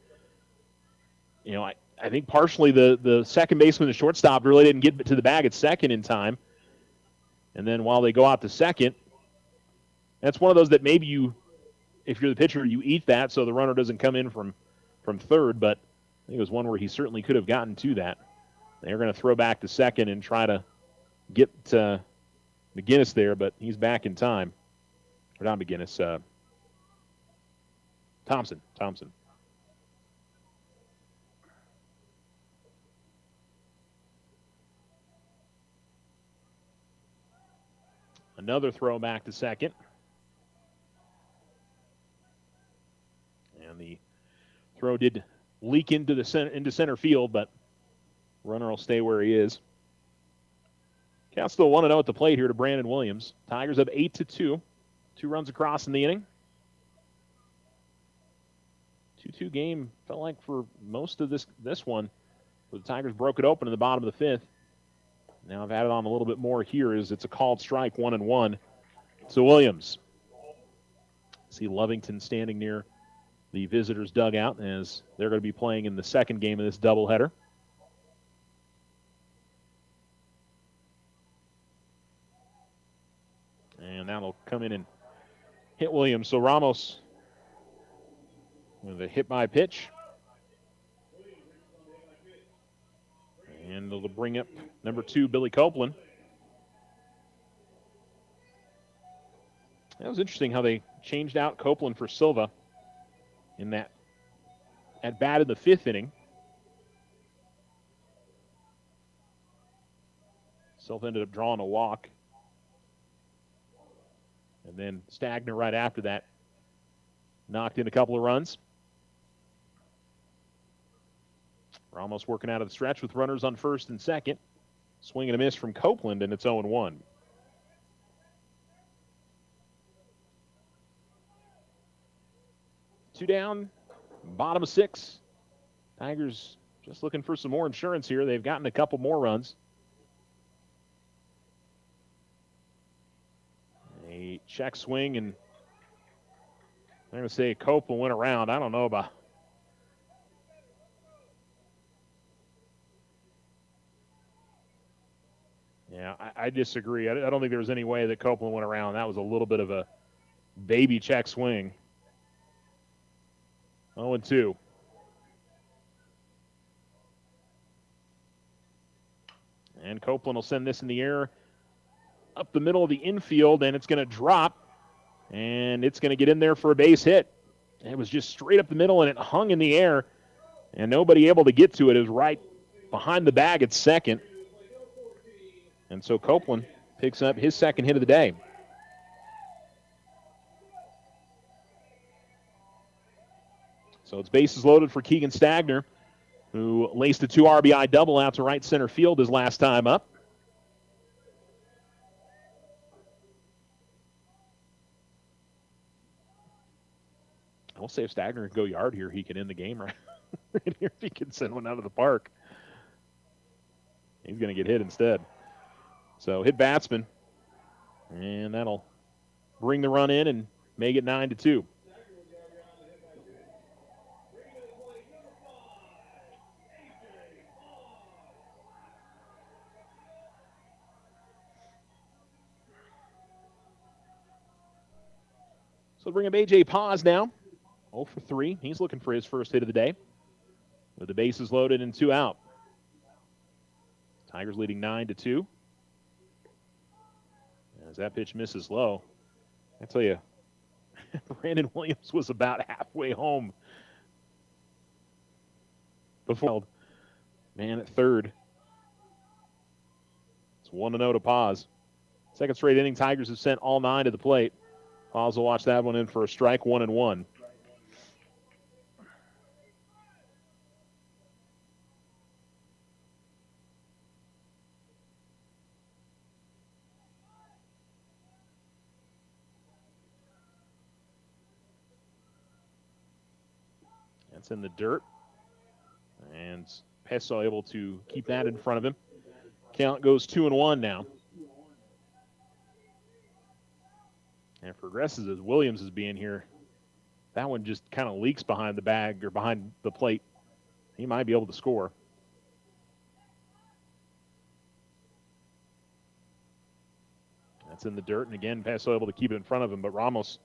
I think partially the second baseman, the shortstop, really didn't get to the bag at second in time. And then while they go out to second, that's one of those that maybe if you're the pitcher, you eat that so the runner doesn't come in from third. But I think it was one where he certainly could have gotten to that. They're going to throw back to second and try to get McGinnis there, but he's back in time. Or not McGinnis, Thompson. Another throw back to second. And the throw did leak into center field, but runner will stay where he is. Count still 1-0 at the plate here to Brandon Williams. Tigers up 8-2. 2 runs across in the inning. 2-2 game felt like for most of this one, where the Tigers broke it open in the bottom of the 5th. Now I've added on a little bit more here as it's a called strike, 1-1 to Williams. See Lovington standing near the visitors' dugout as they're going to be playing in the second game of this doubleheader. And that'll come in and hit Williams. So Ramos with a hit by pitch. And it'll bring up number 2, Billy Copeland. That was interesting how they changed out Copeland for Silva in that at bat in the 5th inning. Silva ended up drawing a walk. And then Stagner right after that knocked in a couple of runs. Ramos working out of the stretch with runners on first and second. Swing and a miss from Copeland, and it's 0-1. Two down, bottom of 6. Tigers just looking for some more insurance here. They've gotten a couple more runs. A check swing and I'm going to say Copeland went around. I don't know about. Yeah, I disagree. I don't think there was any way that Copeland went around. That was a little bit of a baby check swing. 0-2. And Copeland will send this in the air up the middle of the infield, and it's going to drop, and it's going to get in there for a base hit. It was just straight up the middle, and it hung in the air, and nobody able to get to it. It was right behind the bag at second. And so Copeland picks up his second hit of the day. So it's bases loaded for Keegan Stagner, who laced a 2 RBI double out to right center field his last time up. I will say if Stagner can go yard here, he can end the game right here. If he can send one out of the park. He's going to get hit instead. So hit batsman, and that'll bring the run in and make it 9-2. So bring up A.J. Paz now. 0 for 3. He's looking for his first hit of the day with the bases loaded and 2 out. Tigers leading 9-2. As that pitch misses low, I tell you, Brandon Williams was about halfway home before. Man at third. It's 1-0 to Paz. Second straight inning, Tigers have sent all 9 to the plate. Paz will watch that one in for a strike, 1-1. That's in the dirt. And Peso able to keep that in front of him. Count goes 2-1 now. And progresses as Williams is being here. That one just kind of leaks behind the bag or behind the plate. He might be able to score. That's in the dirt. And again, Peso able to keep it in front of him. But Ramos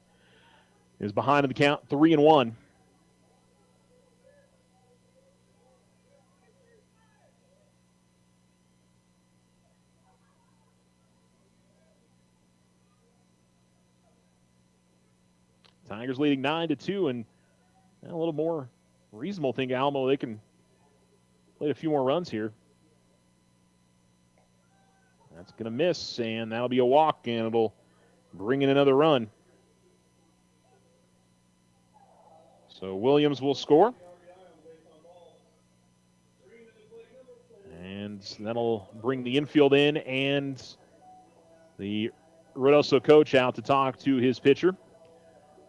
is behind in the count, 3-1. Tigers leading 9-2, and a little more reasonable thing, Alamo. They can play a few more runs here. That's going to miss, and that'll be a walk, and it'll bring in another run. So Williams will score. And that'll bring the infield in, and the Ruidoso coach out to talk to his pitcher.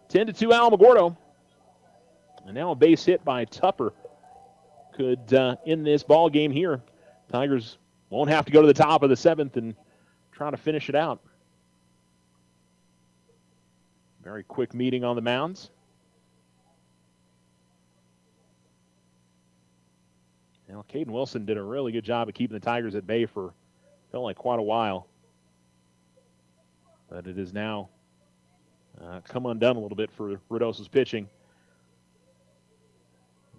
10-2 Alamogordo. And now a base hit by Tupper could end this ball game here. Tigers won't have to go to the top of the 7th and try to finish it out. Very quick meeting on the mounds. Now, Caden Wilson did a really good job of keeping the Tigers at bay for, felt like, quite a while. But it is now come undone a little bit for Ruidoso's pitching.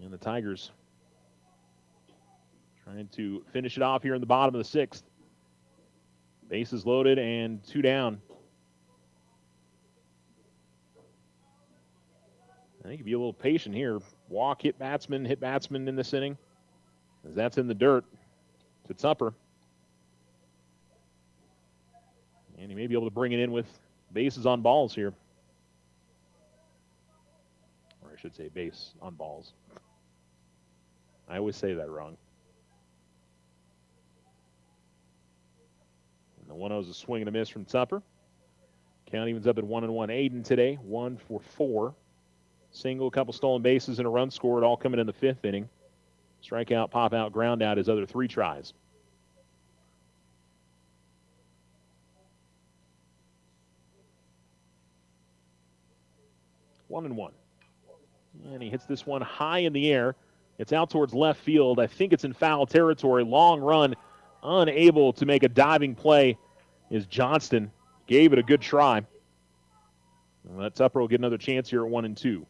And the Tigers trying to finish it off here in the bottom of the 6th. Bases loaded and 2 down. I think if you're a little patient here, walk, hit batsman in this inning. As that's in the dirt to Tupper. And he may be able to bring it in with bases on balls here. Or I should say base on balls. I always say that wrong. And the 1-0 is a swing and a miss from Tupper. Count evens up at 1-1. Aiden today, 1 for 4. Single, couple stolen bases, and a run scored, all coming in the 5th inning. Strikeout, pop out, ground out his other 3 tries. 1-1. And he hits this one high in the air. It's out towards left field. I think it's in foul territory. Long run, unable to make a diving play is Johnston. Gave it a good try. Well, that Tupper will get another chance here at 1-2.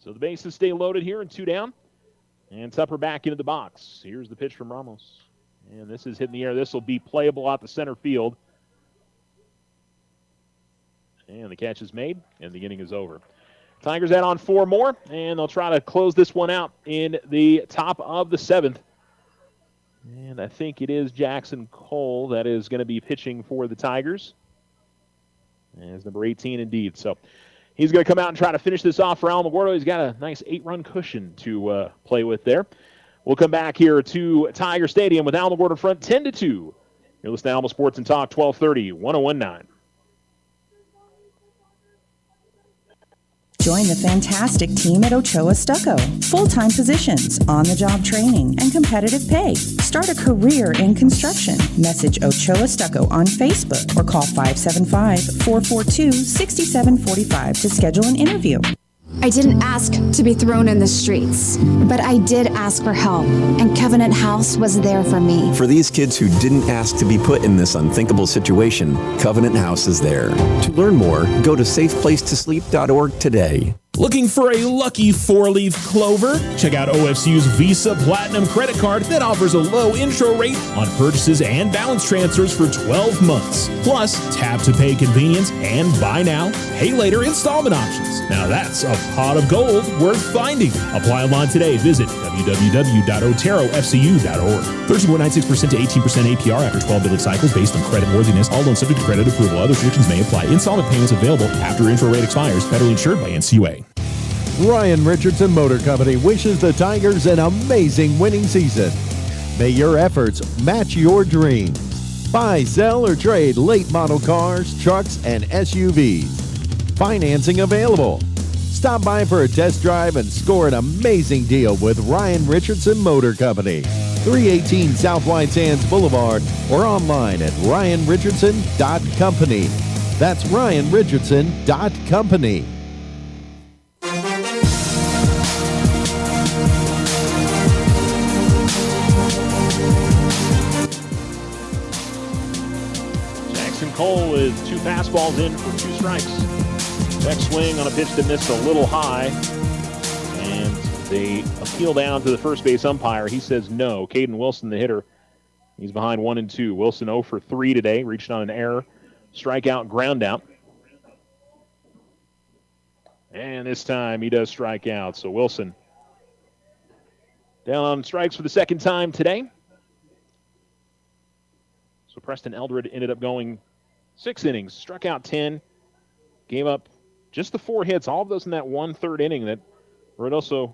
So the bases stay loaded here and 2 down. And Tupper back into the box. Here's the pitch from Ramos. And this is hitting the air. This will be playable out the center field. And the catch is made, and the inning is over. Tigers add on 4 more, and they'll try to close this one out in the top of the 7th. And I think it is Jackson Cole that is going to be pitching for the Tigers. And it's number 18 indeed. So he's going to come out and try to finish this off for Alamogordo. He's got a nice 8-run cushion to play with there. We'll come back here to Tiger Stadium with Alamogordo in front 10-2. You're listening to Alamo Sports and Talk 1230, 1019. Join the fantastic team at Ochoa Stucco. Full-time positions, on-the-job training, and competitive pay. Start a career in construction. Message Ochoa Stucco on Facebook or call 575-442-6745 to schedule an interview. I didn't ask to be thrown in the streets, but I did ask for help, and Covenant House was there for me. For these kids who didn't ask to be put in this unthinkable situation, Covenant House is there. To learn more, go to safeplacetosleep.org today. Looking for a lucky 4-leaf clover? Check out OFCU's Visa Platinum credit card that offers a low intro rate on purchases and balance transfers for 12 months. Plus, tap to pay convenience and buy now, pay later installment options. Now that's a pot of gold worth finding. Apply online today. Visit www.oterofcu.org. 13.96% to 18% APR after 12 billing cycles based on credit worthiness. All loans subject to credit approval. Other restrictions may apply. Installment payments available after intro rate expires. Federally insured by NCUA. Ryan Richardson Motor Company wishes the Tigers an amazing winning season. May your efforts match your dreams. Buy, sell, or trade late model cars, trucks, and SUVs. Financing available. Stop by for a test drive and score an amazing deal with Ryan Richardson Motor Company. 318 South White Sands Boulevard or online at ryanrichardson.company. That's ryanrichardson.company. Cole is 2 fastballs in for 2 strikes. Back swing on a pitch that missed a little high. And they appeal down to the first base umpire. He says no. Caden Wilson, the hitter, he's behind 1-2. Wilson 0 for 3 today, reached on an error. Strikeout, ground out. And this time he does strike out. So Wilson down on strikes for the second time today. So Preston Eldred ended up going 6 innings, struck out 10, gave up just the 4 hits, all of those in that 1/3 inning that Ruidoso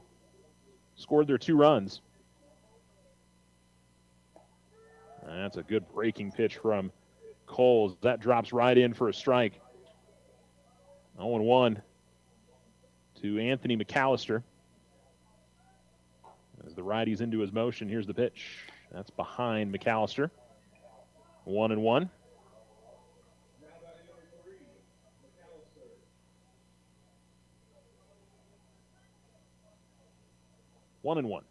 scored their 2 runs. That's a good breaking pitch from Cole. That drops right in for a strike. 0-1 to Anthony McAllister. As the righty's into his motion, here's the pitch. That's behind McAllister. 1-1. 1-1.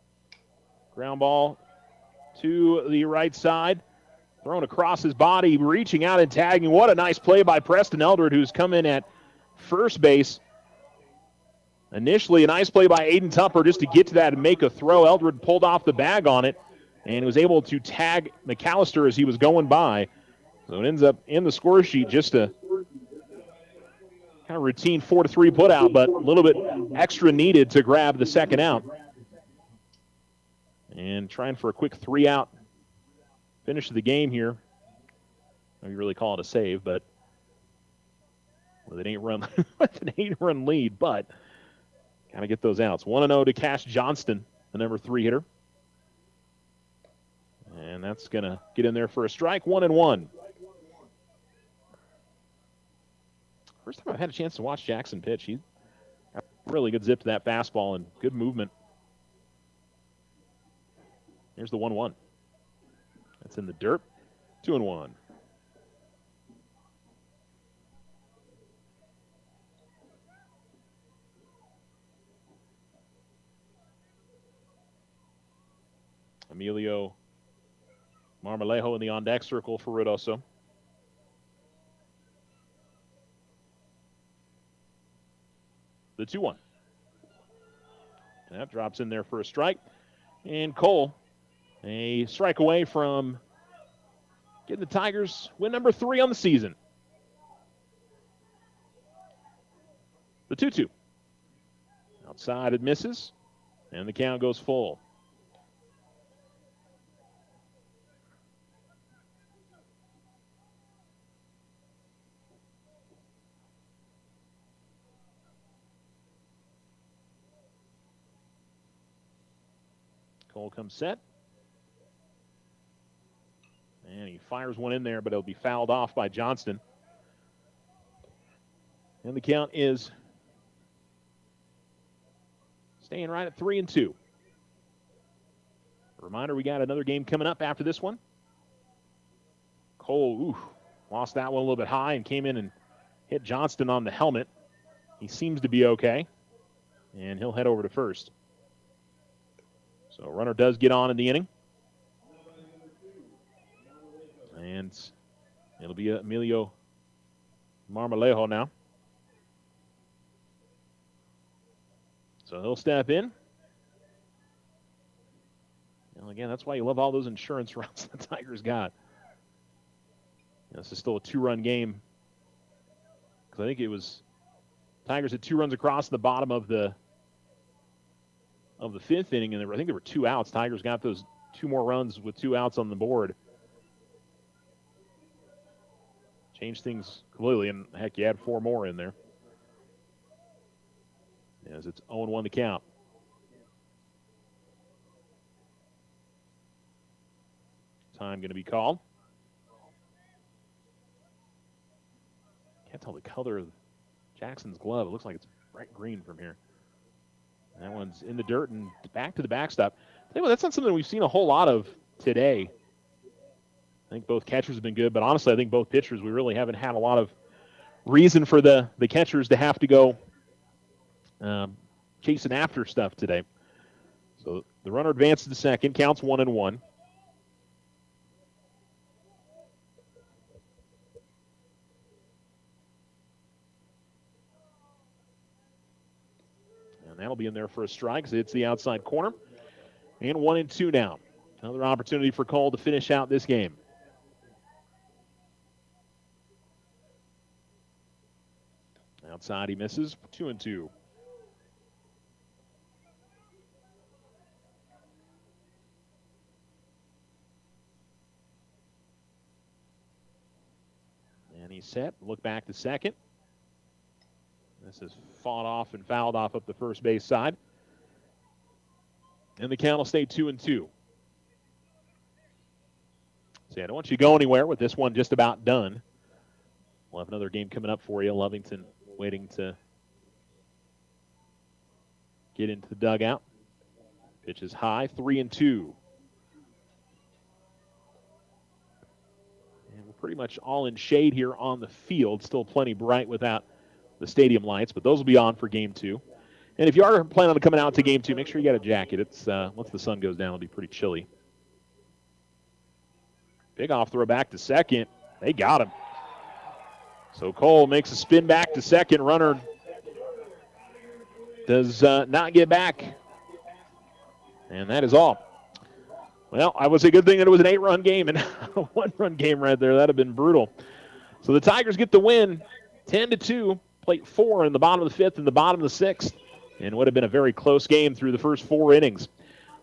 Ground ball to the right side. Thrown across his body, reaching out and tagging. What a nice play by Preston Eldred, who's come in at first base. Initially, a nice play by Aiden Tupper just to get to that and make a throw. Eldred pulled off the bag on it and was able to tag McAllister as he was going by. So it ends up in the score sheet, just a kind of routine 4-3 put out, but a little bit extra needed to grab the second out. And trying for a quick 3-out finish of the game here. I don't really call it a save, but with an 8-run lead, but got to get those outs. 1-0 to Cash Johnston, the number 3 hitter. And And that's going to get in there for a strike, 1-1. First time I've had a chance to watch Jackson pitch. He got really good zip to that fastball and good movement. Here's the 1-1. That's in the dirt, 2-1. Emilio Marmolejo in the on-deck circle for Ruidoso. The 2-1. That drops in there for a strike. And Cole, a strike away from getting the Tigers win number 3 on the season. The 2-2. Outside it misses, and the count goes full. Cole comes set. And he fires one in there, but it'll be fouled off by Johnston. And the count is staying right at 3-2. A reminder, we got another game coming up after this one. Cole, lost that one a little bit high and came in and hit Johnston on the helmet. He seems to be okay. And he'll head over to first. So a runner does get on in the inning. And it'll be Emilio Marmolejo now. So he'll step in. And again, that's why you love all those insurance runs the Tigers got. This is still a 2-run game. Because I think it was Tigers had 2 runs across the bottom of the 5th inning, and I think there were 2 outs. Tigers got those 2 more runs with 2 outs on the board. Changed things completely, and heck, you had 4 more in there. As it's 0-1 to count. Time going to be called. Can't tell the color of Jackson's glove. It looks like it's bright green from here. That one's in the dirt and back to the backstop. That's not something we've seen a whole lot of today. I think both catchers have been good, but honestly, I think both pitchers, we really haven't had a lot of reason for the catchers to have to go chasing after stuff today. So the runner advances to second, counts 1-1. And that'll be in there for a strike because it's the outside corner. And 1-2 now. Another opportunity for Cole to finish out this game. Outside he misses, 2-2. And he's set, look back to second. This is fought off and fouled off up the first base side. And the count will stay 2-2. See, I don't want you to go anywhere with this one just about done. We'll have another game coming up for you. Lovington waiting to get into the dugout. Pitch is high, 3-2. And we're pretty much all in shade here on the field. Still plenty bright without the stadium lights, but those will be on for game 2. And if you are planning on coming out to game 2, make sure you got a jacket. It's once the sun goes down, it'll be pretty chilly. Big off throw back to second. They got him. So Cole makes a spin back to second. Runner does not get back. And that is all. Well, I would say good thing that it was an 8-run game and a 1-run game right there. That would have been brutal. So the Tigers get the win, 10-2. Plate 4 in the bottom of the 5th and the bottom of the 6th. And would have been a very close game through the first 4 innings.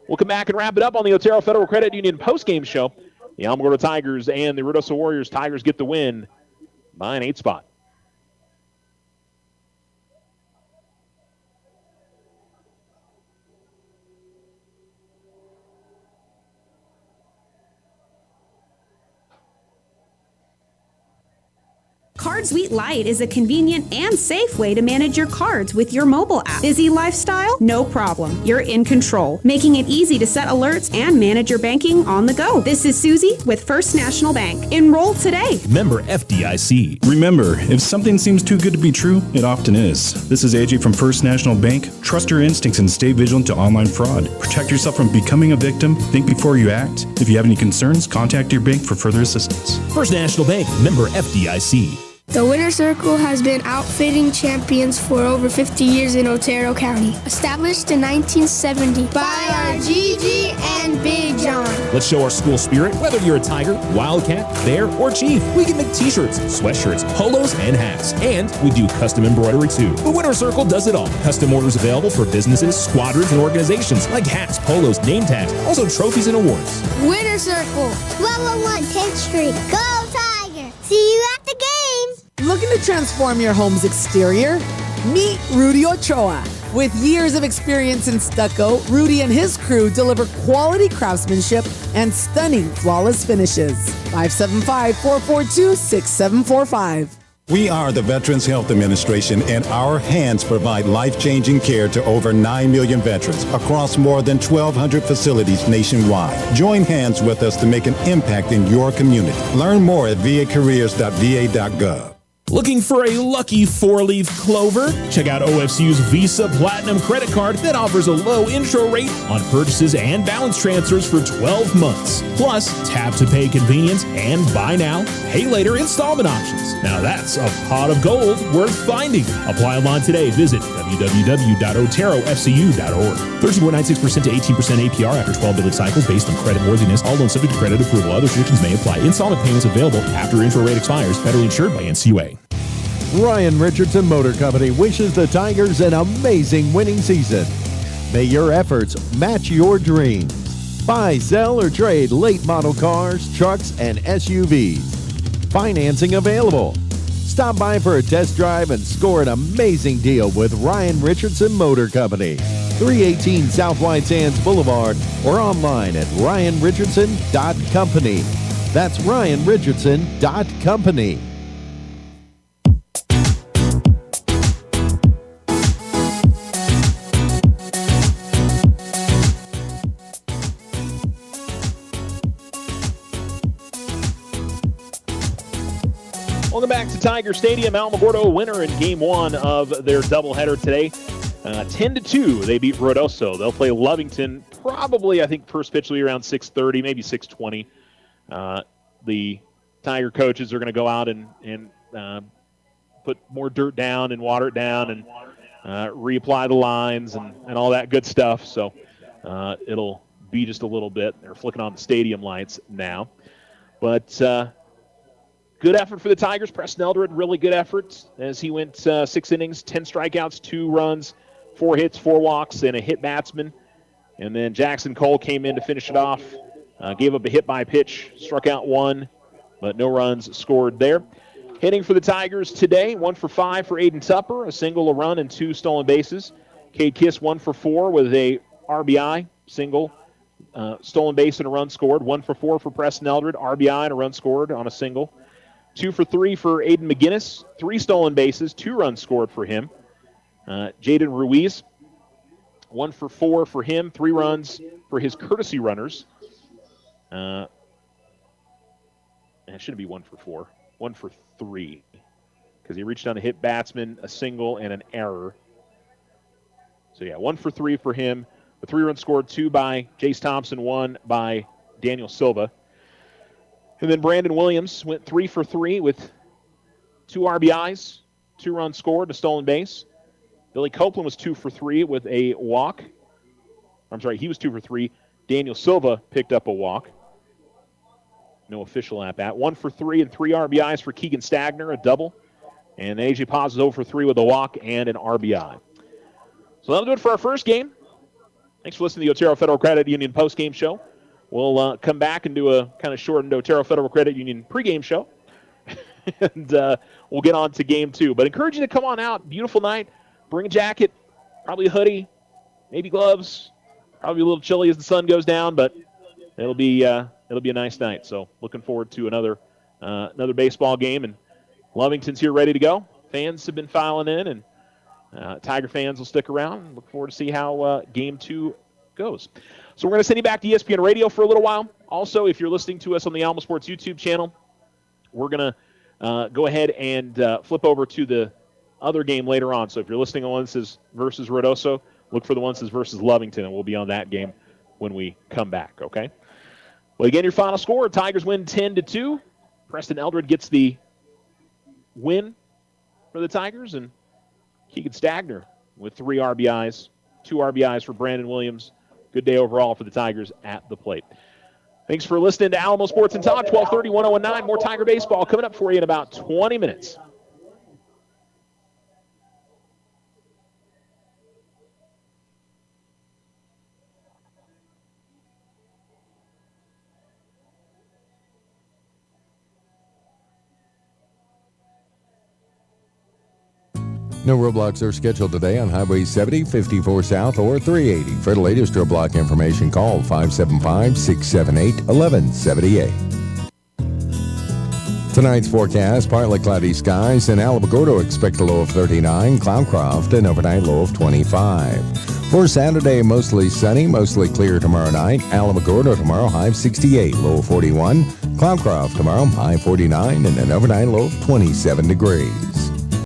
We'll come back and wrap it up on the Otero Federal Credit Union postgame show. The Alamogordo Tigers and the Ruidoso Warriors. Tigers get the win by an 8 spot. Card Sweet Lite is a convenient and safe way to manage your cards with your mobile app. Busy lifestyle? No problem. You're in control, making it easy to set alerts and manage your banking on the go. This is Susie with First National Bank. Enroll today. Member FDIC. Remember, if something seems too good to be true, it often is. This is AJ from First National Bank. Trust your instincts and stay vigilant to online fraud. Protect yourself from becoming a victim. Think before you act. If you have any concerns, contact your bank for further assistance. First National Bank, member FDIC. The Winter Circle has been outfitting champions for over 50 years in Otero County. Established in 1970 by our Gigi and Big John. Let's show our school spirit. Whether you're a Tiger, Wildcat, Bear, or Chief, we can make t-shirts, sweatshirts, polos, and hats. And we do custom embroidery too. The Winter Circle does it all. Custom orders available for businesses, squadrons, and organizations like hats, polos, name tags, also trophies and awards. Winter Circle. 1201 10th Street. Go Tiger! See you at the game! Looking to transform your home's exterior? Meet Rudy Ochoa. With years of experience in stucco, Rudy and his crew deliver quality craftsmanship and stunning flawless finishes. 575-442-6745. We are the Veterans Health Administration, and our hands provide life-changing care to over 9 million veterans across more than 1,200 facilities nationwide. Join hands with us to make an impact in your community. Learn more at vacareers.va.gov. Looking for a lucky 4-leaf clover? Check out OFCU's Visa Platinum credit card that offers a low intro rate on purchases and balance transfers for 12 months. Plus, tap to pay convenience and buy now, pay later installment options. Now that's a pot of gold worth finding. Apply online today. Visit www.oterofcu.org. 13.96% to 18% APR after 12 billing cycles based on credit worthiness. All loans subject to credit approval. Other restrictions may apply. Installment payments available after intro rate expires. Federally insured by NCUA. Ryan Richardson Motor Company wishes the Tigers an amazing winning season. May your efforts match your dreams. Buy, sell, or trade late model cars, trucks, and SUVs. Financing available. Stop by for a test drive and score an amazing deal with Ryan Richardson Motor Company. 318 South White Sands Boulevard or online at ryanrichardson.company. That's ryanrichardson.company. Welcome back to Tiger Stadium. Alamogordo winner in Game 1 of their doubleheader today. 10-2, they beat Ruidoso. They'll play Lovington probably, I think, first pitch will be around 6:30, maybe 6:20. The Tiger coaches are going to go out and put more dirt down and water it down and reapply the lines and all that good stuff. So it'll be just a little bit. They're flicking on the stadium lights now. But good effort for the Tigers. Preston Eldred, really good effort as he went 6 innings, 10 strikeouts, 2 runs, 4 hits, 4 walks, and a hit batsman. And then Jackson Cole came in to finish it off. Gave up a hit by pitch, struck out 1, but no runs scored there. Hitting for the Tigers today, 1 for 5 for Aiden Tupper, a single, a run, and 2 stolen bases. Cade Kiss, 1 for 4 with a RBI, single, stolen base, and a run scored. 1 for 4 for Preston Eldred, RBI, and a run scored on a single. 2 for 3 for Aiden McGinnis, 3 stolen bases, 2 runs scored for him. Jaden Ruiz, 1 for 4 for him, 3 runs for his courtesy runners. It shouldn't be 1 for 4, 1 for 3, because he reached on a hit batsman, a single, and an error. So, 1 for 3 for him. The 3 runs scored, 2 by Jace Thompson, 1 by Daniel Silva. And then Brandon Williams went 3 for 3 with 2 RBIs, 2 runs scored, a stolen base. Billy Copeland was 2 for 3 with a walk. I'm sorry, he was 2 for 3. Daniel Silva picked up a walk. No official at bat. 1 for 3 and 3 RBIs for Keegan Stagner, a double. And AJ Paz is 0 for 3 with a walk and an RBI. So that'll do it for our first game. Thanks for listening to the Otero Federal Credit Union postgame show. We'll come back and do a kind of shortened Otero Federal Credit Union pregame show. And we'll get on to game 2. But encourage you to come on out. Beautiful night. Bring a jacket, probably a hoodie, maybe gloves. Probably a little chilly as the sun goes down, but it'll be a nice night. So looking forward to another baseball game, and Lovington's here ready to go. Fans have been filing in, and Tiger fans will stick around and look forward to see how Game 2 goes. So we're going to send you back to ESPN Radio for a little while. Also, if you're listening to us on the Alamo Sports YouTube channel, we're going to go ahead and flip over to the other game later on. So if you're listening on one that says versus Ruidoso, look for the one that says versus Lovington, and we'll be on that game when we come back, okay? Well, again, your final score, Tigers win 10-2. Preston Eldred gets the win for the Tigers, and Keegan Stagner with 3 RBIs, 2 RBIs for Brandon Williams. Good day overall for the Tigers at the plate. Thanks for listening to Alamo Sports and Talk, 1230, 1019. More Tiger baseball coming up for you in about 20 minutes. No roadblocks are scheduled today on Highway 70, 54 South, or 380. For the latest roadblock information, call 575-678-1178. Tonight's forecast, partly cloudy skies. In Alamogordo, expect a low of 39. Cloudcroft, an overnight low of 25. For Saturday, mostly sunny, mostly clear tomorrow night. Alamogordo tomorrow, high of 68, low of 41. Cloudcroft tomorrow, high 49, and an overnight low of 27 degrees.